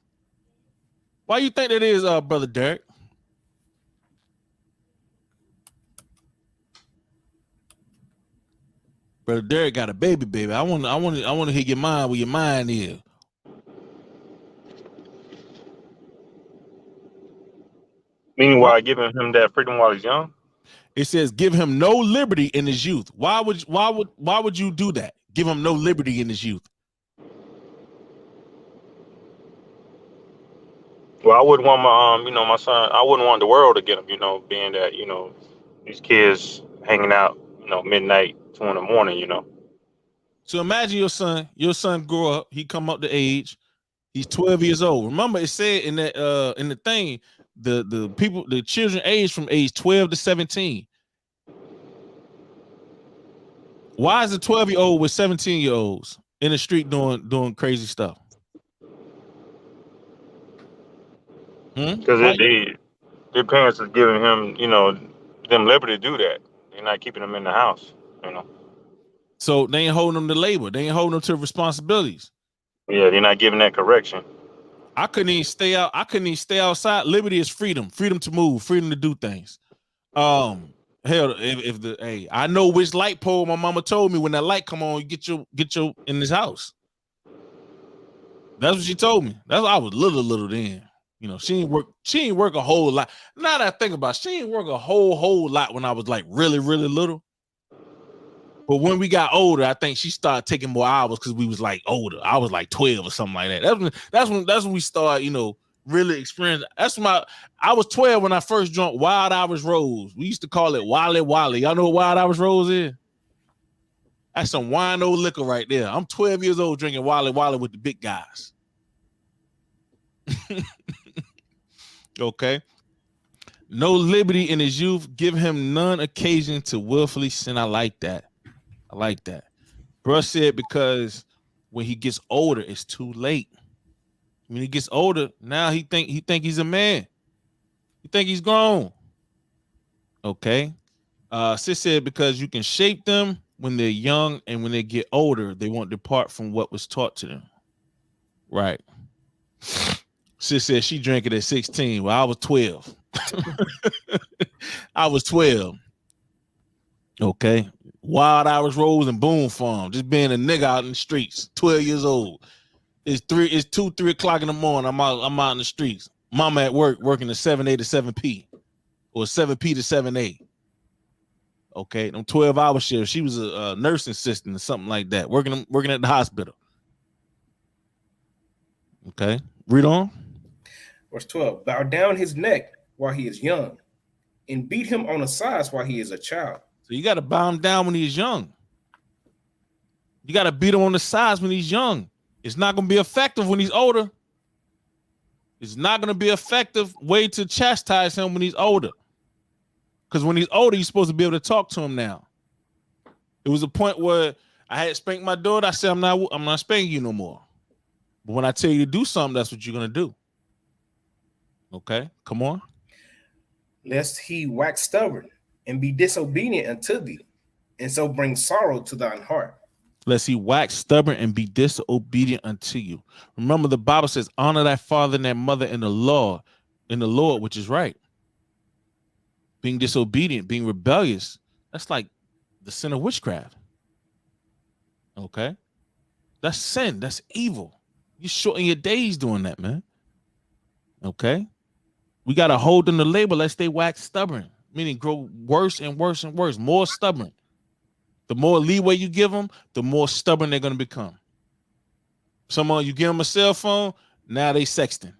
Why you think that is, Brother Derek? Brother Derek got a baby. I want to hear your mind where your mind is. Meanwhile, giving him that freedom while he's young. It says give him no liberty in his youth. Why would you do that? Give him no liberty in his youth. Well, I wouldn't want my my son. I wouldn't want the world to get him. Being that these kids hanging out midnight, 2 in the morning. So imagine your son grow up. He come up to age. He's 12 years old. Remember, it said in the thing, the children age from age 12 to 17. Why is a 12-year-old with 17-year-olds in the street doing crazy stuff? Because their parents is giving him, them liberty to do that. They're not keeping them in the house, So they ain't holding them to labor. They ain't holding them to responsibilities. Yeah, they're not giving that correction. I couldn't even stay out. I couldn't even stay outside. Liberty is freedom to move, freedom to do things. Hell, I know which light pole my mama told me when that light come on, you get your in this house. That's what she told me. That's why I was little then. She ain't work a whole lot. Now that I think about it, she ain't work a whole lot when I was like really, really little. But when we got older, I think she started taking more hours because we was like older. I was like 12 or something like that. That's when we started, really experiencing. I was 12 when I first drank Wild Irish Rose. We used to call it Wally Wally. Y'all know what Wild Irish Rose is? That's some wino liquor right there. I'm 12 years old drinking Wally Wally with the big guys. Okay. No liberty in his youth. Give him none occasion to willfully sin. I like that. Bruh said because when he gets older, it's too late. When he gets older, now he think he's a man. He think he's grown. Okay. Sis said because you can shape them when they're young, and when they get older, they won't depart from what was taught to them. Right. Sis said she drank it at 16. Well, I was 12. I was 12. Okay. Wild Irish Rose and Boom Farm. Just being a nigga out in the streets. 12 years old. It's 2, 3 o'clock in the morning. I'm out in the streets. Mama at work working to 7A to 7P. Or 7P to 7A. Okay. Them 12-hour shifts. She was a nursing assistant or something like that. Working at the hospital. Okay. Read on. Verse 12. Bow down his neck while he is young, and beat him on the sides while he is a child. So you got to bow him down when he's young. You got to beat him on the sides when he's young. It's not going to be effective when he's older. It's not going to be effective way to chastise him when he's older. Because when he's older, you're supposed to be able to talk to him now. It was a point where I had spanked my daughter. I said, I'm not spanking you no more. But when I tell you to do something, that's what you're going to do. Okay, come on. Lest he wax stubborn and be disobedient unto thee, and so bring sorrow to thine heart. Lest he wax stubborn and be disobedient unto you. Remember, the Bible says, honor thy father and thy mother in the Lord, which is right. Being disobedient, being rebellious, that's like the sin of witchcraft. Okay? That's sin. That's evil. You shorten your days doing that, man. Okay? We got to hold them to labor lest they wax stubborn, meaning grow worse and worse and worse, more stubborn. The more leeway you give them, the more stubborn they're going to become. Someone, you give them a cell phone, now they sexting.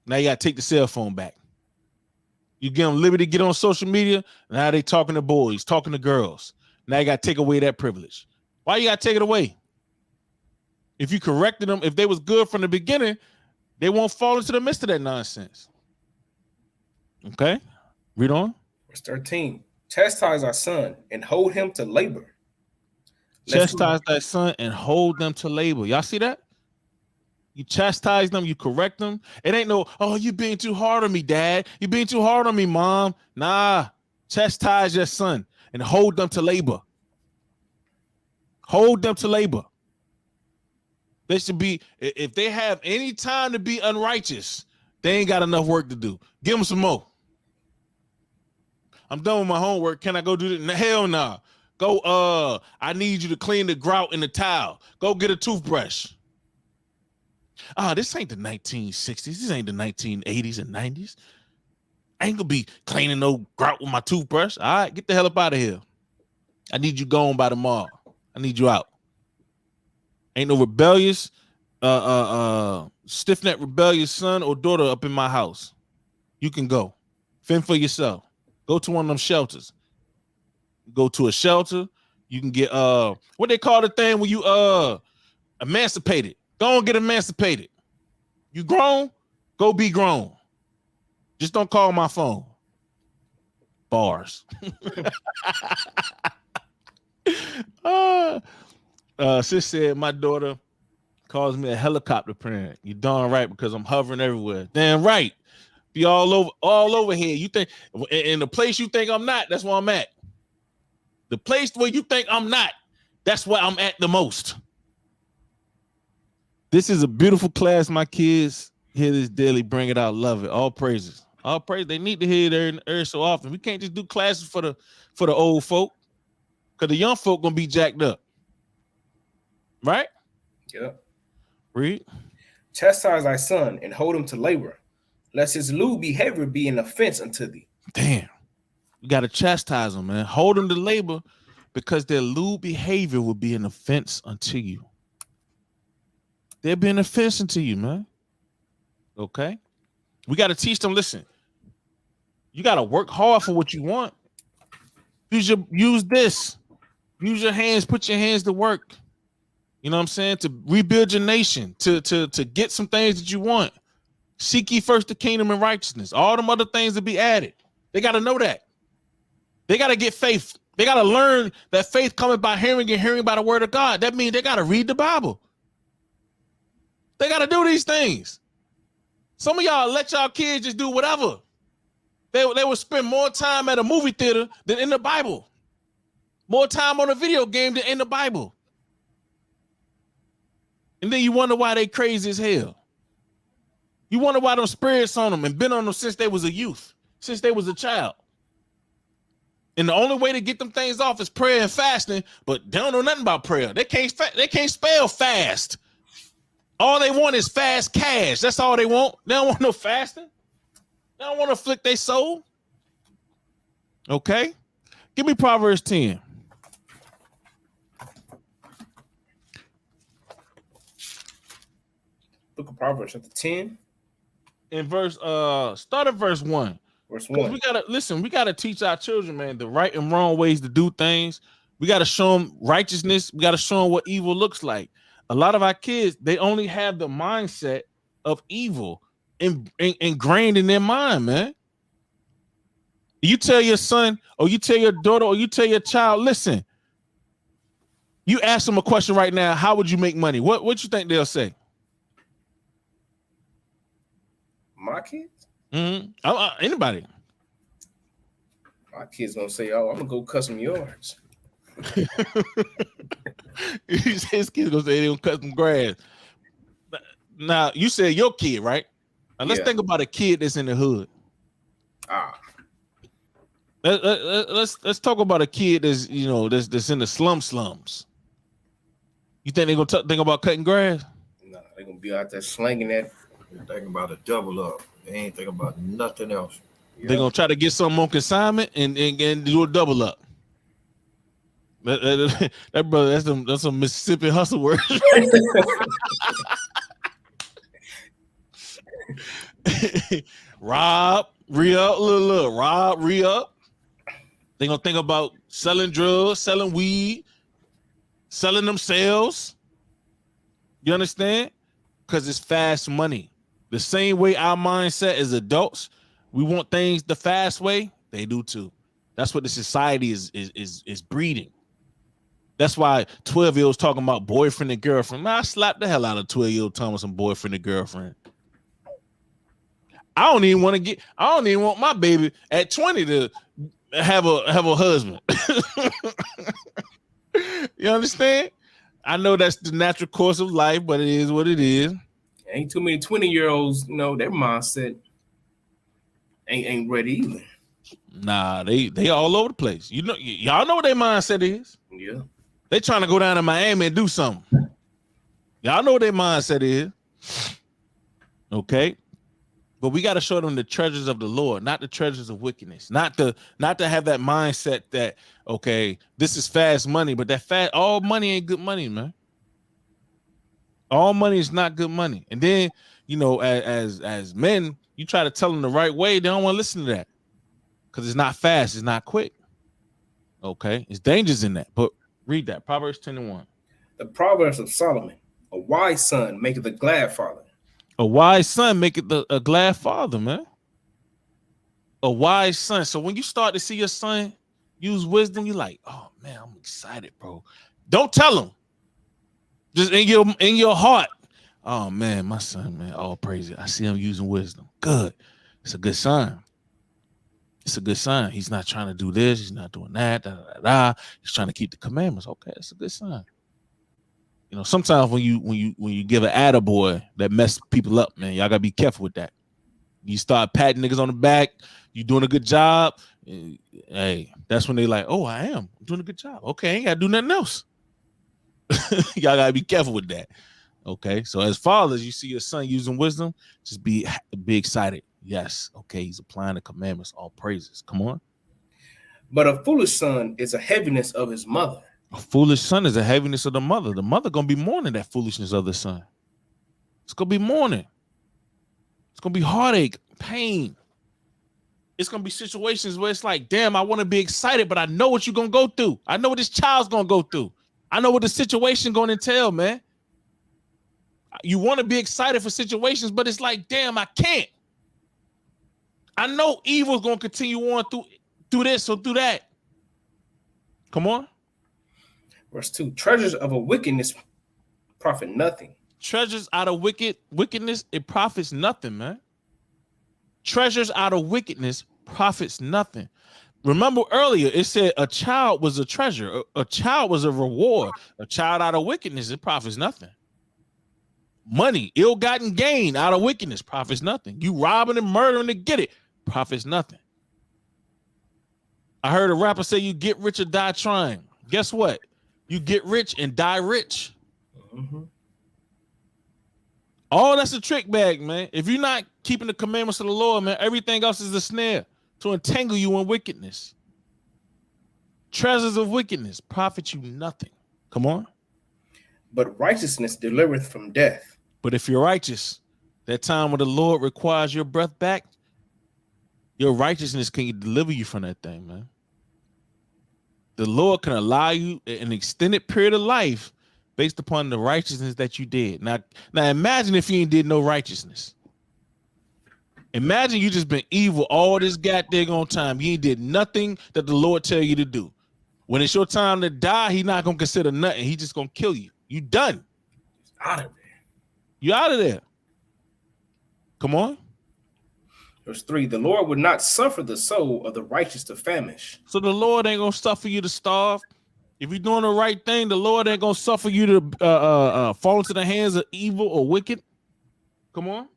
Now you got to take the cell phone back. You give them liberty to get on social media, now they talking to boys, talking to girls. Now you got to take away that privilege. Why you got to take it away? If you corrected them, if they was good from the beginning, they won't fall into the midst of that nonsense. Okay, read on. Verse 13. Chastise our son and hold him to labor. Chastise thy son and hold them to labor. Y'all see that? You chastise them, you correct them. It ain't no, oh, you being too hard on me, dad. You being too hard on me, mom. Nah, chastise your son. and hold them to labor. Hold them to labor. They should be, if they have any time to be unrighteous, they ain't got enough work to do. Give them some more. I'm done with my homework. Can I go do that? Hell nah. Go, I need you to clean the grout in the towel. Go get a toothbrush. This ain't the 1960s. This ain't the 1980s and 90s. I ain't gonna be cleaning no grout with my toothbrush. All right, get the hell up out of here. I need you gone by tomorrow. I need you out. Ain't no rebellious, stiff-necked rebellious son or daughter up in my house. You can go. Fend for yourself. Go to one of them shelters. Go to a shelter. You can get what they call the thing when you emancipated. Go and get emancipated. You grown? Go be grown. Just don't call my phone. Bars. Sis said my daughter calls me a helicopter parent. You darn right, because I'm hovering everywhere. Damn right. Be all over here. You think in the place you think I'm not, that's where I'm at. The place where you think I'm not, that's where I'm at the most. This is a beautiful class. My kids hear this daily, bring it out, love it. All praises. All praise. They need to hear it every so often. We can't just do classes for the old folk, because the young folk gonna be jacked up. Right? Yep. Read. Chastise thy son and hold him to labor, lest his lewd behavior be an offense unto thee. Damn. You got to chastise them, man. Hold them to labor, because their lewd behavior will be an offense unto you. They'll be an offense unto you, man. Okay? We got to teach them, listen, you got to work hard for what you want. Use this. Use your hands, put your hands to work. You know what I'm saying? To rebuild your nation, to get some things that you want. Seek ye first the kingdom and righteousness. All them other things to be added. They got to know that. They got to get faith. They got to learn that faith coming by hearing and hearing by the word of God. That means they got to read the Bible. They got to do these things. Some of y'all let y'all kids just do whatever. They will spend more time at a movie theater than in the Bible. More time on a video game than in the Bible. And then you wonder why they crazy as hell. You wonder why them spirits on them and been on them since they was a youth, since they was a child. And the only way to get them things off is prayer and fasting, but they don't know nothing about prayer. They can't spell fast. All they want is fast cash. That's all they want. They don't want no fasting. They don't want to afflict their soul. Okay? Give me Proverbs 10. Book of Proverbs chapter 10. In start at verse 1. Verse 1. We gotta teach our children, man, the right and wrong ways to do things. We gotta show them righteousness. We gotta show them what evil looks like. A lot of our kids, they only have the mindset of evil ingrained in their mind, man. You tell your son, or you tell your daughter, or you tell your child, listen, you ask them a question right now, how would you make money? What you think they'll say? My kids? Mm-hmm. Anybody. My kids gonna say, "Oh, I'm gonna go cut some yards." His kids gonna say they gonna cut some grass. Now you said your kid, right? Now let's think about a kid that's in the hood. Let's talk about a kid that's that's in the slums. You think they gonna think about cutting grass? No, they gonna be out there slinging that. They're thinking about a double up. They ain't thinking about nothing else. They're gonna try to get something on consignment and do a double up. That brother, that's some Mississippi hustle words. Rob, re-up, look, rob, re-up. They gonna think about selling drugs, selling weed, selling themselves. You understand? Because it's fast money. The same way our mindset as adults, we want things the fast way, they do too. That's what the society is breeding. That's why 12-year-olds talking about boyfriend and girlfriend. Man, I slapped the hell out of 12-year-old talking about some boyfriend and girlfriend. I don't even want my baby at 20 to have a husband. You understand? I know that's the natural course of life, but it is what it is. Ain't too many 20-year-olds, their mindset ain't ready either. Nah, they all over the place. Y'all know what their mindset is. Yeah. They trying to go down to Miami and do something. Y'all know what their mindset is. Okay. But we got to show them the treasures of the Lord, not the treasures of wickedness. Not to have that mindset that, okay, this is fast money, but all money ain't good money, man. All money is not good money. And then, as men, you try to tell them the right way, they don't want to listen to that. Because it's not fast, it's not quick. Okay. It's dangers in that. But read that. Proverbs 10:1. The Proverbs of Solomon. A wise son maketh a glad father. A wise son maketh a glad father, man. A wise son. So when you start to see your son use wisdom, you're like, oh man, I'm excited, bro. Don't tell him. Just in your heart. Oh man, my son, man. All praise it. I see him using wisdom. Good. It's a good sign. It's a good sign. He's not trying to do this. He's not doing that. He's trying to keep the commandments. Okay, it's a good sign. Sometimes when you give an attaboy that mess people up, man, y'all gotta be careful with that. You start patting niggas on the back, you doing a good job. Hey, that's when they like, oh, I'm doing a good job. Okay, I ain't gotta do nothing else. Y'all gotta be careful with that. Okay, so as fathers, you see your son using wisdom, just be excited. Yes, okay, he's applying the commandments. All praises. Come on. But a foolish son is a heaviness of his mother. A foolish son is a heaviness of the mother. The mother gonna be mourning that foolishness of the son. It's gonna be mourning. It's gonna be heartache, pain. It's gonna be situations where it's like, damn, I want to be excited, but I know what you're gonna go through. I know what this child's gonna go through. I know what the situation gonna entail, man. You want to be excited for situations, but it's like, damn, I can't. I know evil's gonna continue on through this or through that. Come on. Verse 2, treasures of a wickedness profit nothing. Treasures out of wickedness, it profits nothing, man. Treasures out of wickedness profits nothing. Remember earlier, it said a child was a treasure. A child was a reward. A child out of wickedness, it profits nothing. Money, ill-gotten gain out of wickedness profits nothing. You robbing and murdering to get it profits nothing. I heard a rapper say you get rich or die trying. Guess what? You get rich and die rich. Mm-hmm. All that's a trick bag, man. If you're not keeping the commandments of the Lord, man, everything else is a snare to entangle you in wickedness. Treasures of wickedness profit you nothing. Come on. But righteousness delivereth from death. But if you're righteous, that time when the Lord requires your breath back, your righteousness can deliver you from that thing, man. The Lord can allow you an extended period of life based upon the righteousness that you did. Now imagine if you ain't did no righteousness. Imagine you just been evil all this goddamn time. You ain't did nothing that the Lord tell you to do. When it's your time to die, he not gonna consider nothing. He just gonna kill you. You done. Out of there. You out of there. Come on. Verse 3, the Lord would not suffer the soul of the righteous to famish. So the Lord ain't gonna suffer you to starve. If you're doing the right thing, the Lord ain't gonna suffer you to fall into the hands of evil or wicked. Come on.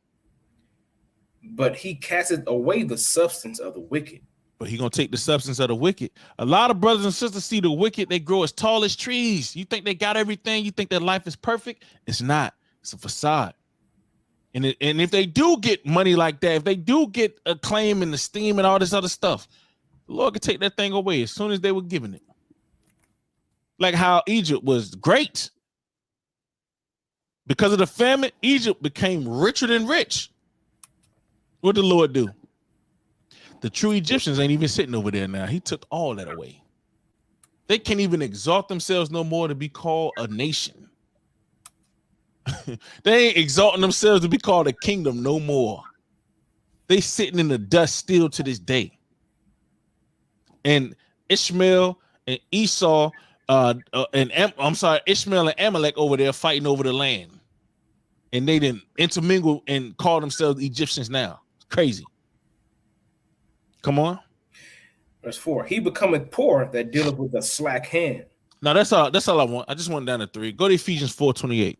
But he casteth away the substance of the wicked. But he gonna take the substance of the wicked. A lot of brothers and sisters see the wicked, they grow as tall as trees. You think they got everything, you think their life is perfect. It's not. It's a facade. And if they do get money like that, if they do get acclaim and esteem and all this other stuff, the Lord can take that thing away as soon as they were given it. Like how Egypt was great. Because of the famine, Egypt became richer than rich. What did the Lord do? The true Egyptians ain't even sitting over there now. He took all that away. They can't even exalt themselves no more to be called a nation. They ain't exalting themselves to be called a kingdom no more. They sitting in the dust still to this day. And Ishmael and Esau, Ishmael and Amalek over there fighting over the land. And they didn't intermingle and call themselves Egyptians now. It's crazy. Come on. Verse 4. He becometh poor that dealeth with a slack hand. Now that's all I want. I just went down to 3. Go to Ephesians 4:28.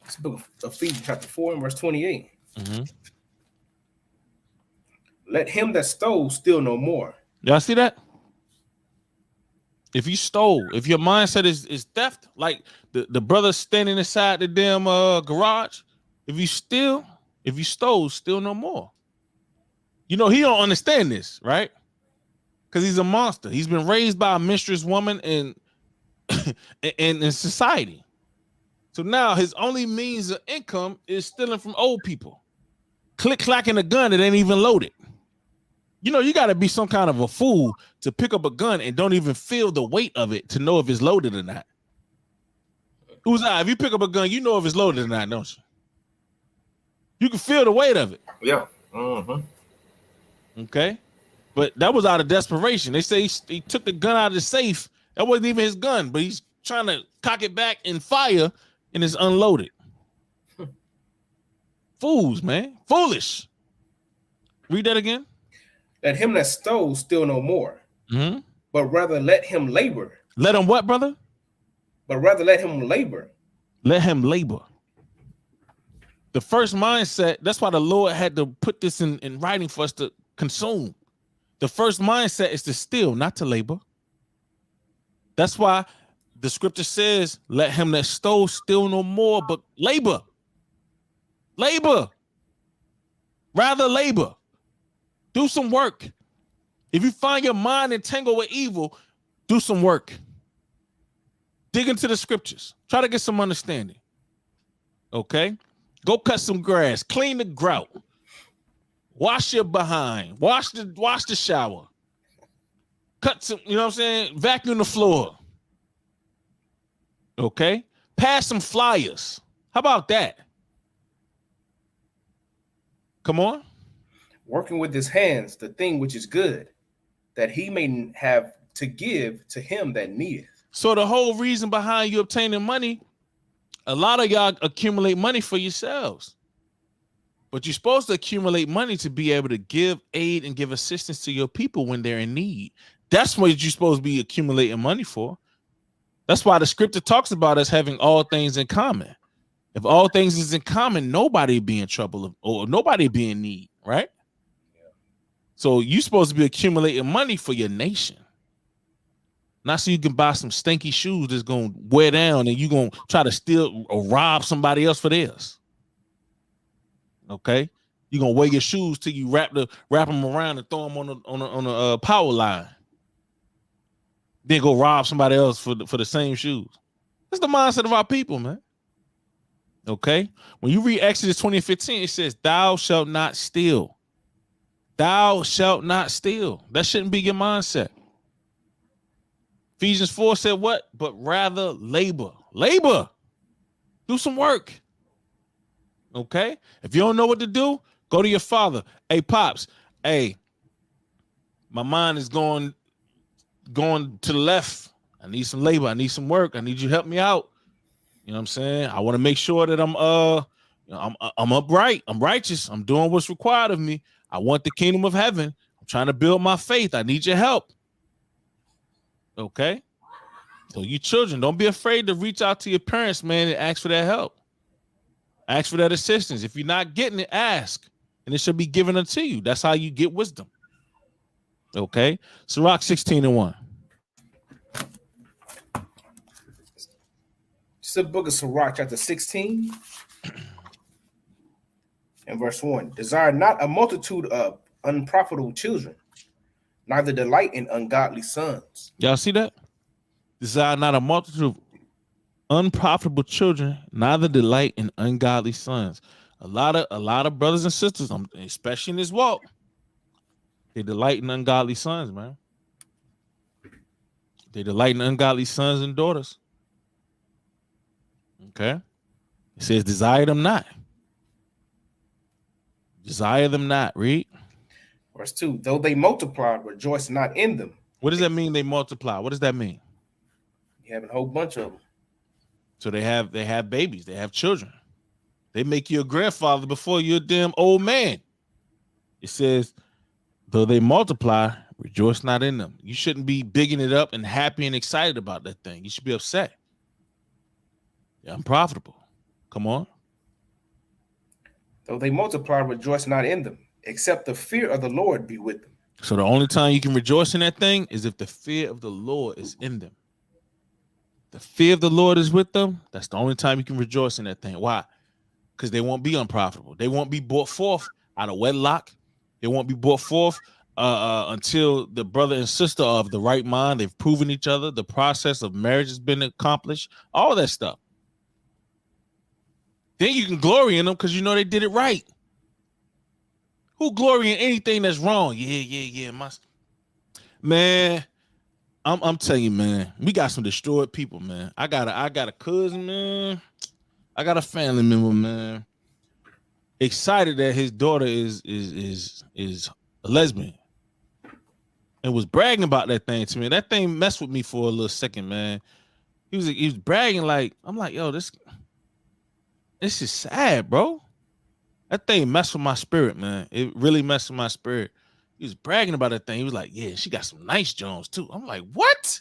It's the book of Ephesians chapter 4 and verse 28. Mm-hmm. Let him that stole steal no more. Y'all see that? If you stole, if your mindset is theft, like the brother standing inside the damn garage, if you stole, steal no more. You know, he don't understand this, right? Because he's a monster. He's been raised by a mistress woman in society. So now his only means of income is stealing from old people. Click-clacking a gun that ain't even loaded. You know, you got to be some kind of a fool to pick up a gun and don't even feel the weight of it to know if it's loaded or not. If you pick up a gun, you know if it's loaded or not, don't you? You can feel the weight of it. Yeah. Mm-hmm. Okay. But that was out of desperation. They say he took the gun out of the safe. That wasn't even his gun, but he's trying to cock it back and fire, and it's unloaded. Fools, man. Foolish. Read that again. Let him that stole steal no more, Mm-hmm. but rather let him labor. Let him what, brother? But rather let him labor. Let him labor. The first mindset, that's why the Lord had to put this in writing for us to consume. The first mindset is to steal, not to labor. That's why the scripture says, let him that stole steal no more, but labor. Labor. Rather labor. Do some work. If you find your mind entangled with evil, do some work. Dig into the scriptures. Try to get some understanding. Okay? Go cut some grass. Clean the grout. Wash your behind. Wash the shower. Cut some, you know what I'm saying? Vacuum the floor. Okay? Pass some flyers. How about that? Come on. Working with his hands the thing which is good, that he may have to give to him that needeth. So the whole reason behind you obtaining money, a lot of y'all accumulate money for yourselves. But you're supposed to accumulate money to be able to give aid and give assistance to your people when they're in need. That's what you're supposed to be accumulating money for. That's why the scripture talks about us having all things in common. If all things is in common, nobody be in trouble or nobody be in need, right? So you're supposed to be accumulating money for your nation. Not so you can buy some stinky shoes that's going to wear down and you're going to try to steal or rob somebody else for theirs. Okay? You're going to wear your shoes till you wrap them around and throw them on a power line. Then go rob somebody else for the same shoes. That's the mindset of our people, man. Okay? When you read Exodus 20:15, it says, thou shalt not steal. Thou shalt not steal. That shouldn't be your mindset. Ephesians 4 said what? But rather labor. Labor. Do some work. Okay? If you don't know what to do, go to your father. Hey, Pops. Hey, my mind is going to the left. I need some labor. I need some work. I need you to help me out. You know what I'm saying? I want to make sure that I'm upright. I'm righteous. I'm doing what's required of me. I want the kingdom of heaven. I'm trying to build my faith. I need your help. Okay? So you children, don't be afraid to reach out to your parents, man, and ask for that help. Ask for that assistance. If you're not getting it, ask. And it should be given unto you. That's how you get wisdom. Okay? Sirach 16:1. It's the book of Sirach, chapter 16. And verse 1, desire not a multitude of unprofitable children, neither delight in ungodly sons. Y'all see that? Desire not a multitude of unprofitable children, neither delight in ungodly sons. A lot of brothers and sisters, especially in this walk, they delight in ungodly sons, man. They delight in ungodly sons and daughters. Okay? It says, desire them not. Desire them not. Read. Verse 2, though they multiply, rejoice not in them. What does that mean, they multiply? What does that mean? You have a whole bunch of them. So they have babies. They have children. They make you a grandfather before you're a damn old man. It says, Though they multiply, rejoice not in them. You shouldn't be bigging it up and happy and excited about that thing. You should be upset. Yeah, I'm profitable. Come on. Though they multiply, rejoice not in them, except the fear of the Lord be with them. So the only time you can rejoice in that thing is if the fear of the Lord is in them. The fear of the Lord is with them. That's the only time you can rejoice in that thing. Why? Because they won't be unprofitable. They won't be brought forth out of wedlock. They won't be brought forth until the brother and sister are of the right mind. They've proven each other. The process of marriage has been accomplished. All that stuff. Then you can glory in them because you know they did it right. Who glory in anything that's wrong? Yeah. Man, I'm telling you, man, we got some destroyed people, man. I got a cousin, man. I got a family member, man. Excited that his daughter is a lesbian. And was bragging about that thing to me. That thing messed with me for a little second, man. He was bragging like, I'm like, yo, this is sad, bro. That thing messed with my spirit, man. It really messed with my spirit. He was bragging about that thing. He was like, yeah, she got some nice Jones too. I'm like, what?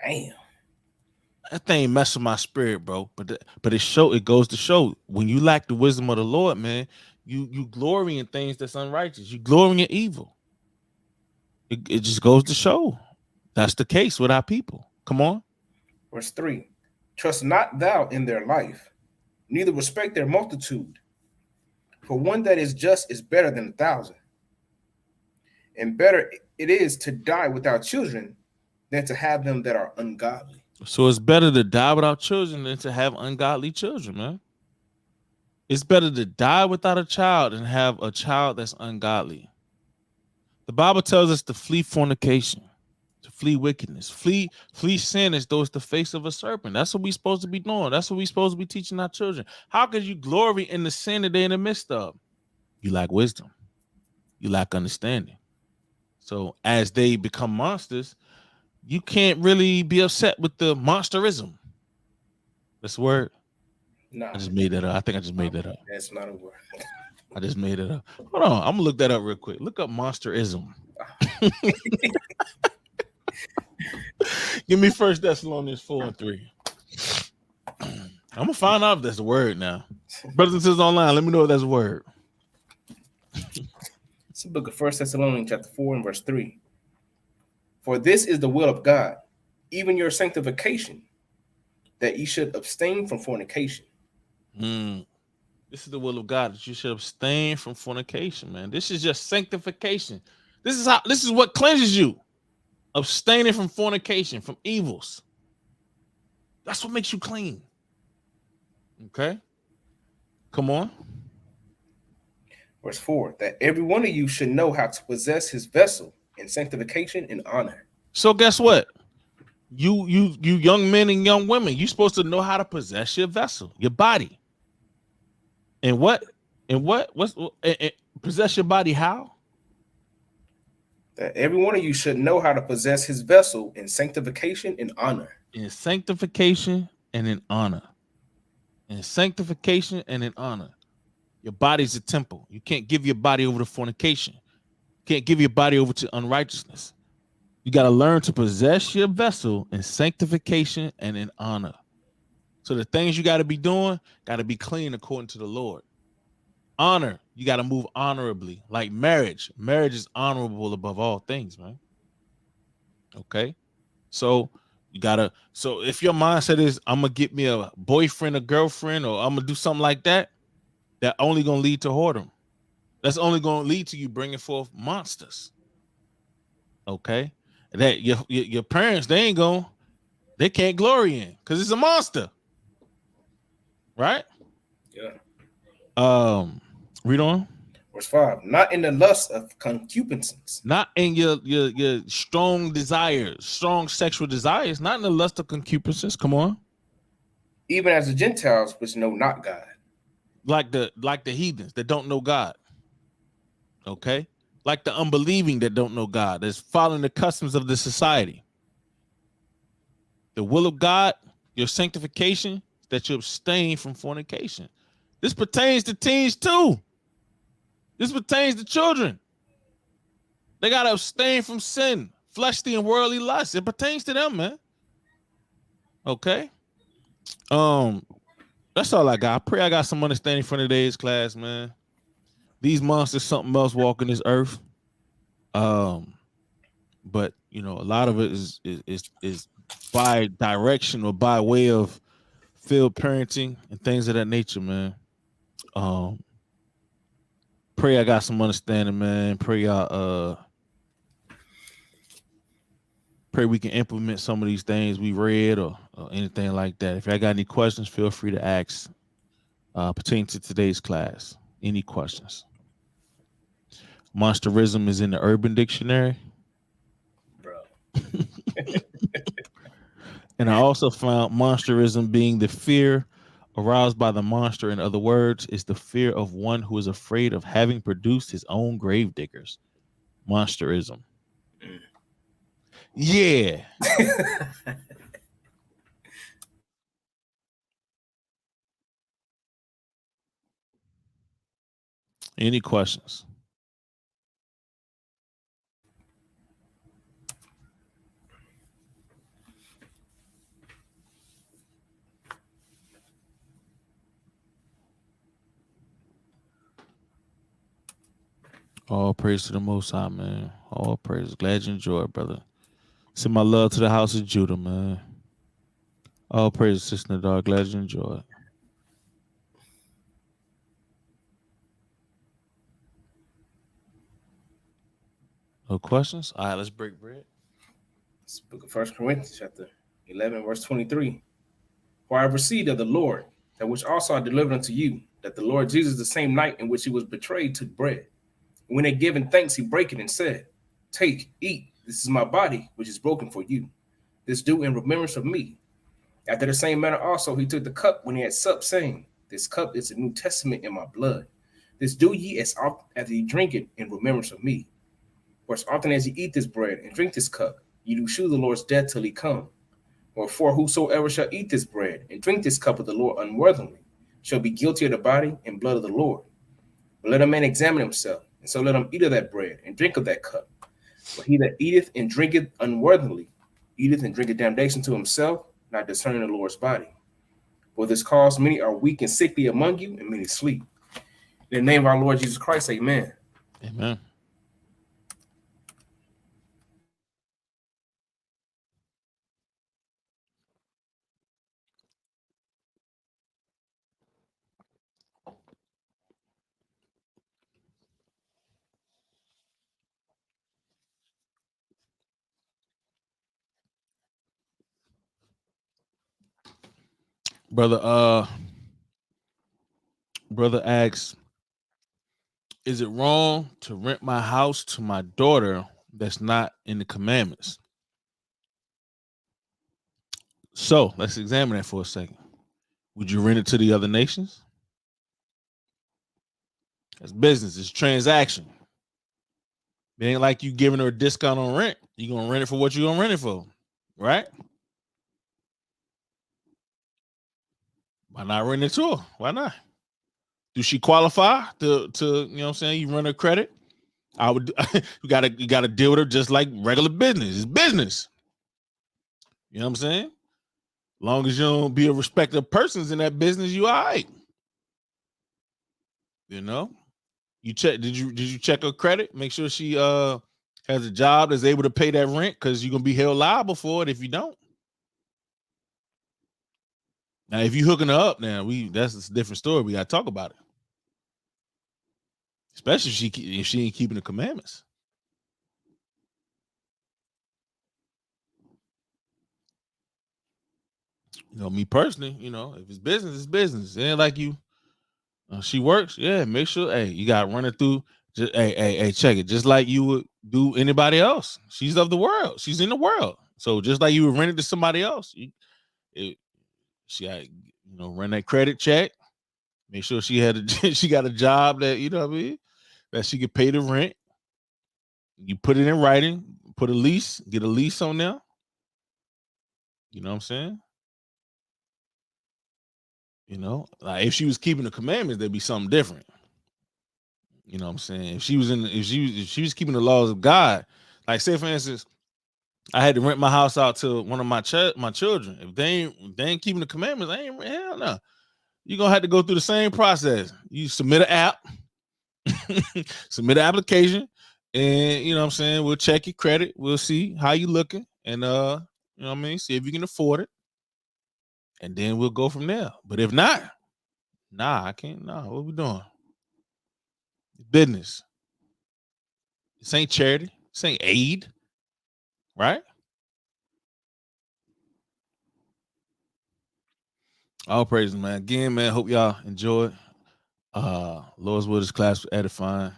Damn. That thing messed with my spirit, bro. But it goes to show when you lack the wisdom of the Lord, man, you glory in things that's unrighteous. You glory in evil. It just goes to show that's the case with our people. Come on. Verse 3. Trust not thou in their life, neither respect their multitude. For one that is just is better than 1,000. And better it is to die without children than to have them that are ungodly. So it's better to die without children than to have ungodly children, man. It's better to die without a child than have a child that's ungodly. The Bible tells us to flee fornication, to flee wickedness, flee sin as though it's the face of a serpent. That's what we're supposed to be doing. That's what we're supposed to be teaching our children. How could you glory in the sin that they're in the midst of? You lack wisdom. You lack understanding. So as they become monsters, you can't really be upset with the monsterism. That's the word. No, I just made that up. I think I just made that up. That's not a word. I just made it up. Hold on. I'm gonna look that up real quick. Look up monsterism. Give me 1 Thessalonians 4:3. I'm gonna find out if that's a word now. Brothers and sisters online, let me know if that's a word. It's the book of 1 Thessalonians chapter 4 and verse 3. For this is the will of God, even your sanctification, that ye should abstain from fornication. This is the will of God, that you should abstain from fornication, man. This is just sanctification. This is what cleanses you. Abstaining from fornication, from evils. That's what makes you clean. Okay? Come on. Verse 4, that every one of you should know how to possess his vessel in sanctification and honor. So guess what? You young men and young women, you're supposed to know how to possess your vessel, your body. And possess your body how? That every one of you should know how to possess his vessel in sanctification and honor. In sanctification and in honor. In sanctification and in honor. Your body's a temple. You can't give your body over to fornication. You can't give your body over to unrighteousness. You got to learn to possess your vessel in sanctification and in honor. So the things you got to be doing got to be clean according to the Lord. Honor, you got to move honorably. Like marriage. Marriage is honorable above all things, man. Okay? So if your mindset is, I'm going to get me a boyfriend or girlfriend, or I'm going to do something like that, that only going to lead to whoredom. That's only going to lead to you bringing forth monsters. Okay? That your parents, they can't glory in because it's a monster. Right? Yeah. Read on. Verse 5, not in the lust of concupiscence. Not in your strong desires, strong sexual desires, not in the lust of concupiscence. Come on. Even as the Gentiles which know not God. Like the heathens that don't know God. Okay? Like the unbelieving that don't know God, that's following the customs of the society. The will of God, your sanctification, that you abstain from fornication. This pertains to teens too. This pertains to children. They got to abstain from sin, fleshly and worldly lust. It pertains to them, man. Okay. That's all I got. I pray I got some understanding from today's class, man. These monsters, something else walking this earth. But you know, a lot of it is by direction or by way of field parenting and things of that nature, man. Pray I got some understanding, man. Pray we can implement some of these things we read or anything like that. If I got any questions, feel free to ask pertaining to today's class. Any questions? Monsterism is in the Urban Dictionary. Bro. And I also found monsterism being the fear aroused by the monster. In other words, is the fear of one who is afraid of having produced his own grave diggers. Monsterism. Yeah. Any questions? All praise to the Most High, man. All praise. Glad you enjoyed, brother. Send my love to the house of Judah, man. All praise, Sister Nadar. Glad you enjoyed. No questions? All right, let's break bread. It's the book of 1 Corinthians, chapter 11, verse 23. For I have received of the Lord, that which also I delivered unto you, that the Lord Jesus, the same night in which he was betrayed, took bread. And when he had given thanks, he brake it and said, Take, eat, this is my body, which is broken for you. This do in remembrance of me. After the same manner also he took the cup when he had supped, saying, This cup is the New Testament in my blood. This do ye as often as ye drink it in remembrance of me. For as often as ye eat this bread and drink this cup, ye do shew the Lord's death till he come. For whosoever shall eat this bread and drink this cup of the Lord unworthily shall be guilty of the body and blood of the Lord. But let a man examine himself, and so let him eat of that bread and drink of that cup. For he that eateth and drinketh unworthily eateth and drinketh damnation to himself, not discerning the Lord's body. For this cause many are weak and sickly among you, and many sleep. In the name of our Lord Jesus Christ, amen. Amen. Brother asks, is it wrong to rent my house to my daughter that's not in the commandments? So let's examine that for a second. Would you rent it to the other nations? It's business, it's transaction. It ain't like you giving her a discount on rent. You're gonna rent it for what you're gonna rent it for, right? Why not rent it to her? Why not? Do she qualify to you know what I'm saying? You run her credit. I would you gotta deal with her just like regular business. It's business. You know what I'm saying? Long as you don't be a respected of persons in that business, you all right. You know? You check, did you check her credit? Make sure she has a job that's able to pay that rent, because you're gonna be held liable for it if you don't. Now, if you hooking her up, now that's a different story. We gotta talk about it. Especially if she ain't keeping the commandments. You know, me personally, you know, if it's business, it's business. It ain't like you. She works, yeah. Make sure, hey, you got to run it through. Just, hey, check it. Just like you would do anybody else. She's of the world. She's in the world. So just like you would rent it to somebody else, she got, you know, run that credit check. Make sure she got a job that, you know what I mean, that she could pay the rent. You put it in writing. Put a lease. Get a lease on there. You know what I'm saying? You know, like if she was keeping the commandments, there'd be something different. You know what I'm saying? If she was keeping the laws of God, like say for instance, I had to rent my house out to one of my children. If they ain't keeping the commandments, I ain't hell no. You're gonna have to go through the same process. You submit an app, submit an application, and you know what I'm saying, we'll check your credit, we'll see how you looking, and you know what I mean, see if you can afford it, and then we'll go from there. But if not, I can't. What we doing? Business. This ain't charity. This ain't aid, right? All praises, man. Again, man, hope y'all enjoyed. Lord's Will, this class was edifying.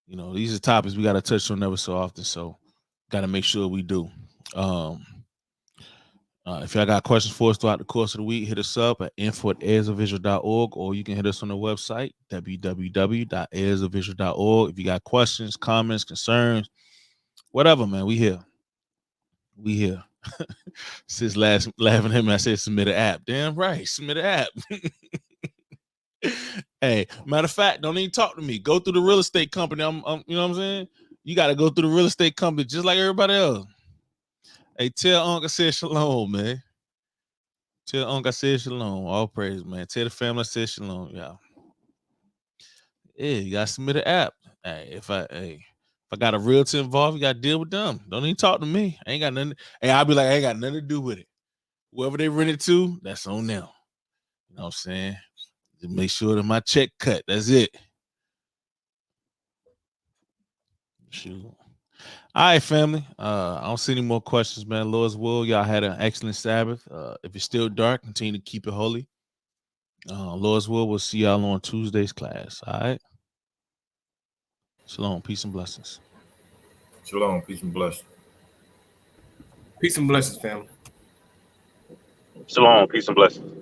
You know, these are topics we got to touch on every so often, so got to make sure we do. If y'all got questions for us throughout the course of the week, hit us up at info@heirsofvisual.org, or you can hit us on the website, www.heirsofvisual.org. If you got questions, comments, concerns, whatever, man, we here. Since laughing at me, I said submit an app. Damn right, submit an app. Hey, matter of fact, don't even talk to me. Go through the real estate company. I'm you know what I'm saying? You got to go through the real estate company just like everybody else. Hey, tell Uncle I said shalom, man. Tell Uncle I said shalom. All praise, man. Tell the family I said shalom, y'all. Yeah, you got to submit an app. Hey, if I got a realtor involved, you got to deal with them. Don't even talk to me. I ain't got nothing. Hey, I'll be like, I ain't got nothing to do with it. Whoever they rent it to, that's on them. You know what I'm saying? Just make sure that my check cut. That's it. Shoot. All right, family. I don't see any more questions, man. Lord's will, y'all had an excellent Sabbath. If it's still dark, continue to keep it holy. Lord's will, we'll see y'all on Tuesday's class. All right. Shalom, peace and blessings. Shalom, peace and blessings. Peace and blessings, family. Shalom, peace and blessings.